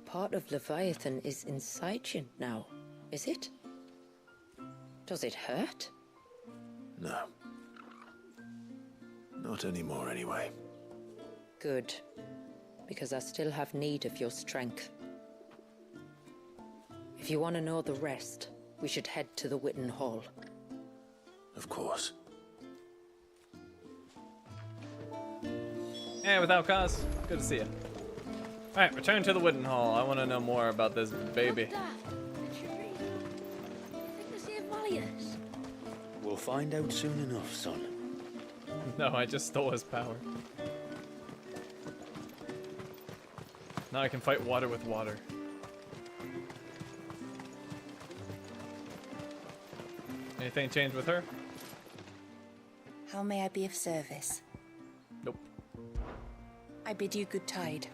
part of Leviathan is inside you now, is it? Does it hurt? No. Not anymore, anyway. Good. Because I still have need of your strength. If you want to know the rest, we should head to the Witten Hall. Of course. Hey, without cause. Good to see you. Alright, return to the Witten Hall. I want to know more about this baby. We'll find out soon enough, son. No, I just stole his power. Now I can fight water with water. Anything changed with her? How may I be of service? Nope. I bid you good tide.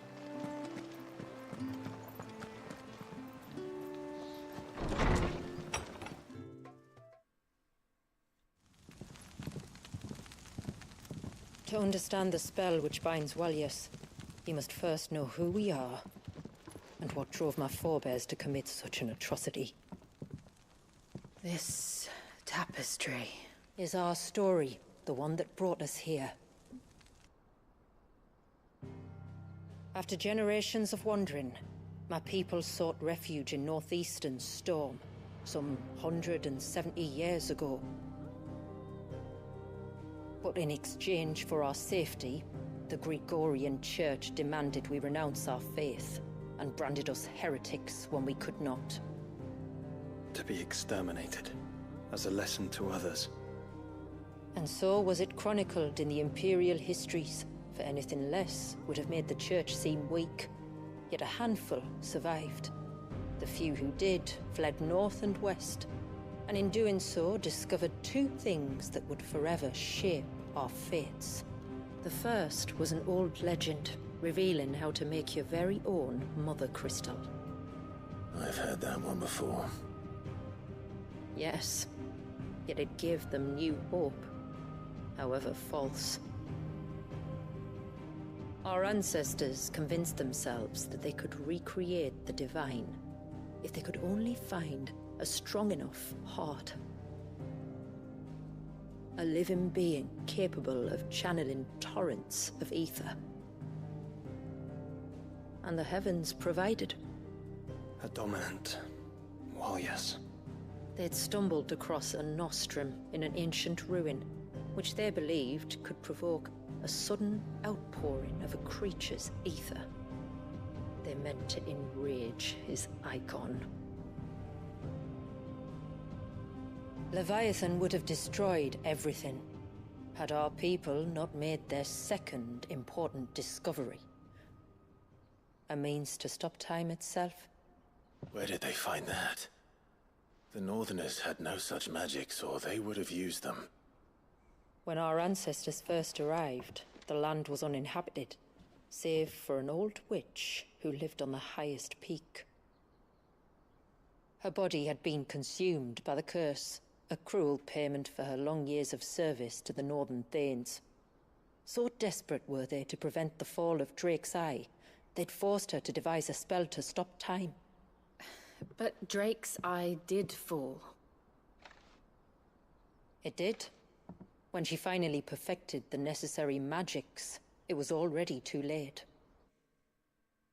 To understand the spell which binds Waljas, you must first know who we are, and what drove my forebears to commit such an atrocity. This tapestry is our story, the one that brought us here. After generations of wandering, my people sought refuge in northeastern Storm, some 170 years ago. But in exchange for our safety, the Gregorian Church demanded we renounce our faith, and branded us heretics when we could not. To be exterminated, as a lesson to others. And so was it chronicled in the imperial histories, for anything less would have made the Church seem weak. Yet a handful survived. The few who did fled north and west, and in doing so discovered two things that would forever shape our fates. The first was an old legend, revealing how to make your very own mother crystal. I've heard that one before. Yes, yet it gave them new hope, however false. Our ancestors convinced themselves that they could recreate the divine if they could only find a strong enough heart. A living being capable of channeling torrents of ether. And the heavens provided. A dominant Waljas. They'd stumbled across a nostrum in an ancient ruin, which they believed could provoke a sudden outpouring of a creature's ether. They meant to enrage his icon. Leviathan would have destroyed everything, had our people not made their second important discovery. A means to stop time itself. Where did they find that? The Northerners had no such magics, or they would have used them. When our ancestors first arrived, the land was uninhabited, save for an old witch who lived on the highest peak. Her body had been consumed by the curse, a cruel payment for her long years of service to the Northern Thanes. So desperate were they to prevent the fall of Drake's Eye, they'd forced her to devise a spell to stop time. But Drake's Eye did fall. It did. When she finally perfected the necessary magics, it was already too late.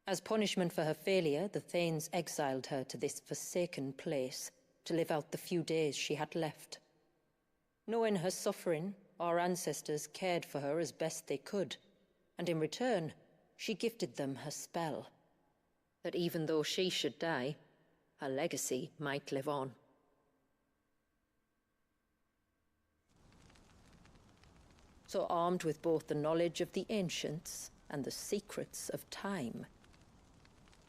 As punishment for her failure, the Thanes exiled her to this forsaken place to live out the few days she had left. Knowing her suffering, our ancestors cared for her as best they could, and in return, she gifted them her spell. That even though she should die, her legacy might live on. So armed with both the knowledge of the ancients and the secrets of time,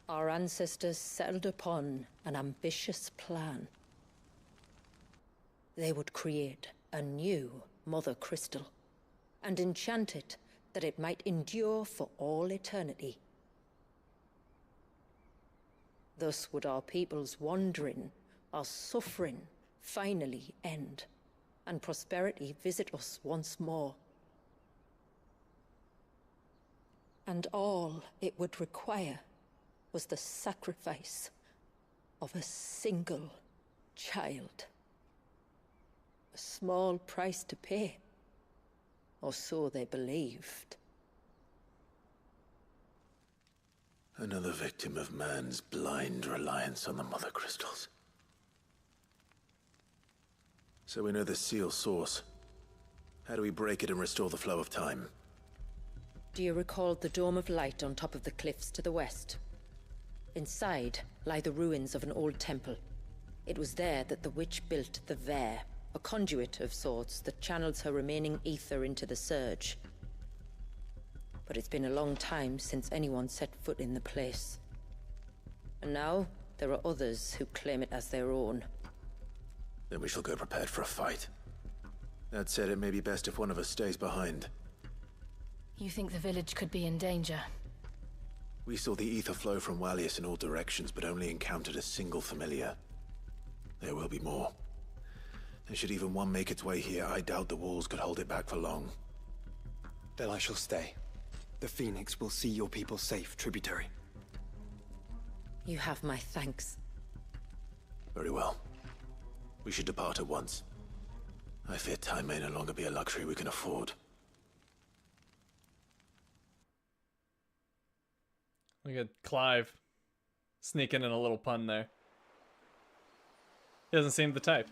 our ancestors settled upon an ambitious plan. They would create a new Mother Crystal, and enchant it that it might endure for all eternity. Thus would our people's wandering, our suffering, finally end, and prosperity visit us once more. And all it would require was the sacrifice of a single child. A small price to pay, or so they believed. Another victim of man's blind reliance on the Mother Crystals. So we know the seal source. How do we break it and restore the flow of time? Do you recall the dome of light on top of the cliffs to the west? Inside lie the ruins of an old temple. It was there that the witch built the Vare, a conduit of sorts that channels her remaining ether into the surge. But it's been a long time since anyone set foot in the place. And now, there are others who claim it as their own. Then we shall go prepared for a fight. That said, it may be best if one of us stays behind. You think the village could be in danger? We saw the ether flow from Waljas in all directions, but only encountered a single familiar. There will be more. And should even one make its way here, I doubt the walls could hold it back for long. Then I shall stay. The Phoenix will see your people safe, tributary. You have my thanks. Very well. We should depart at once. I fear time may no longer be a luxury we can afford. Look at Clive sneaking in a little pun there. He doesn't seem the type.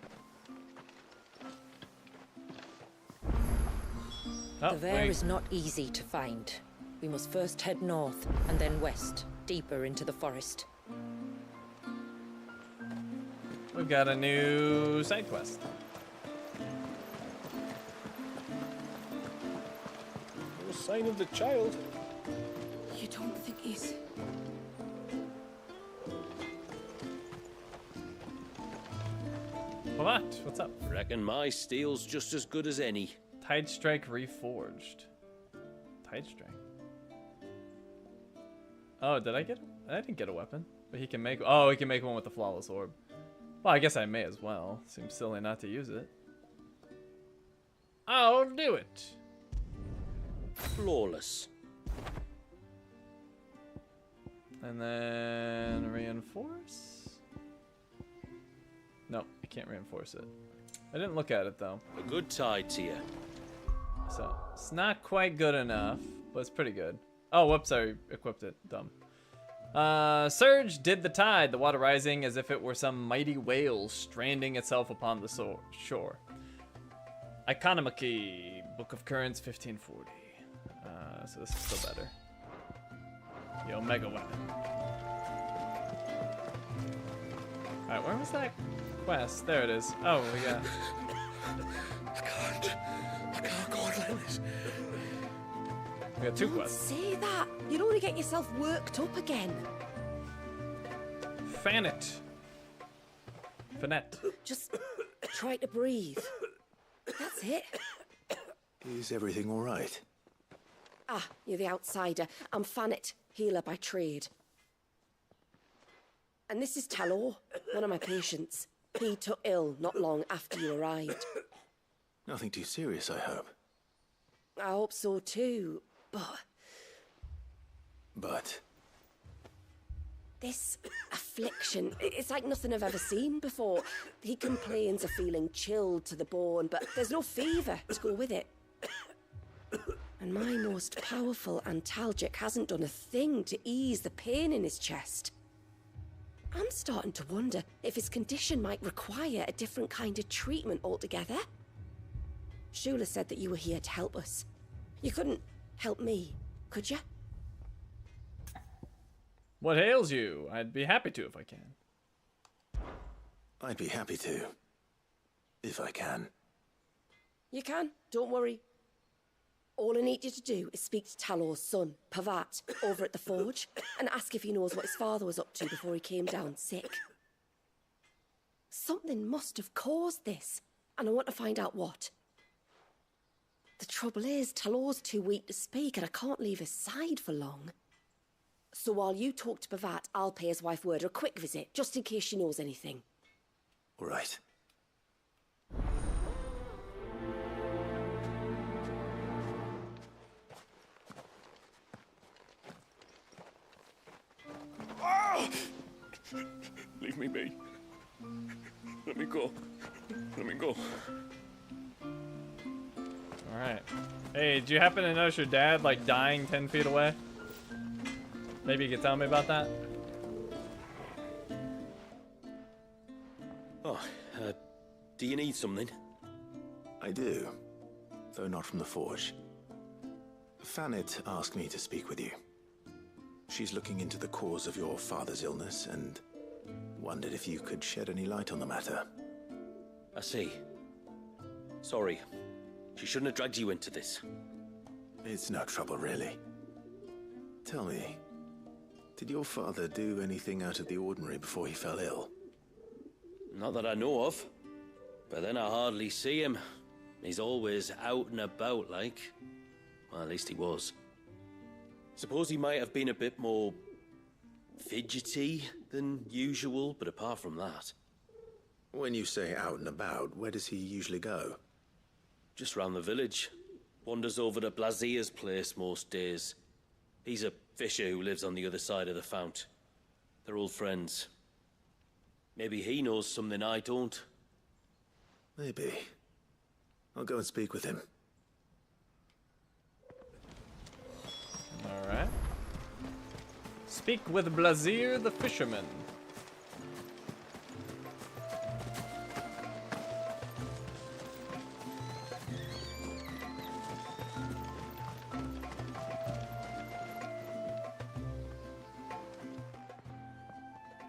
The Vare is not easy to find. We must first head north, and then west, deeper into the forest. We've got a new side quest. No sign of the child. You don't think he's... What? What's up? Reckon my steel's just as good as any. Tide Strike Reforged. Tide Strike. Oh, did I get? I didn't get a weapon, but he can make. Oh, he can make one with the Flawless Orb. Well, I guess I may as well. Seems silly not to use it. I'll do it. Flawless. And then reinforce. No, I can't reinforce it. I didn't look at it though. A good tide to you. So it's not quite good enough, but it's pretty good. Oh, whoops, I equipped it. Dumb. Surge did the tide, the water rising as if it were some mighty whale stranding itself upon the shore. Eikonic, Book of Currents, 1540. So this is still better. The Omega Weapon. Alright, where was that quest? There it is. Oh, we got... I can't go on like this. We got 2 Don't quests. say that. You'll only get yourself worked up again. Fanet. Just try to breathe. That's it. Is everything all right? Ah, you're the outsider. I'm Fanet, healer by trade. And this is Talor, one of my patients. He took ill not long after you arrived. Nothing too serious, I hope. I hope so too, but... But... This affliction, it's like nothing I've ever seen before. He complains of feeling chilled to the bone, but there's no fever to go with it. And my most powerful antalgic hasn't done a thing to ease the pain in his chest. I'm starting to wonder if his condition might require a different kind of treatment altogether. Shula said that you were here to help us. You couldn't help me, could you? What ails you? I'd be happy to if I can. I'd be happy to. If I can. You can, don't worry. All I need you to do is speak to Talor's son, Pavat, over at the forge, and ask if he knows what his father was up to before he came down sick. Something must have caused this, and I want to find out what. The trouble is, Talor's too weak to speak, and I can't leave his side for long. So while you talk to Pavat, I'll pay his wife word a quick visit, just in case she knows anything. All right. Leave me be. Let me go. Let me go. Alright. Hey, do you happen to notice your dad, like, dying 10 feet away? Maybe you could tell me about that? Oh, do you need something? I do, though not from the forge. Fanet asked me to speak with you. She's looking into the cause of your father's illness and wondered if you could shed any light on the matter. I see. Sorry. She shouldn't have dragged you into this. It's no trouble, really. Tell me, did your father do anything out of the ordinary before he fell ill? Not that I know of. But then I hardly see him. He's always out and about, like. Well, at least he was. Suppose he might have been a bit more fidgety than usual, but apart from that... When you say out and about, where does he usually go? Just round the village. Wanders over to Blazier's place most days. He's a fisher who lives on the other side of the fount. They're old friends. Maybe he knows something I don't. Maybe. I'll go and speak with him. Alright. Speak with Blazier the fisherman.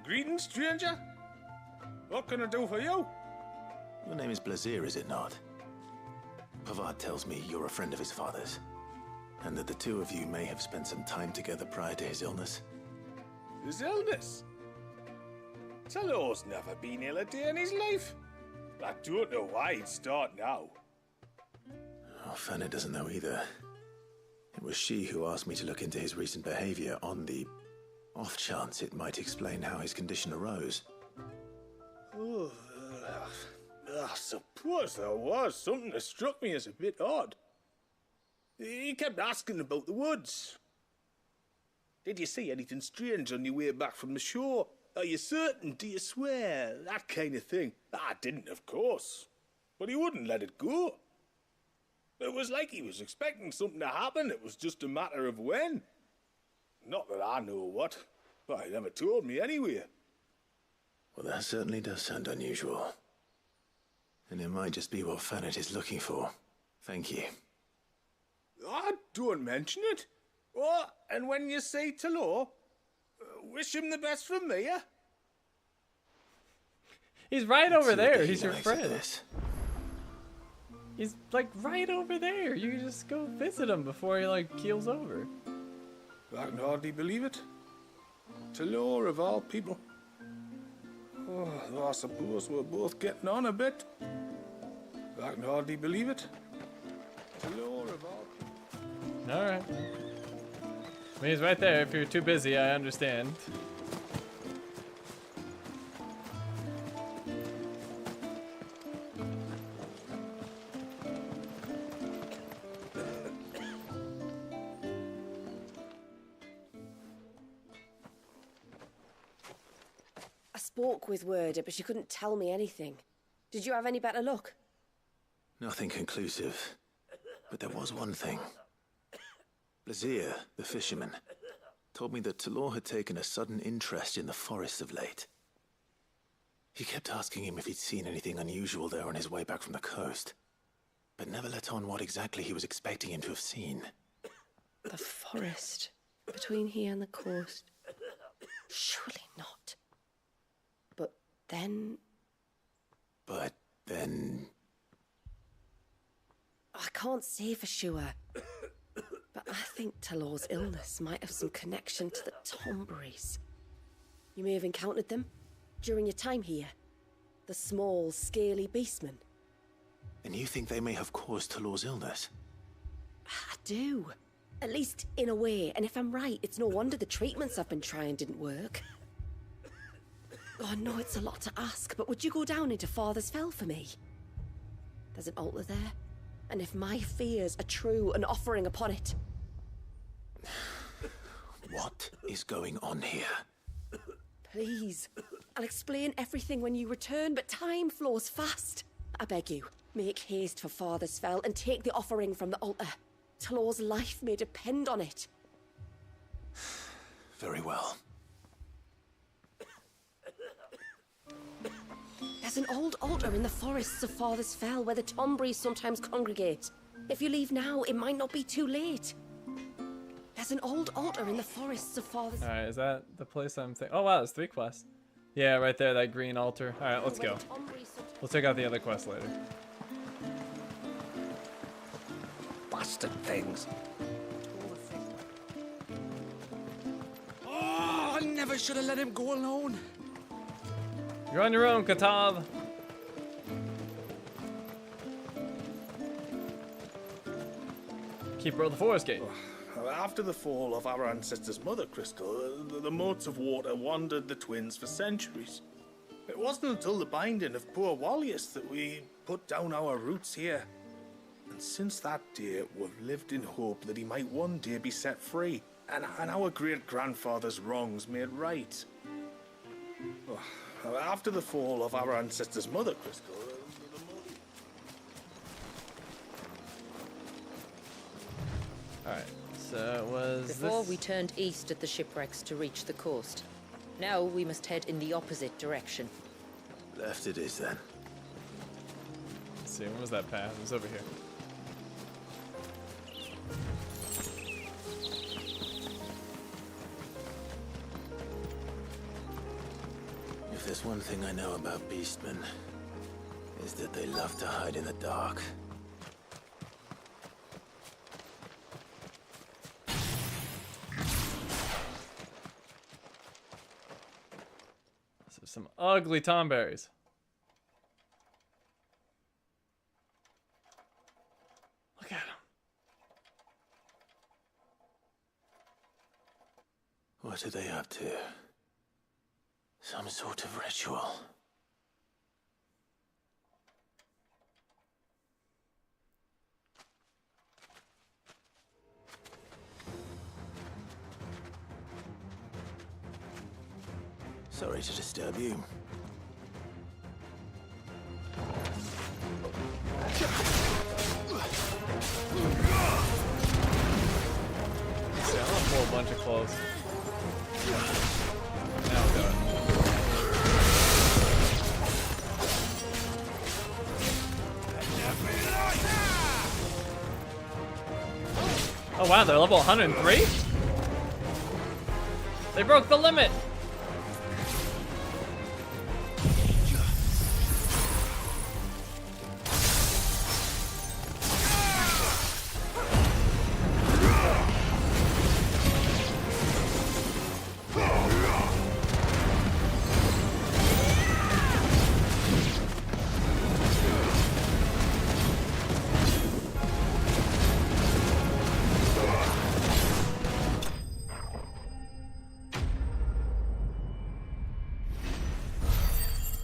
Greetings, stranger. What can I do for you? Your name is Blazier, is it not? Pavat tells me you're a friend of his father's, and that the two of you may have spent some time together prior to his illness. His illness? Talor's never been ill a day in his life. I don't know why he'd start now. Oh, Fanny doesn't know either. It was she who asked me to look into his recent behavior on the off chance it might explain how his condition arose. Oh, I suppose there was something that struck me as a bit odd. He kept asking about the woods. Did you see anything strange on your way back from the shore? Are you certain? Do you swear? That kind of thing. I didn't, of course. But he wouldn't let it go. It was like he was expecting something to happen. It was just a matter of when. Not that I know what, but he never told me anyway. Well, that certainly does sound unusual. And it might just be what Fanet is looking for. Thank you. Don't mention it. Oh, and when you say Talor, wish him the best from me, yeah? He's right over there. He's your likes friend. this. He's like right over there. You can just go visit him before he like keels over. I can hardly believe it. Talor of all people. Oh, though I suppose we're both getting on a bit. I can hardly believe it. Talor of all people. Alright. I mean, he's right there. If you're too busy, I understand. I spoke with Werder, but she couldn't tell me anything. Did you have any better luck? Nothing conclusive. But there was one thing. Blazir, the fisherman, told me that Talor had taken a sudden interest in the forest of late. He kept asking him if he'd seen anything unusual there on his way back from the coast, but never let on what exactly he was expecting him to have seen. The forest between here and the coast. Surely not. But then... I can't say for sure. But I think Talor's illness might have some connection to the Tomberries. You may have encountered them during your time here. The small, scaly beastmen. And you think they may have caused Talor's illness? I do. At least in a way. And if I'm right, it's no wonder the treatments I've been trying didn't work. Oh, I know it's a lot to ask, but would you go down into Father's Fell for me? There's an altar there. And if my fears are true, an offering upon it. What is going on here? Please. I'll explain everything when you return, but time flows fast. I beg you, make haste for Father's Fell and take the offering from the altar. Talor's life may depend on it. Very well. There's an old altar in the forests of Father's Fell where the Tomberries sometimes congregate. If you leave now, it might not be too late. There's an old altar in the forests of Father's... Alright, is that the place I'm thinking? Oh wow, there's 3 quests. Yeah, right there, that green altar. Alright, let's go. We'll check out the other quests later. Bastard things. Oh, I never should have let him go alone. You're on your own, Katav. Keeper of the Forest Gate. After the fall of our ancestor's mother crystal, the motes of water wandered the twins for centuries. It wasn't until the binding of poor Waljas that we put down our roots here. And since that day, we've lived in hope that he might one day be set free, and our great-grandfather's wrongs made right. After the fall of our ancestor's mother crystal... Alright, so it was Before we turned east at the shipwrecks to reach the coast. Now we must head in the opposite direction. Left it is then. Let's see, when was that path? It was over here. If there's one thing I know about beastmen, is that they love to hide in the dark. So some ugly tomberries. Look at them. What are they up to? Some sort of ritual. Sorry to disturb you. Yeah, I'll pull a bunch of clothes. Now we'll do it. Oh wow, they're level 103? They broke the limit!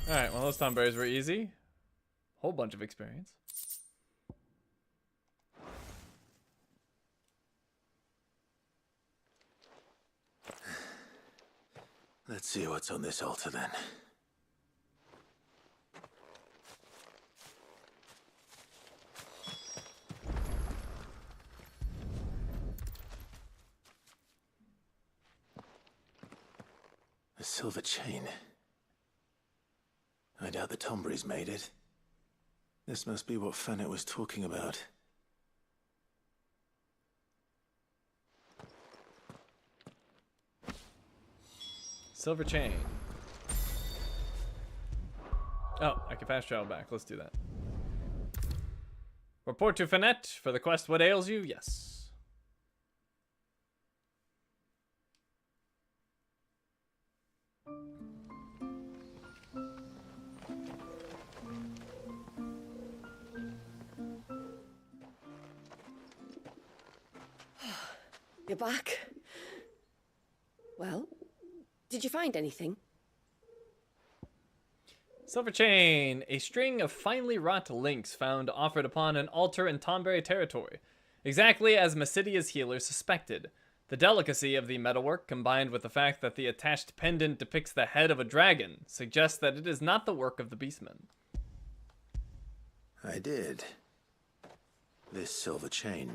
Alright, well those tomberries were easy. Whole bunch of experience. Let's see what's on this altar then. A silver chain. I doubt the Tomberries made it. This must be what Fennec was talking about. Silver chain. Oh, I can fast travel back. Let's do that. Report to Fennec for the quest. What ails you? Yes. You're back. Well, did you find anything? Silver chain, a string of finely wrought links found offered upon an altar in Tonberry territory, exactly as Mysidia's healer suspected. The delicacy of the metalwork, combined with the fact that the attached pendant depicts the head of a dragon, suggests that it is not the work of the beastman. I did. This silver chain.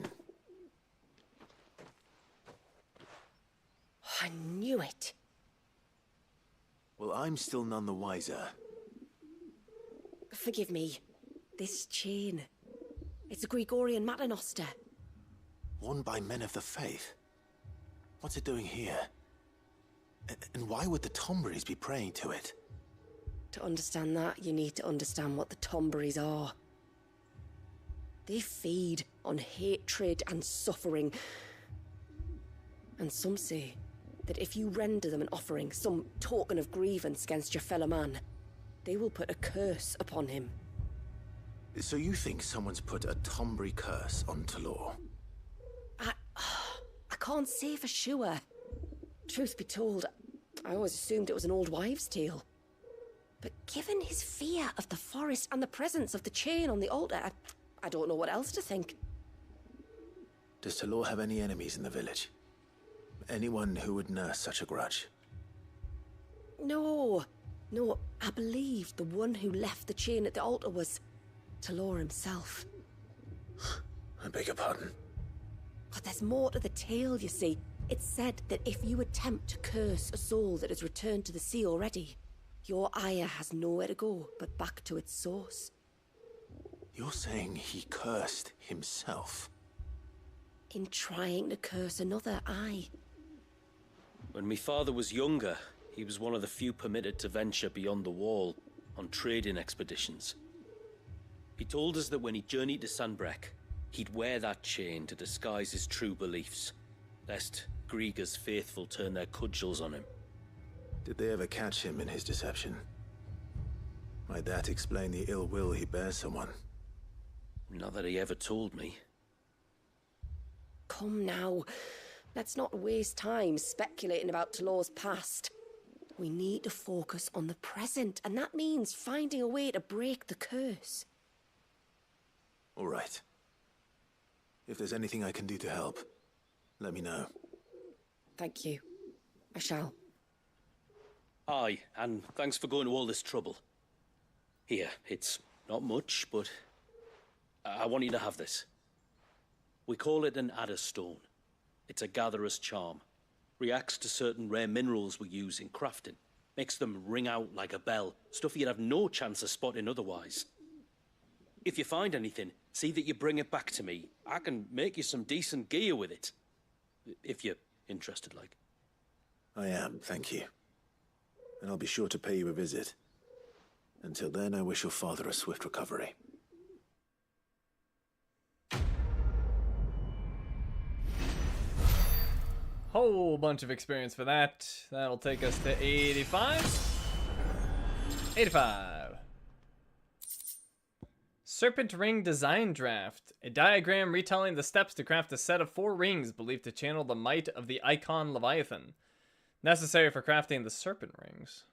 I knew it. Well, I'm still none the wiser. Forgive me. This chain. It's a Gregorian Maternoster. Worn by men of the faith. What's it doing here? And why would the Tomberries be praying to it? To understand that, you need to understand what the Tomberries are. They feed on hatred and suffering. And some say that if you render them an offering, some token of grievance against your fellow man, they will put a curse upon him. So you think someone's put a Tomberry curse on Talor? I can't say for sure. Truth be told, I always assumed it was an old wives' tale. But given his fear of the forest and the presence of the chain on the altar, I don't know what else to think. Does Talor have any enemies in the village? Anyone who would nurse such a grudge? No, I believe the one who left the chain at the altar was Talor himself. I beg your pardon? But there's more to the tale, you see. It's said that if you attempt to curse a soul that has returned to the sea already, your ire has nowhere to go but back to its source. You're saying he cursed himself? In trying to curse another, aye. When my father was younger, he was one of the few permitted to venture beyond the wall on trading expeditions. He told us that when he journeyed to Sanbreque, he'd wear that chain to disguise his true beliefs, lest Griega's faithful turn their cudgels on him. Did they ever catch him in his deception? Might that explain the ill will he bears someone? Not that he ever told me. Come now, let's not waste time speculating about Talor's past. We need to focus on the present, and that means finding a way to break the curse. All right. If there's anything I can do to help, let me know. Thank you. I shall. Aye, and thanks for going to all this trouble. Here, it's not much, but I want you to have this. We call it an adder stone. It's a gatherer's charm. Reacts to certain rare minerals we use in crafting. Makes them ring out like a bell. Stuff you'd have no chance of spotting otherwise. If you find anything, see that you bring it back to me. I can make you some decent gear with it. If you're interested, like. I am, thank you. And I'll be sure to pay you a visit. Until then, I wish your father a swift recovery. Whole bunch of experience for that. That'll take us to 85. 85. Serpent Ring Design Draft. A diagram retelling the steps to craft a set of 4 rings believed to channel the might of the Icon Leviathan. Necessary for crafting the Serpent Rings.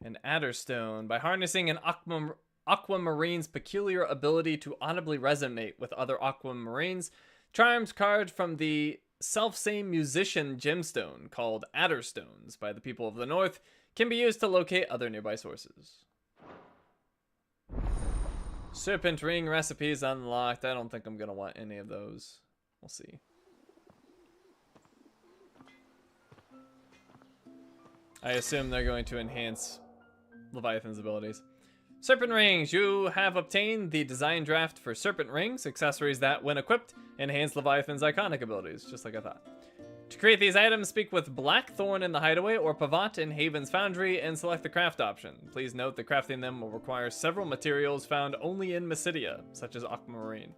An Adder Stone. By harnessing an aquamarine's peculiar ability to audibly resonate with other aquamarines, charms carved from the self-same musician gemstone called Adder Stones by the people of the North can be used to locate other nearby sources. Serpent Ring recipes unlocked. I don't think I'm going to want any of those. We'll see. I assume they're going to enhance Leviathan's abilities. Serpent Rings. You have obtained the design draft for Serpent Rings, accessories that, when equipped, enhance Leviathan's iconic abilities, just like I thought. To create these items, speak with Blackthorn in the Hideaway or Pavat in Haven's Foundry and select the craft option. Please note that crafting them will require several materials found only in Mysidia, such as aquamarine.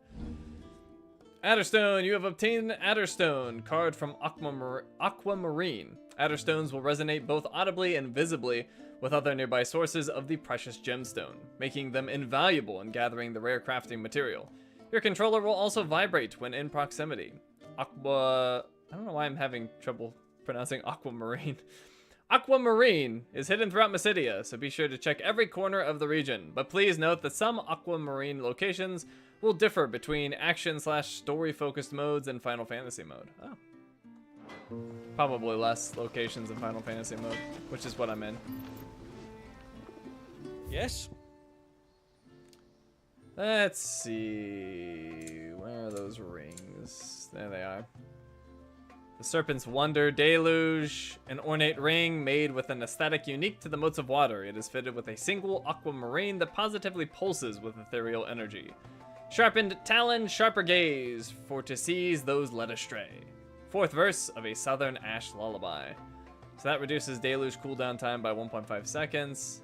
Adderstone. You have obtained an Adderstone, card from aquamarine. Adderstones will resonate both audibly and visibly with other nearby sources of the precious gemstone, making them invaluable in gathering the rare crafting material. Your controller will also vibrate when in proximity. I don't know why I'm having trouble pronouncing aquamarine. Aquamarine is hidden throughout Mysidia, so be sure to check every corner of the region. But please note that some aquamarine locations will differ between action/story-focused modes and Final Fantasy mode. Oh. Probably less locations in Final Fantasy mode, which is what I'm in. Yes? Let's see. Where are those rings? There they are. The Serpent's Wonder Deluge, an ornate ring made with an aesthetic unique to the Motes of Water. It is fitted with a single aquamarine that positively pulses with ethereal energy. Sharpened Talon, Sharper Gaze, for to seize those led astray. 4th verse of a Southern Ash Lullaby. So that reduces Deluge cooldown time by 1.5 seconds.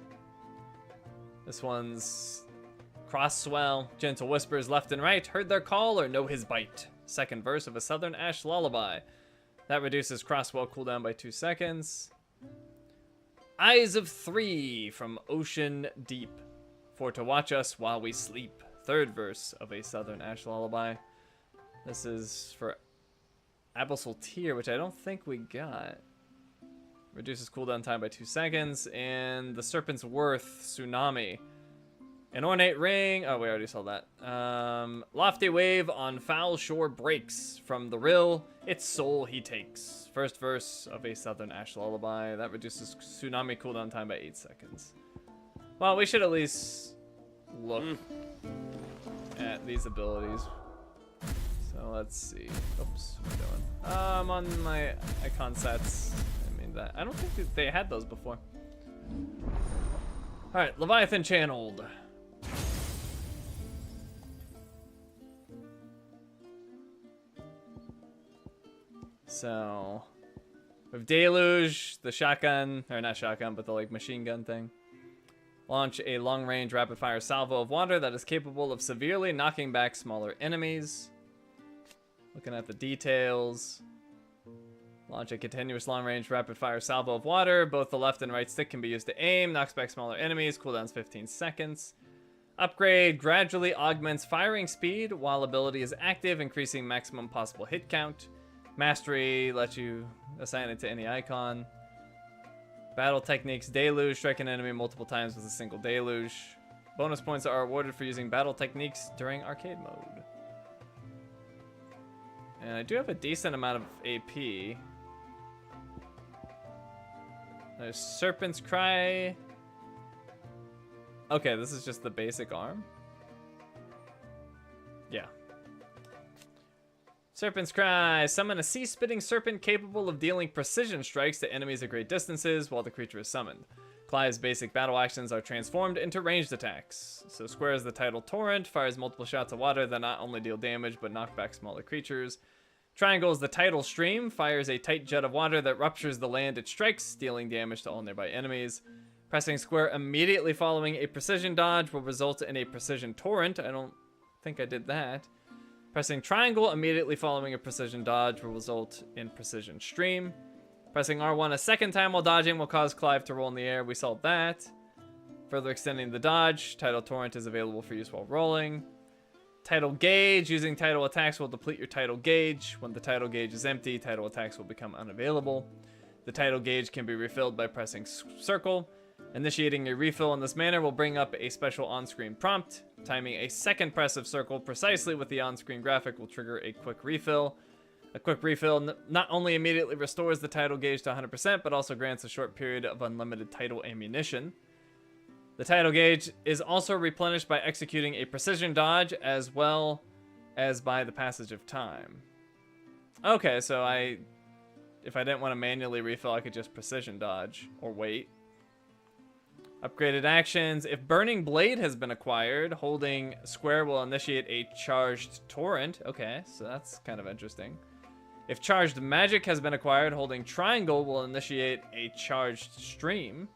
This one's Crosswell, Gentle Whispers left and right, heard their call or know his bite. 2nd verse of a Southern Ash Lullaby. That reduces Crosswell cooldown by 2 seconds. Eyes of 3 from Ocean Deep, for to watch us while we sleep. 3rd verse of a Southern Ash Lullaby. This is for Abyssal Tear, which I don't think we got. Reduces cooldown time by 2 seconds. And the Serpent's Worth, Tsunami. An ornate ring. Oh, we already saw that. Lofty wave on foul shore breaks. From the rill, its soul he takes. 1st verse of a Southern Ash Lullaby. That reduces Tsunami cooldown time by 8 seconds. Well, we should at least look at these abilities. So let's see. Oops, what am I doing? I'm on my icon sets. I mean that. I don't think they had those before. All right, Leviathan channeled. So, with Deluge, the shotgun, or not shotgun, but the like machine gun thing. Launch a long-range rapid-fire salvo of water that is capable of severely knocking back smaller enemies. Looking at the details. Launch a continuous long-range rapid-fire salvo of water. Both the left and right stick can be used to aim. Knocks back smaller enemies. Cooldown's 15 seconds. Upgrade gradually augments firing speed while ability is active, increasing maximum possible hit count. Mastery lets you assign it to any icon. Battle techniques, Deluge, strike an enemy multiple times with a single Deluge. Bonus points are awarded for using battle techniques during arcade mode. And I do have a decent amount of AP. There's Serpent's Cry. Okay, this is just the basic arm. Yeah. Serpent's Cry. Summon a sea-spitting serpent capable of dealing precision strikes to enemies at great distances while the creature is summoned. Clive's basic battle actions are transformed into ranged attacks. So Square is the tidal torrent, fires multiple shots of water that not only deal damage but knock back smaller creatures. Triangle is the tidal stream, fires a tight jet of water that ruptures the land it strikes, dealing damage to all nearby enemies. Pressing Square immediately following a precision dodge will result in a precision torrent. I don't think I did that. Pressing Triangle immediately following a precision dodge will result in precision stream. Pressing R1 a second time while dodging will cause Clive to roll in the air. We solved that. Further extending the dodge, Tidal Torrent is available for use while rolling. Tidal Gauge, using tidal attacks will deplete your tidal gauge. When the tidal gauge is empty, tidal attacks will become unavailable. The tidal gauge can be refilled by pressing circle. Initiating a refill in this manner will bring up a special on-screen prompt. Timing a second press of circle precisely with the on-screen graphic will trigger a quick refill. A quick refill not only immediately restores the tidal gauge to 100%, but also grants a short period of unlimited tidal ammunition. The tidal gauge is also replenished by executing a precision dodge as well as by the passage of time. Okay, so if I didn't want to manually refill, I could just precision dodge or wait. Upgraded actions. If Burning Blade has been acquired, holding Square will initiate a charged torrent. Okay, so that's kind of interesting. If Charged Magic has been acquired, holding Triangle will initiate a charged stream.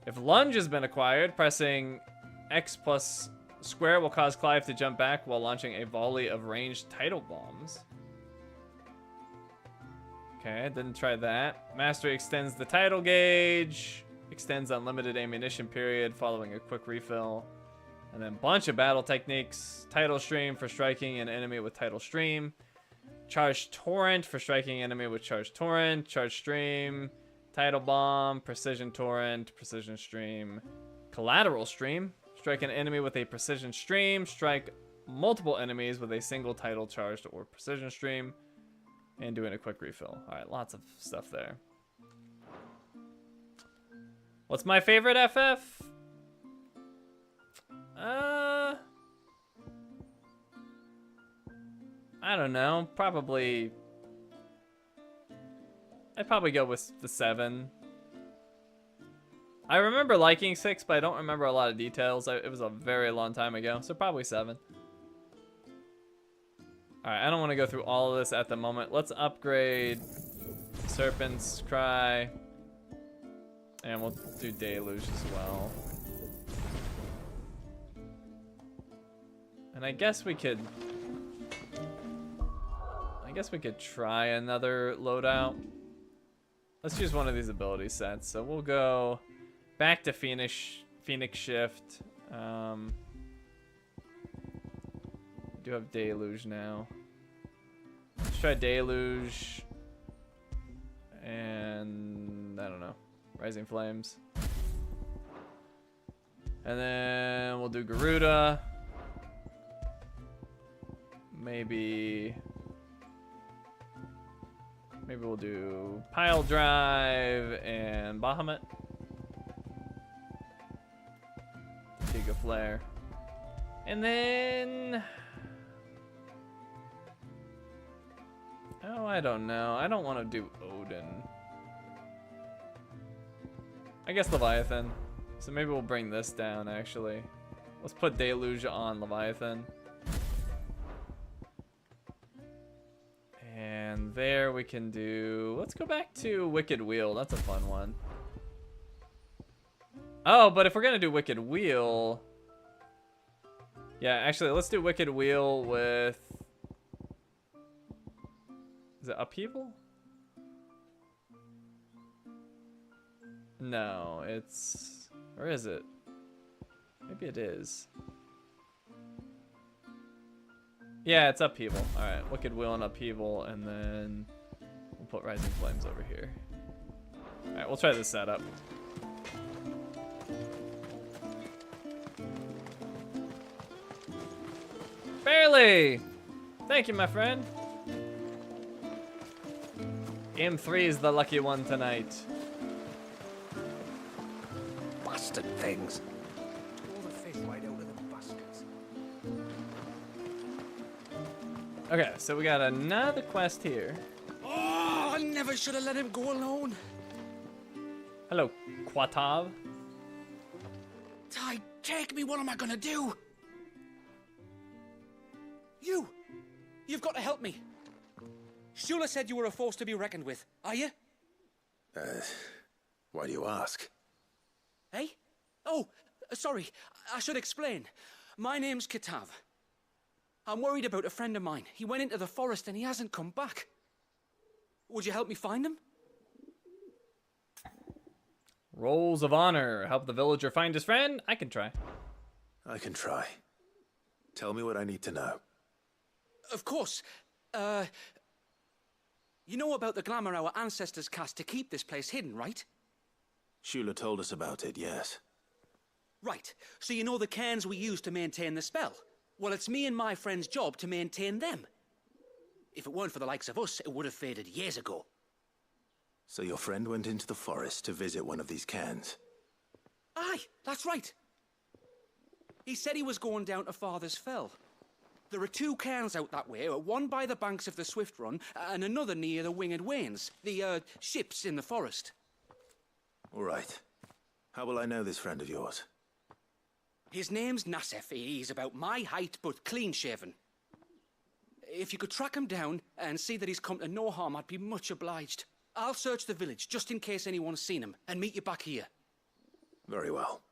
If Lunge has been acquired, pressing X plus Square will cause Clive to jump back while launching a volley of ranged tidal bombs. Okay, didn't try that. Mastery extends the tidal gauge. Extends unlimited ammunition period following a quick refill. And then bunch of battle techniques. Tidal Stream for striking an enemy with Tidal Stream. Charged Torrent for striking enemy with Charged Torrent. Charged Stream. Tidal Bomb. Precision Torrent. Precision Stream. Collateral Stream. Strike an enemy with a Precision Stream. Strike multiple enemies with a single Tidal Charged or Precision Stream. And doing a quick refill. Alright, lots of stuff there. What's my favorite FF? I don't know. I'd probably go with the 7. I remember liking 6, but I don't remember a lot of details. It was a very long time ago, so probably 7. Alright, I don't want to go through all of this at the moment. Let's upgrade Serpent's Cry. And we'll do Deluge as well. And I guess we could try another loadout. Let's use one of these ability sets. So we'll go back to Phoenix Shift. Do have Deluge now. Let's try Deluge. And I don't know. Rising Flames. And then we'll do Garuda. Maybe we'll do Pile Drive and Bahamut. Giga Flare. And then oh, I don't know. I don't want to do Odin. I guess Leviathan. So maybe we'll bring this down, actually. Let's put Deluge on Leviathan. And there we can do... Let's go back to Wicked Wheel. That's a fun one. Oh, but if we're going to do Wicked Wheel... Yeah, actually, let's do Wicked Wheel with... Is it Upheaval? No, it's... Or is it? Maybe it is. Yeah, it's Upheaval. Alright, Wicked Wheel and Upheaval, and then we'll put Rising Flames over here. Alright, we'll try this setup. Barely! Thank you, my friend. M3 is the lucky one tonight. things. All the fish right out of the baskets. Okay, so we got another quest here. Oh, I never should have let him go alone. Hello, Quatav. Ty, take me. What am I gonna do? You've got to help me. Shula said you were a force to be reckoned with. Are you? Why do you ask? Eh? Oh, sorry. I should explain. My name's Kitav. I'm worried about a friend of mine. He went into the forest and he hasn't come back. Would you help me find him? Roles of honor. Help the villager find his friend. I can try. I can try. Tell me what I need to know. Of course. You know about the glamour our ancestors cast to keep this place hidden, right? Shula told us about it, yes. Right. So you know the cairns we use to maintain the spell? Well, it's me and my friend's job to maintain them. If it weren't for the likes of us, it would have faded years ago. So your friend went into the forest to visit one of these cairns? Aye, that's right. He said he was going down to Father's Fell. There are 2 cairns out that way, one by the banks of the Swift Run, and another near the Winged Wains, the, ships in the forest. All right. How will I know this friend of yours? His name's Nassef. He's about my height, but clean-shaven. If you could track him down and see that he's come to no harm, I'd be much obliged. I'll search the village, just in case anyone's seen him, and meet you back here. Very well.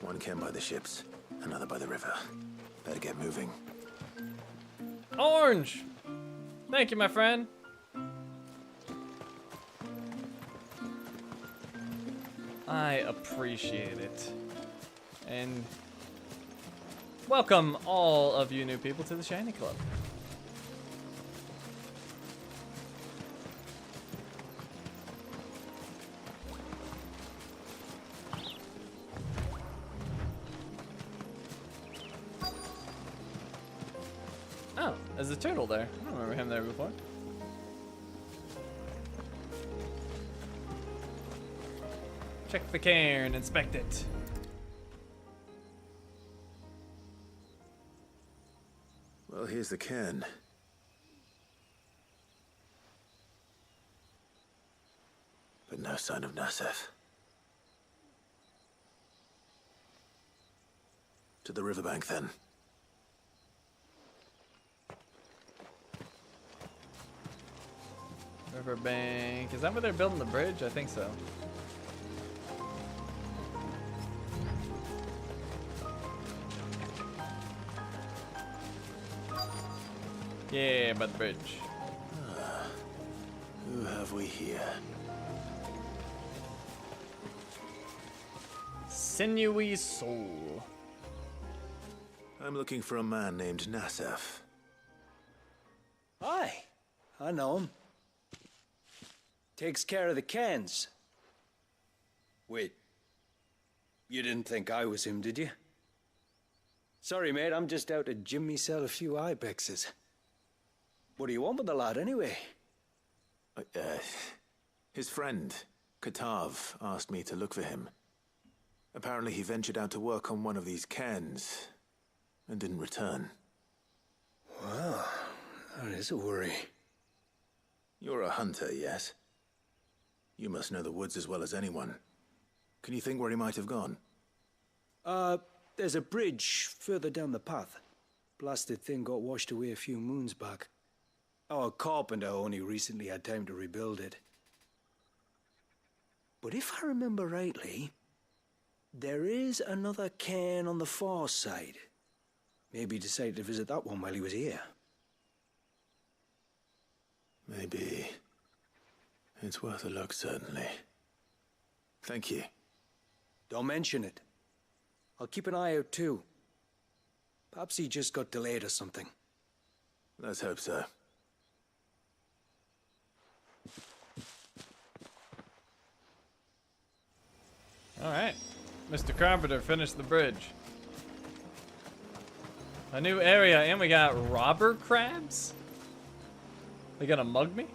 One cairn by the ships, another by the river. Better get moving. Orange! Thank you, my friend. I appreciate it. And welcome all of you new people to the Shiny Club. Oh, there's a turtle there. I don't remember him there before. Check the cairn, inspect it. Well, here's the cairn. But no sign of Nassef. To the riverbank, then. Riverbank. Is that where they're building the bridge? I think so. Yeah, by the bridge. Who have we here? Sinewy soul. I'm looking for a man named Nassef. Aye, I know him. Takes care of the cans. Wait, you didn't think I was him, did you? Sorry, mate, I'm just out to gym myself a few ibexes. What do you want with the lad, anyway? His friend, Katav, asked me to look for him. Apparently he ventured out to work on one of these cairns and didn't return. Wow, that is a worry. You're a hunter, yes? You must know the woods as well as anyone. Can you think where he might have gone? There's a bridge further down the path. Blasted thing got washed away a few moons back. Our carpenter only recently had time to rebuild it. But if I remember rightly, there is another cairn on the far side. Maybe he decided to visit that one while he was here. Maybe. It's worth a look, certainly. Thank you. Don't mention it. I'll keep an eye out too. Perhaps he just got delayed or something. Let's hope so. Alright. Mr. Carpenter finished the bridge. A new area, and we got robber crabs? They gonna mug me?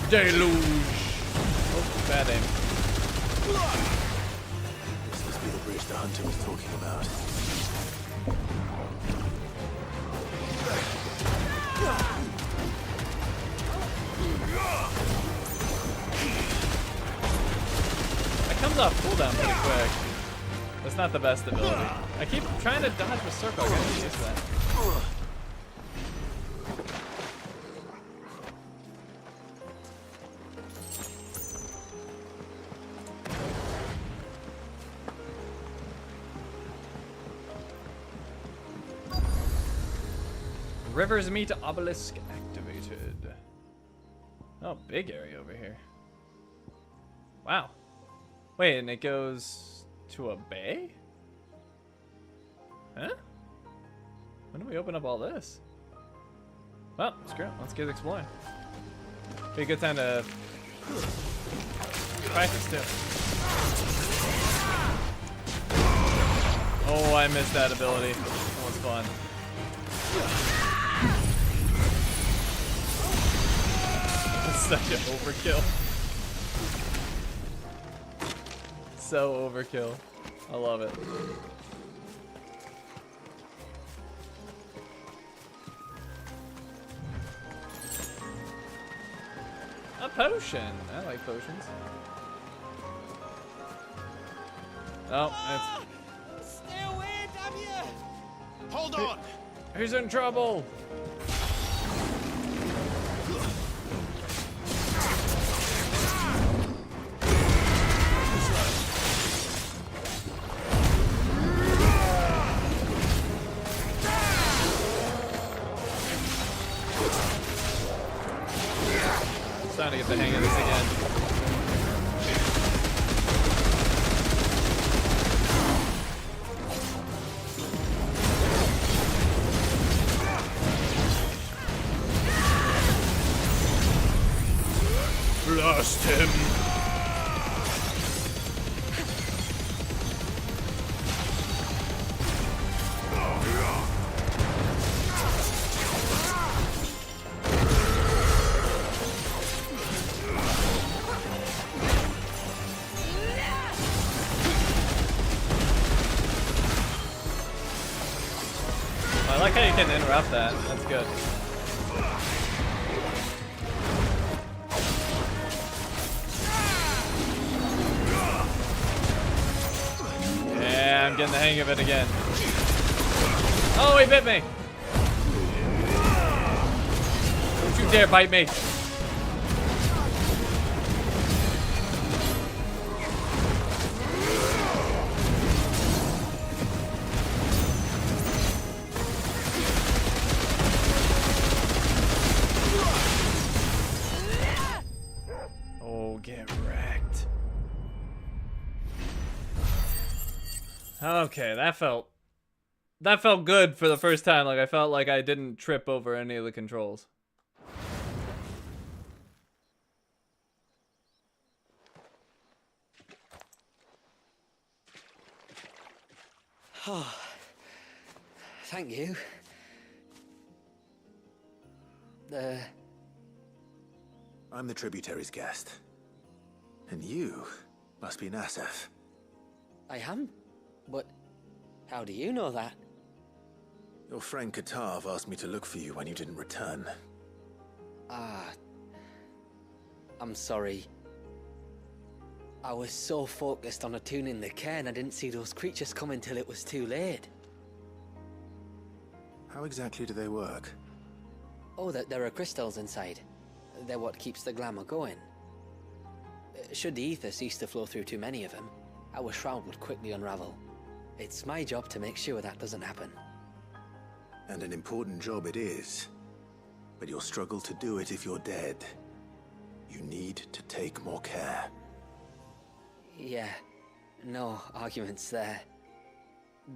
Deluge! Oh, bad aim. This must be the bridge the hunter was talking about. That comes off cooldown pretty quick. That's not the best ability. I keep trying to dodge the circle. I gotta get used to that. Rivers meet obelisk activated. Oh, big area over here. Wow. Wait, and it goes to a bay? Huh? When do we open up all this? Well, screw it. Let's get exploring. Be a good time to practice too. Oh, I missed that ability. That was fun. Such an overkill. So overkill. I love it. A potion. I like potions. Oh, it's... Stay away, damn you! Hold on! Who's in trouble? Starting to get the hang of this again. Blast him! I like how you can interrupt that. That's good. Yeah, I'm getting the hang of it again. Oh, he bit me! Don't you dare bite me! Oh, get wrecked. Okay, that felt good for the first time. Like I felt like I didn't trip over any of the controls. Oh, thank you. I'm the tributary's guest. And you must be Nassef. I am? But how do you know that? Your friend Katav asked me to look for you when you didn't return. Ah, I'm sorry. I was so focused on attuning the cairn, I didn't see those creatures come until it was too late. How exactly do they work? Oh, there are crystals inside. They're what keeps the glamour going. Should the ether cease to flow through too many of them, our shroud would quickly unravel. It's my job to make sure that doesn't happen. And an important job it is. But you'll struggle to do it if you're dead. You need to take more care. Yeah, no arguments there.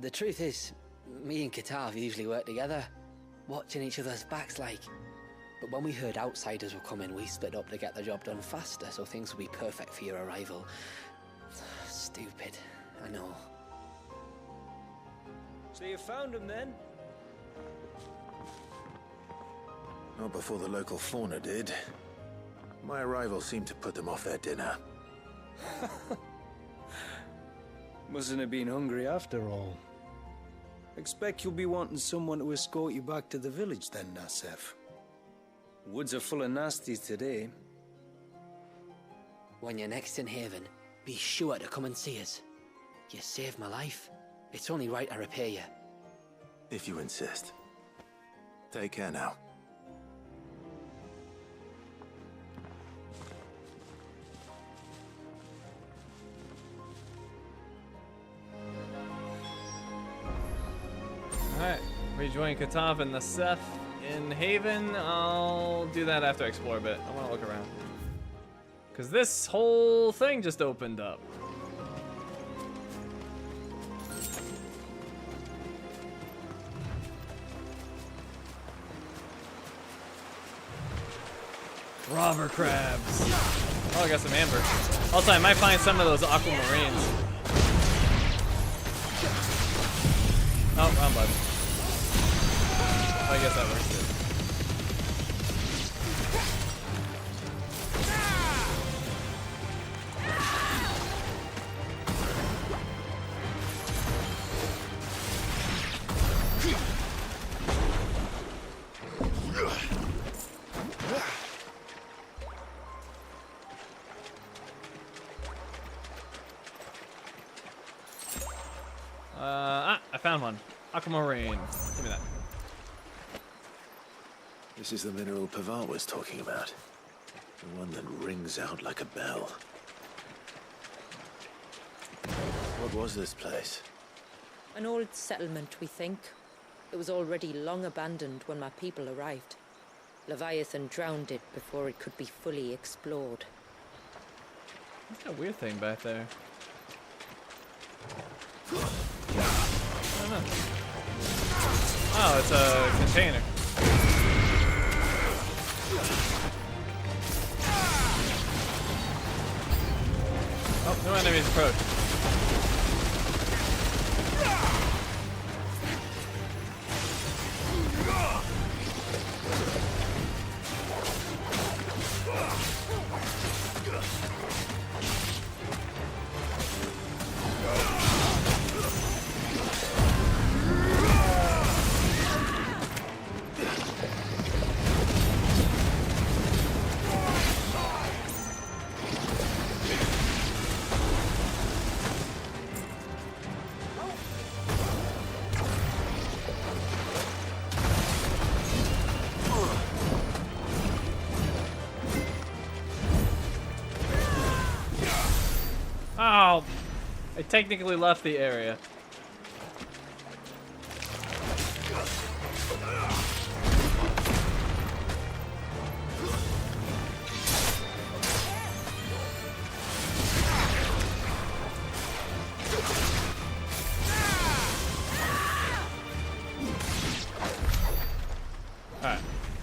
The truth is, me and Katav usually work together, watching each other's backs like. But when we heard outsiders were coming, we split up to get the job done faster so things would be perfect for your arrival. Stupid, I know. So you found him then? Not before the local fauna did. My arrival seemed to put them off their dinner. Mustn't have been hungry after all. Expect you'll be wanting someone to escort you back to the village then, Nassef. Woods are full of nasties today. When you're next in Haven, be sure to come and see us. You saved my life. It's only right I repay you. If you insist. Take care now. Alright, rejoin Katav and the Seth in Haven. I'll do that after I explore a bit. I want to look around. Because this whole thing just opened up. Robber crabs. Oh, I got some amber. Also, I might find some of those aquamarines. Oh, wrong button. Oh, I guess that works too. I found one. Aquamarine. Give me that. This is the mineral Pavat was talking about. The one that rings out like a bell. What was this place? An old settlement, we think. It was already long abandoned when my people arrived. Leviathan drowned it before it could be fully explored. What's that weird thing back there? I don't know. Oh, it's a container. Oh, no enemies approach. Oh, I technically left the area. Alright,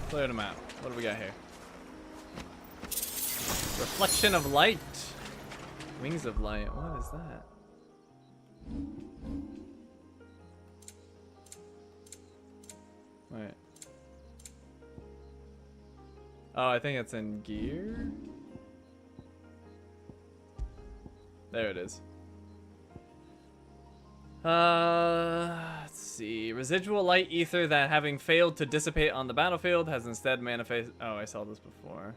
cleared them out. What do we got here? Reflection of light. Wings of light. What is that? Wait. Oh, I think it's in gear. There it is. Let's see. Residual light ether that, having failed to dissipate on the battlefield, has instead manifest. Oh, I saw this before.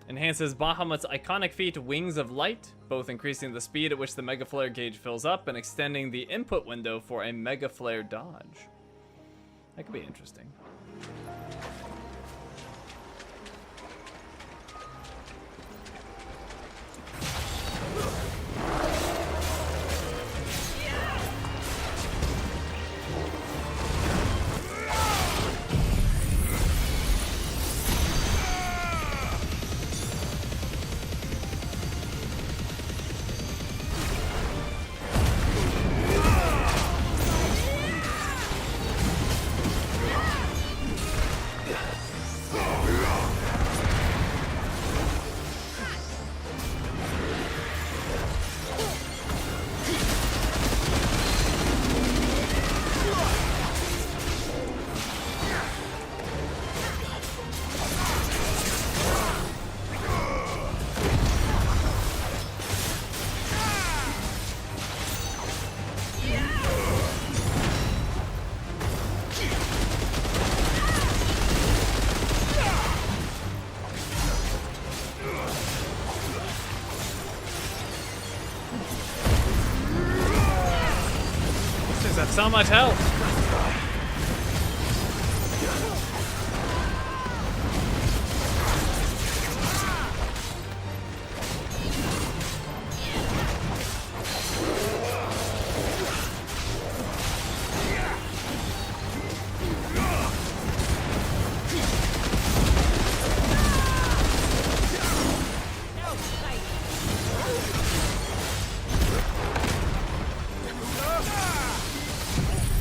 Enhances Bahamut's iconic feat, Wings of Light, both increasing the speed at which the Mega Flare gauge fills up and extending the input window for a Mega Flare dodge. That could be interesting. so much health.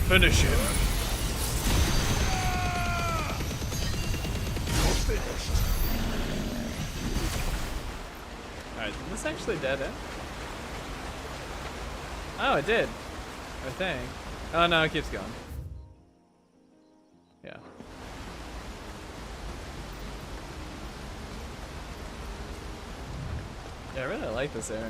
Finish him. Alright, did this actually dead end? Oh, it did. I think. Oh no, it keeps going. Yeah. Yeah, I really like this area.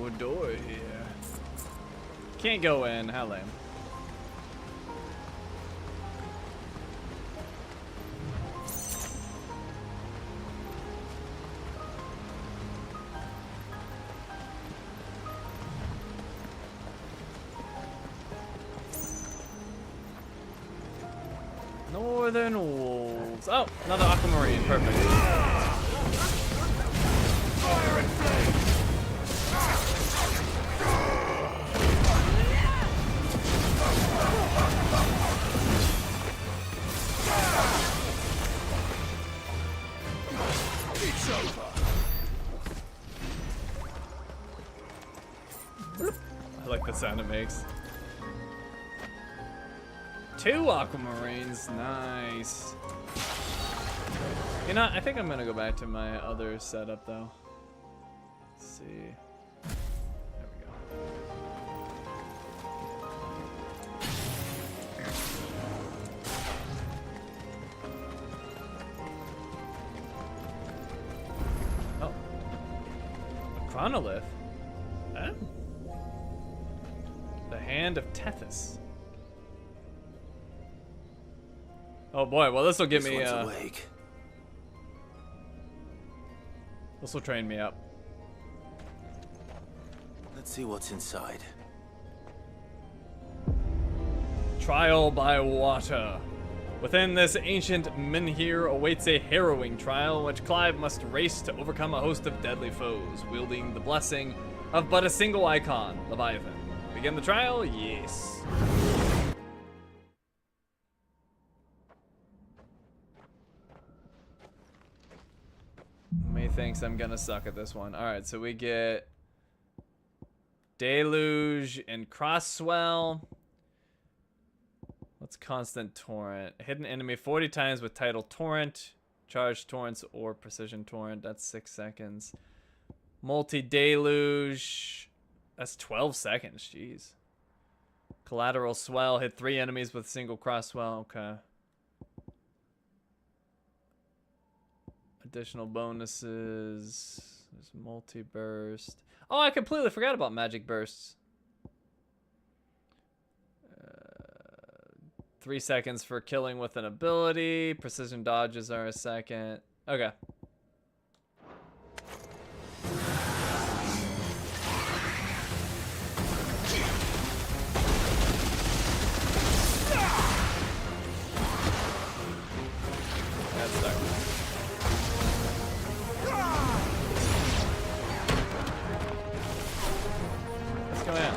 Ooh, a door here. Can't go in, how lame. Northern Wolves. Oh, another aquamarine. Perfect. Fire and flame! It's over. I like the sound it makes. 2 aquamarines, nice. You know, I think I'm gonna go back to my other setup though. Let's see. There we go. Oh. A chronolith? Oh. The Hand of Tethys. Oh boy, well this will give me awake. This will train me up. Let's see what's inside. Trial by water. Within this ancient menhir awaits a harrowing trial in which Clive must race to overcome a host of deadly foes, wielding the blessing of but a single icon, Leviathan. Begin the trial? Yes. Thinks I'm gonna suck at this one. Alright, so we get Deluge and Crosswell. What's Constant Torrent? Hidden enemy 40 times with title Torrent, Charge Torrents, or Precision Torrent. That's 6 seconds. Multi-Deluge. That's 12 seconds. Jeez. Collateral Swell. Hit 3 enemies with single Crosswell. Okay. Additional bonuses. There's multi-burst. Oh, I completely forgot about magic bursts. 3 seconds for killing with an ability. Precision dodges are a second. Okay. Let's start. Let's go in.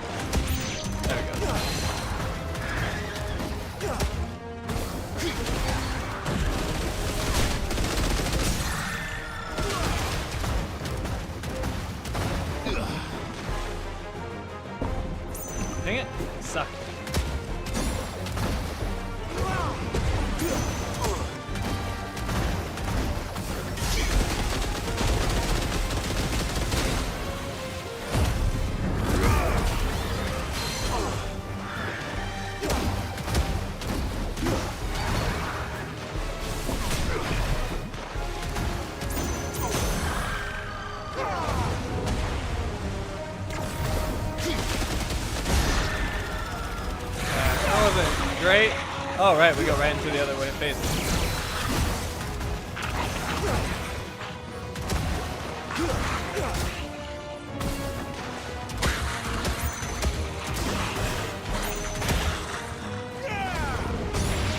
There we go. Oh, right, we go right into the other way phase.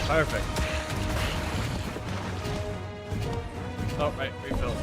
Perfect. Oh, right, refill.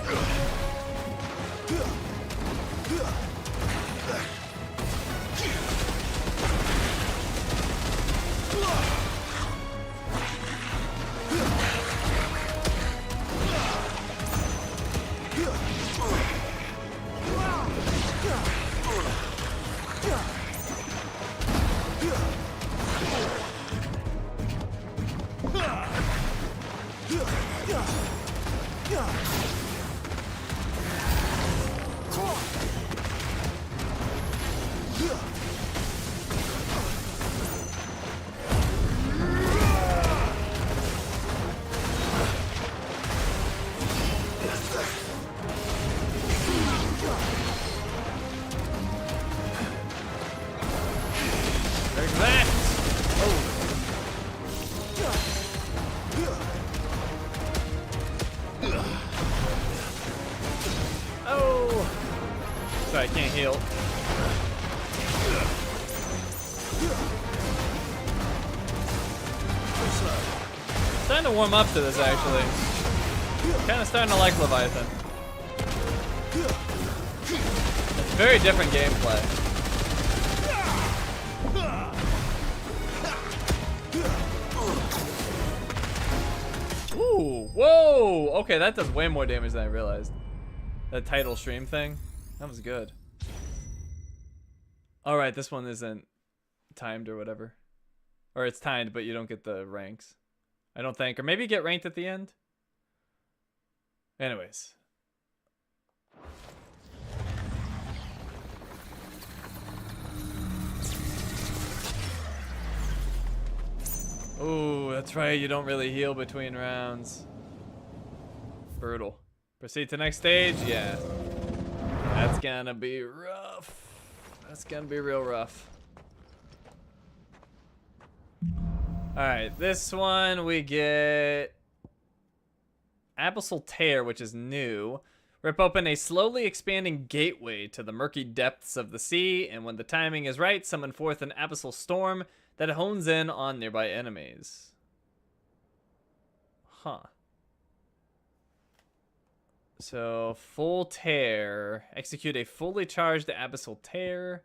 I can't heal. Starting to warm up to this actually. Kind of starting to like Leviathan. It's very different gameplay. Ooh, whoa! Okay, that does way more damage than I realized. That title stream thing. That was good. Alright, this one isn't timed or whatever. Or it's timed, but you don't get the ranks. I don't think. Or maybe you get ranked at the end? Anyways. Ooh, that's right. You don't really heal between rounds. Brutal. Proceed to next stage? Yeah. That's gonna be rough. That's gonna be real rough. Alright, this one we get Abyssal Tear, which is new. Rip open a slowly expanding gateway to the murky depths of the sea, and when the timing is right, summon forth an abyssal storm that hones in on nearby enemies. Huh. So, full tear. Execute a fully charged Abyssal Tear.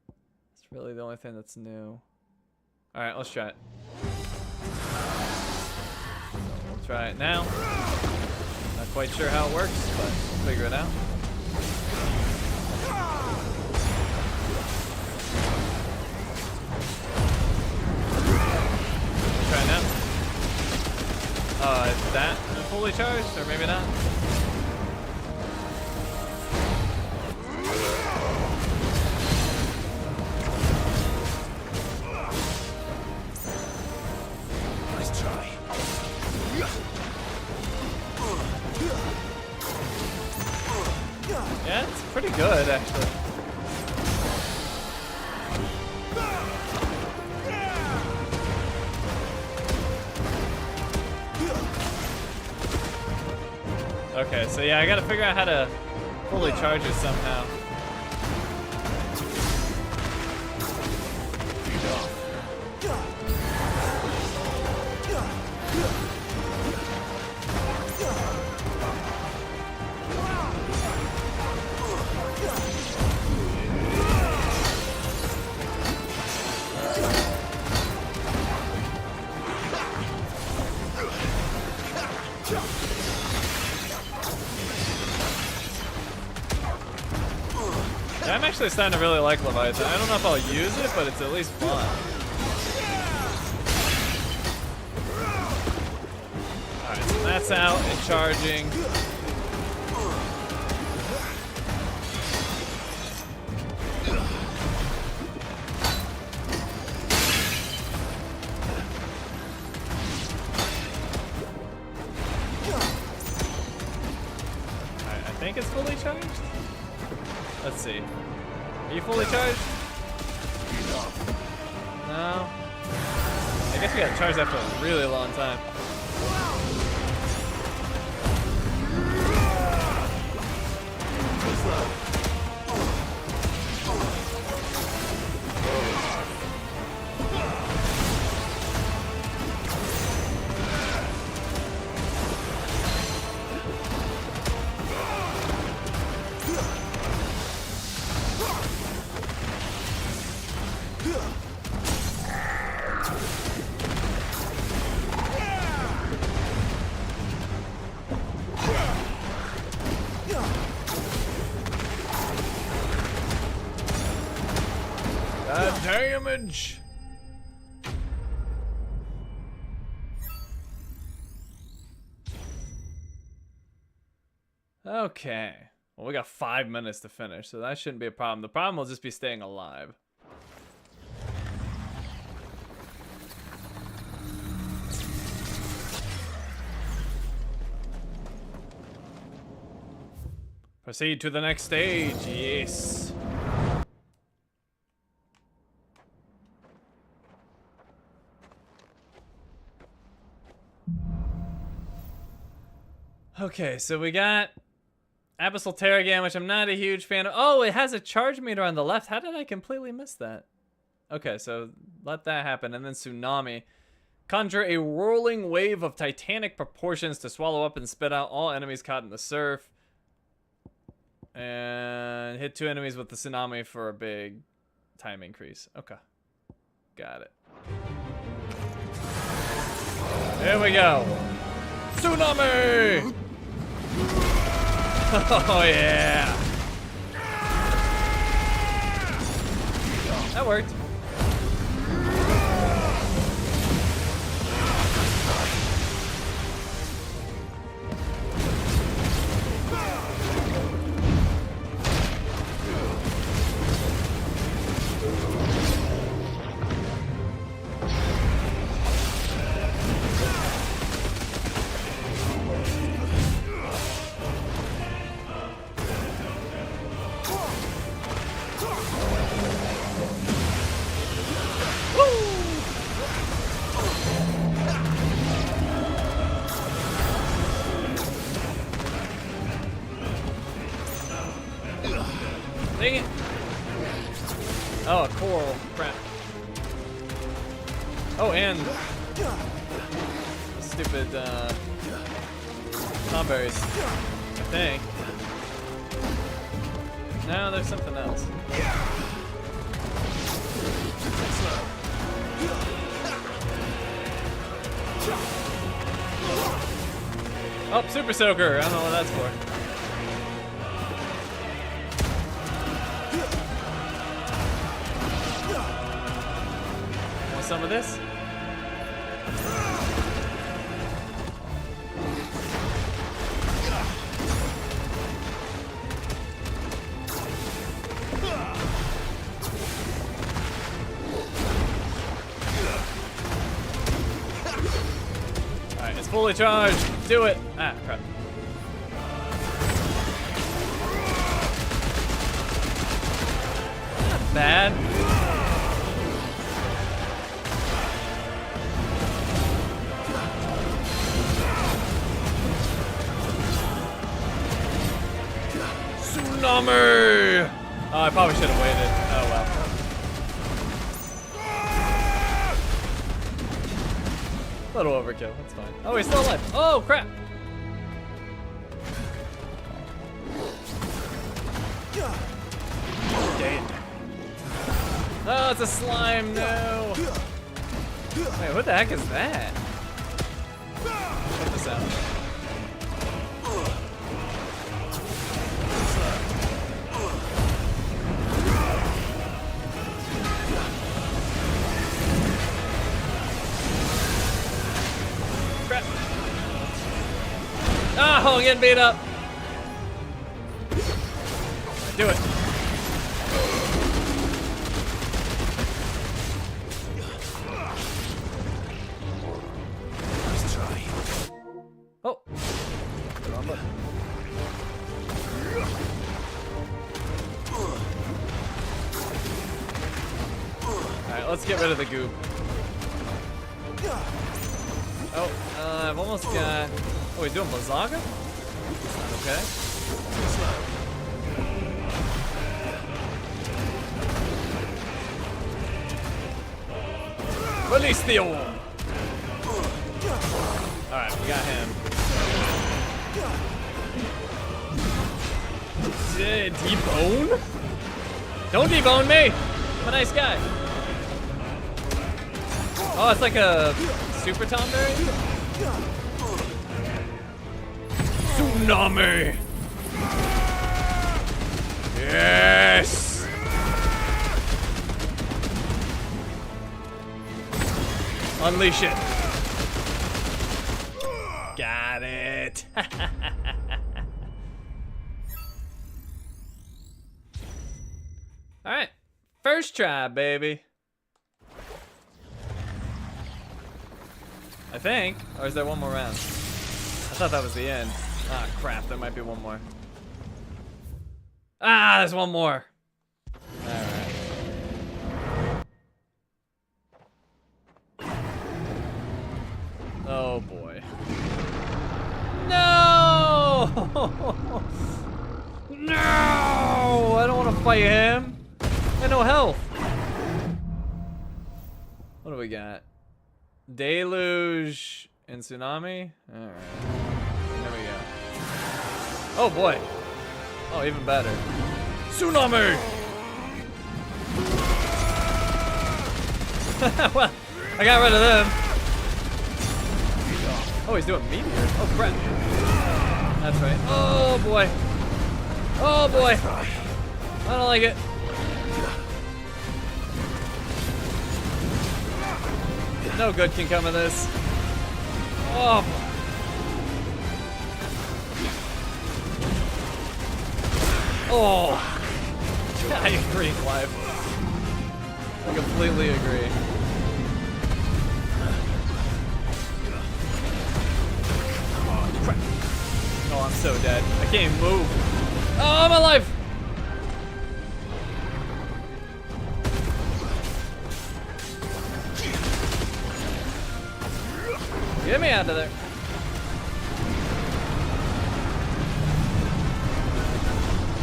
That's really the only thing that's new. Alright, let's try it. We'll try it now. Not quite sure how it works, but we'll figure it out. Try it now. Is that fully charged, or maybe not? Nice try. Yeah, it's pretty good, actually. Okay, so yeah, I gotta figure out how to fully charge it somehow. I'm actually starting to really like Leviathan. I don't know if I'll use it, but it's at least fun. Alright, so that's out and charging. Alright, I think it's fully charged. Let's see. Are you fully charged? No. guess we gotta charge that for a really long time. Damage. Okay. Well, we got 5 minutes to finish, so that shouldn't be a problem. The problem will just be staying alive. Proceed to the next stage. Yes. Okay, so we got Abyssal Terragan, which I'm not a huge fan of. Oh, it has a charge meter on the left. How did I completely miss that? Okay, so let that happen. And then Tsunami. Conjure a rolling wave of titanic proportions to swallow up and spit out all enemies caught in the surf. And hit 2 enemies with the Tsunami for a big time increase. Okay. Got it. There we go. Tsunami! Oh yeah! That worked. Dang it. Oh, a coral. Crap. Oh, and stupid strawberries, I think. No, there's something else. Oh, Super Soaker. I don't know what that's for. Want some of this? Alright, it's fully charged. Do it. Ah, crap. Not bad. Tsunami! Oh, I probably should have waited. Oh well. Little overkill, that's fine. Oh, he's still alive. Oh, crap. Dead. Oh, it's a slime, no. Wait, what the heck is that? Check this out. Oh, I'm getting beat up. Do it. Let's try. Oh. Alright, let's get rid of the goop. Oh, I've almost got... Oh, he's doing Blizzaga? That's not okay. Release the orb! Alright, we got him. Debone? Don't debone me! I'm a nice guy. Oh, it's like a Super Tom berry? Tsunami! Yes! Unleash it. Got it. All right, first try, baby. I think, or is there one more round? I thought that was the end. Ah, crap, there might be one more. Ah, there's one more. All right. Oh boy. No! No! I don't want to fight him. I have no health. What do we got? Deluge and Tsunami? Alright. There we go. Oh boy. Oh, even better. Tsunami! Well, I got rid of them. Oh, he's doing meteor. Oh crap. That's right. Oh boy. Oh boy. I don't like it. No good can come of this. Oh. Oh. I agree, Clive. I completely agree. Crap. Oh, I'm so dead. I can't even move. Oh, I'm alive. Get me out of there.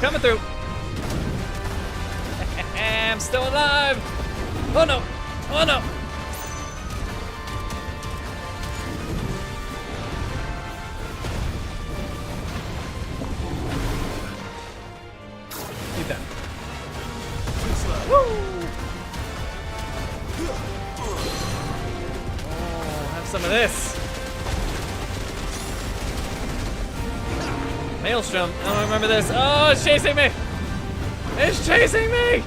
Coming through. I'm still alive. Oh no. Oh no. Eat that. Woo. Oh, have some of this. Maelstrom. I don't remember this. Oh, it's chasing me. It's chasing me.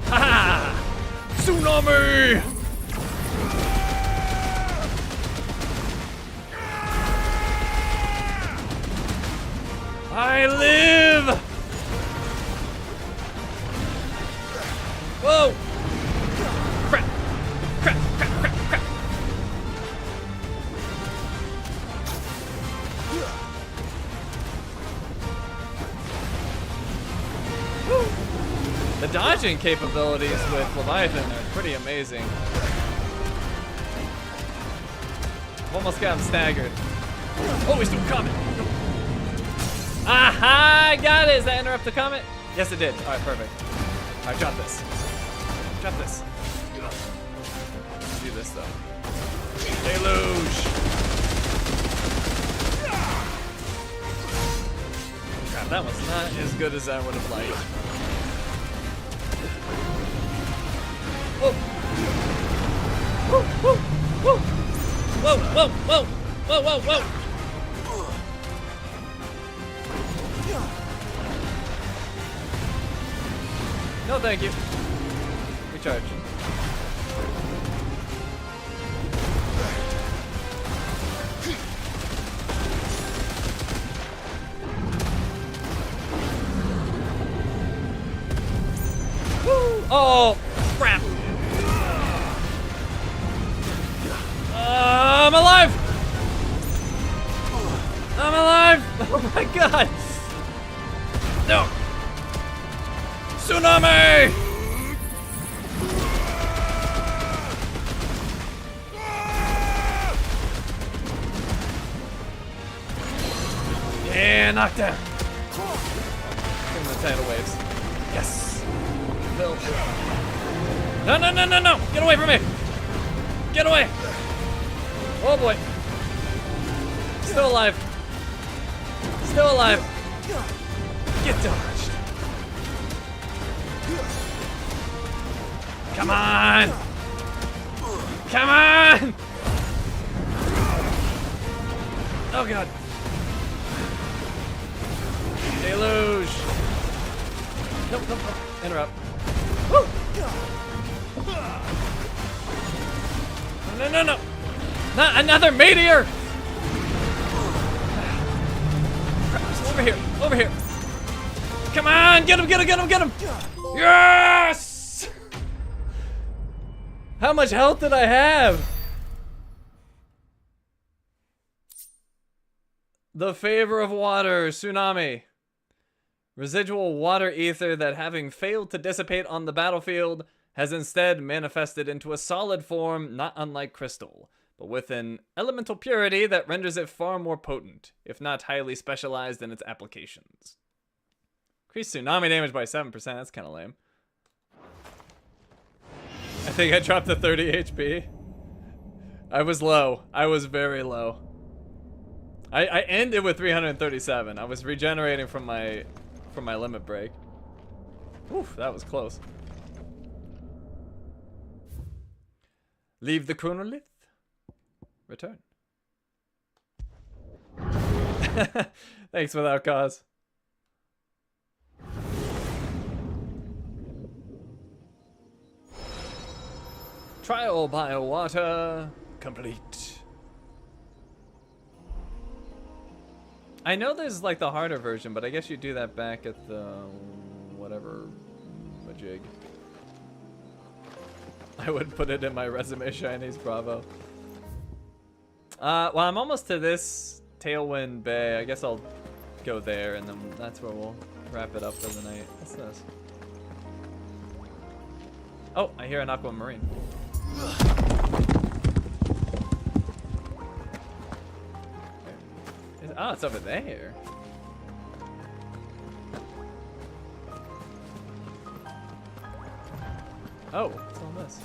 Ha! Tsunami! I live! Whoa! Crap! Crap! Crap! Crap! Crap! Woo. The dodging capabilities with Leviathan are pretty amazing. Almost got him staggered. Oh, he's still coming! Aha! I got it! Does that interrupt the comment? Yes, it did. Alright, perfect. Alright, drop this. Drop this. Do this, though. Deluge! Crap, that was not as good as I would have liked. Whoa! Whoa! Whoa! Whoa! Whoa! Whoa! Whoa! Whoa! Whoa! Whoa! No, thank you. Recharge. Woo! Oh, crap. I'm alive. I'm alive. Oh my god. No! Tsunami! Yeah, knockdown. Give him the tidal waves. Yes. Build. No, no, no, no, no! Get away from me! Get away! Oh boy. Still alive. Still alive. Get dodged. Come on! Come on! Oh god. Deluge. Nope, nope, nope. Interrupt. Woo! No, no, no. Not another meteor! Over here, over here. Come on, get him, get him, get him, get him! Yes! How much health did I have? The favor of water, tsunami. Residual water ether that, having failed to dissipate on the battlefield, has instead manifested into a solid form not unlike crystal, but with an elemental purity that renders it far more potent, if not highly specialized in its applications. Increased tsunami damage by 7%, that's kind of lame. I think I dropped to 30 HP. I was low. I was very low. I ended with 337. I was regenerating from my limit break. Oof, that was close. Leave the chronolith. Return. Thanks without cause. Trial by water complete. I know there's like the harder version, but I guess you do that back at the whatever majig. I would put it in my resume, Shinies, bravo. Well, I'm almost to this Tailwind Bay. I guess I'll go there, and then that's where we'll wrap it up for the night. What's this? Oh, I hear an aquamarine. Oh, it's over there. Oh, what's all this?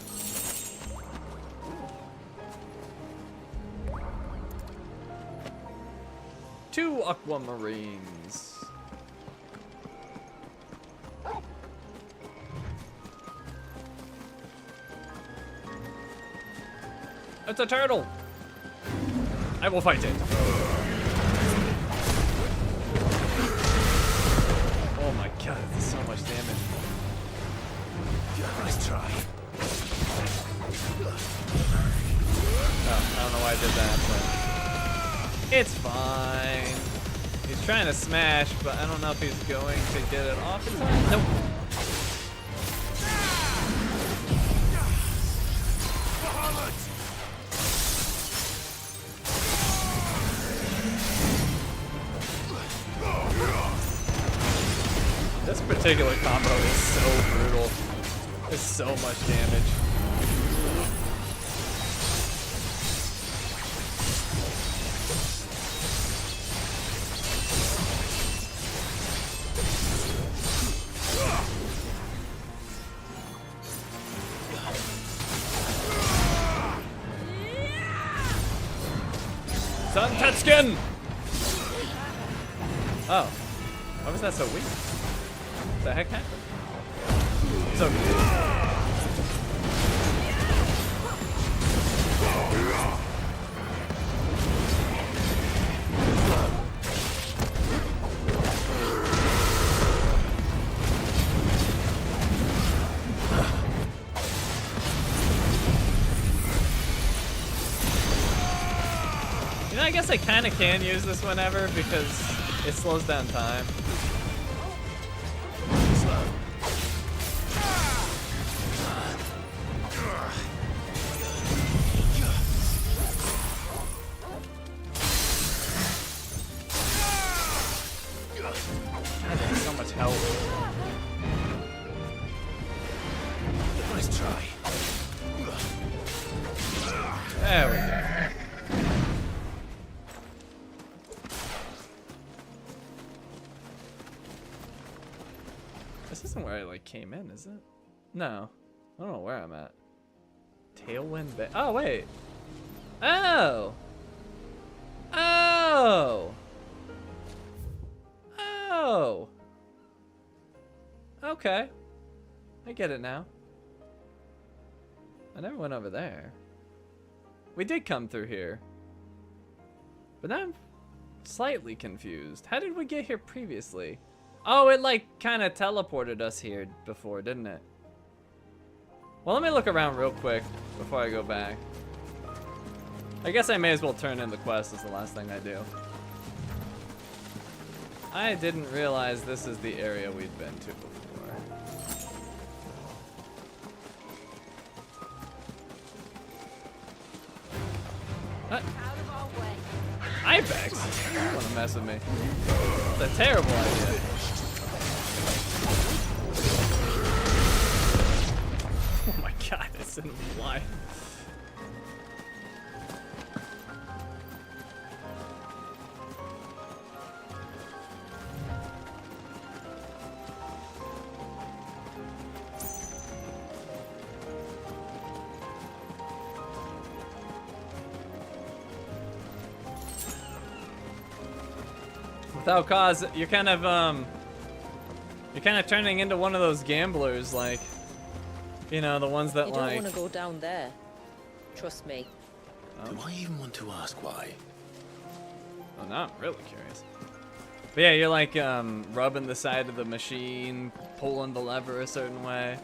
Two aquamarines. It's a turtle. I will fight it. Oh my god, that's so much damage. Nice try. Oh, I don't know why I did that, but it's fine. He's trying to smash, but I don't know if he's going to get it off in time. Nope. This particular combo is so brutal. There's so much damage. Sun Tetskin! Oh. Why was that so weak? What the heck happened? So you know, I guess I kind of can use this whenever because it slows down time. try. There we go. This isn't where I like came in, is it? No. I don't know where I'm at. Tailwind Bay. Oh, wait. Oh! Oh! Oh! Okay. I get it now. I never went over there. We did come through here. But now I'm slightly confused. How did we get here previously? Oh, it like kind of teleported us here before, didn't it? Well, let me look around real quick before I go back. I guess I may as well turn in the quest as the last thing I do. I didn't realize this is the area we'd been to before. Ibex? You want to mess with me? It's a terrible idea. Oh my god, it's in the line. Without cause, you're kind of turning into one of those gamblers, like, you know, the ones that you like. don't want to go down there. Trust me. Do I even want to ask why? Oh, now I'm really curious. But yeah, you're like rubbing the side of the machine, pulling the lever a certain way.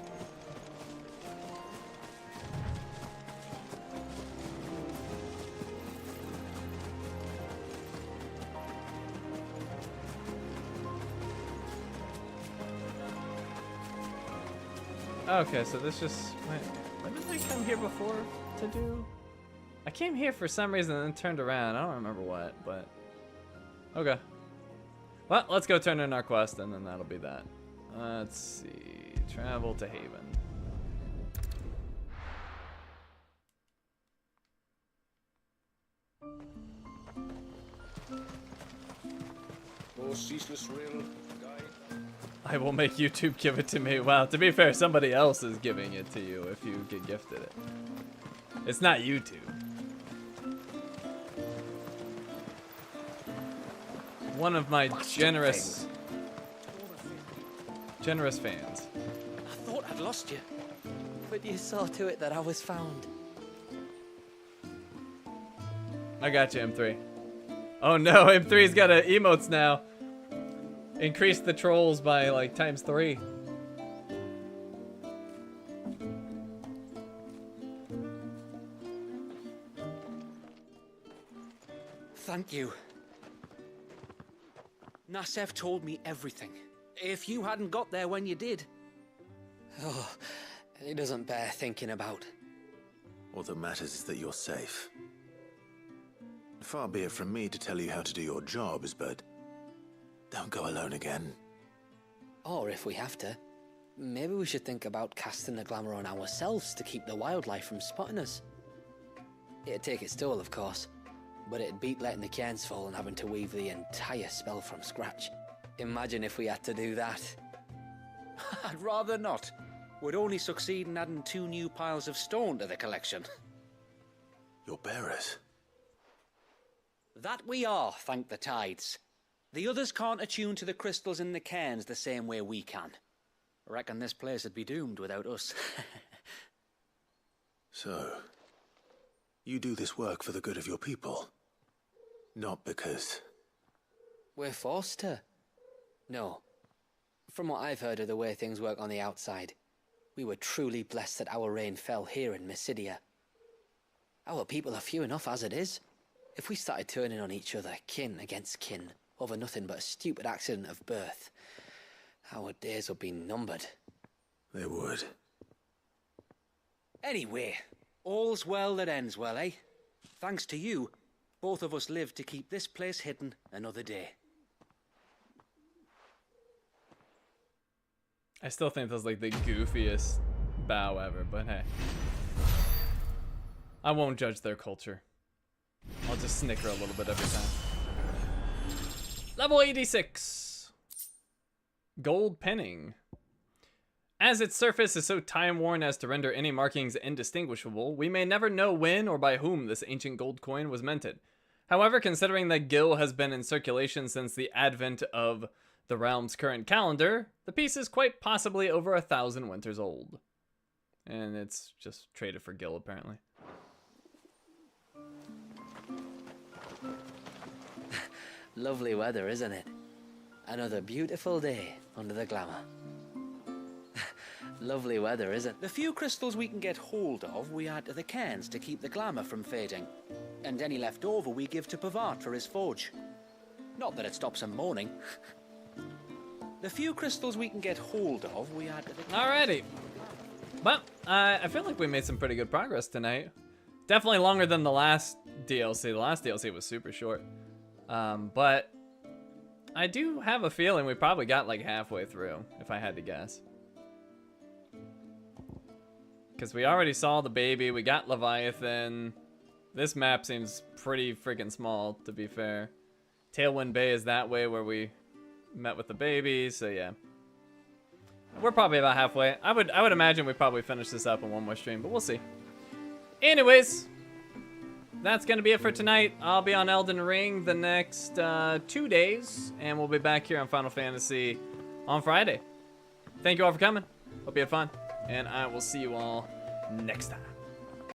Okay, so this just wait, when did I come here before to do? I came here for some reason and then turned around. I don't remember what, but okay. Well, let's go turn in our quest and then that'll be that. Let's see. Travel to Haven. Oh, ceaseless rail guide. I will make YouTube give it to me. Wow, to be fair, somebody else is giving it to you if you get gifted it. It's not YouTube. One of my generous fans. I thought I'd lost you. But you saw to it that I was found. I got you, M3. Oh no, M3's got emotes now. Increase the trolls by like ×3. Thank you. Nassef told me everything. If you hadn't got there when you did. Oh, it doesn't bear thinking about. All that matters is that you're safe. Far be it from me to tell you how to do your jobs, but don't go alone again. Or if we have to, maybe we should think about casting the glamour on ourselves to keep the wildlife from spotting us. It'd take its toll, of course, but it'd beat letting the cairns fall and having to weave the entire spell from scratch. Imagine if we had to do that. I'd rather not. Would only succeed in adding 2 new piles of stone to the collection. Your bearers? That we are, thank the tides. The others can't attune to the crystals in the cairns the same way we can. I reckon this place would be doomed without us. So, you do this work for the good of your people? Not because... We're forced to. No. From what I've heard of the way things work on the outside, we were truly blessed that our rain fell here in Mysidia. Our people are few enough as it is. If we started turning on each other, kin against kin, over nothing but a stupid accident of birth, our days would be numbered. They would. Anyway, all's well that ends well, eh? Thanks to you, both of us lived to keep this place hidden another day. I still think that's like the goofiest bow ever, but hey. I won't judge their culture. I'll just snicker a little bit every time. Level 86. Gold penning. As its surface is so time-worn as to render any markings indistinguishable, we may never know when or by whom this ancient gold coin was minted. However, considering that Gil has been in circulation since the advent of the realm's current calendar, the piece is quite possibly over 1,000 winters old. And it's just traded for Gil, apparently. Lovely weather, isn't it? Another beautiful day under the glamour. Lovely weather, isn't it? The few crystals we can get hold of, we add to the cairns to keep the glamour from fading. And any left over we give to Pavard for his forge. Not that it stops him mourning. The few crystals we can get hold of, we add to the... Alrighty. Well, I feel like we made some pretty good progress tonight. Definitely longer than the last DLC. The last DLC was super short. But I do have a feeling we probably got like halfway through, if I had to guess. Because we already saw the baby, we got Leviathan. This map seems pretty freaking small, to be fair. Tailwind Bay is that way where we met with the baby, so yeah. We're probably about halfway. I would imagine we probably finish this up in one more stream, but we'll see. Anyways, that's gonna be it for tonight. I'll be on Elden Ring the next 2 days, and we'll be back here on Final Fantasy on Friday. Thank you all for coming. Hope you had fun, and I will see you all next time.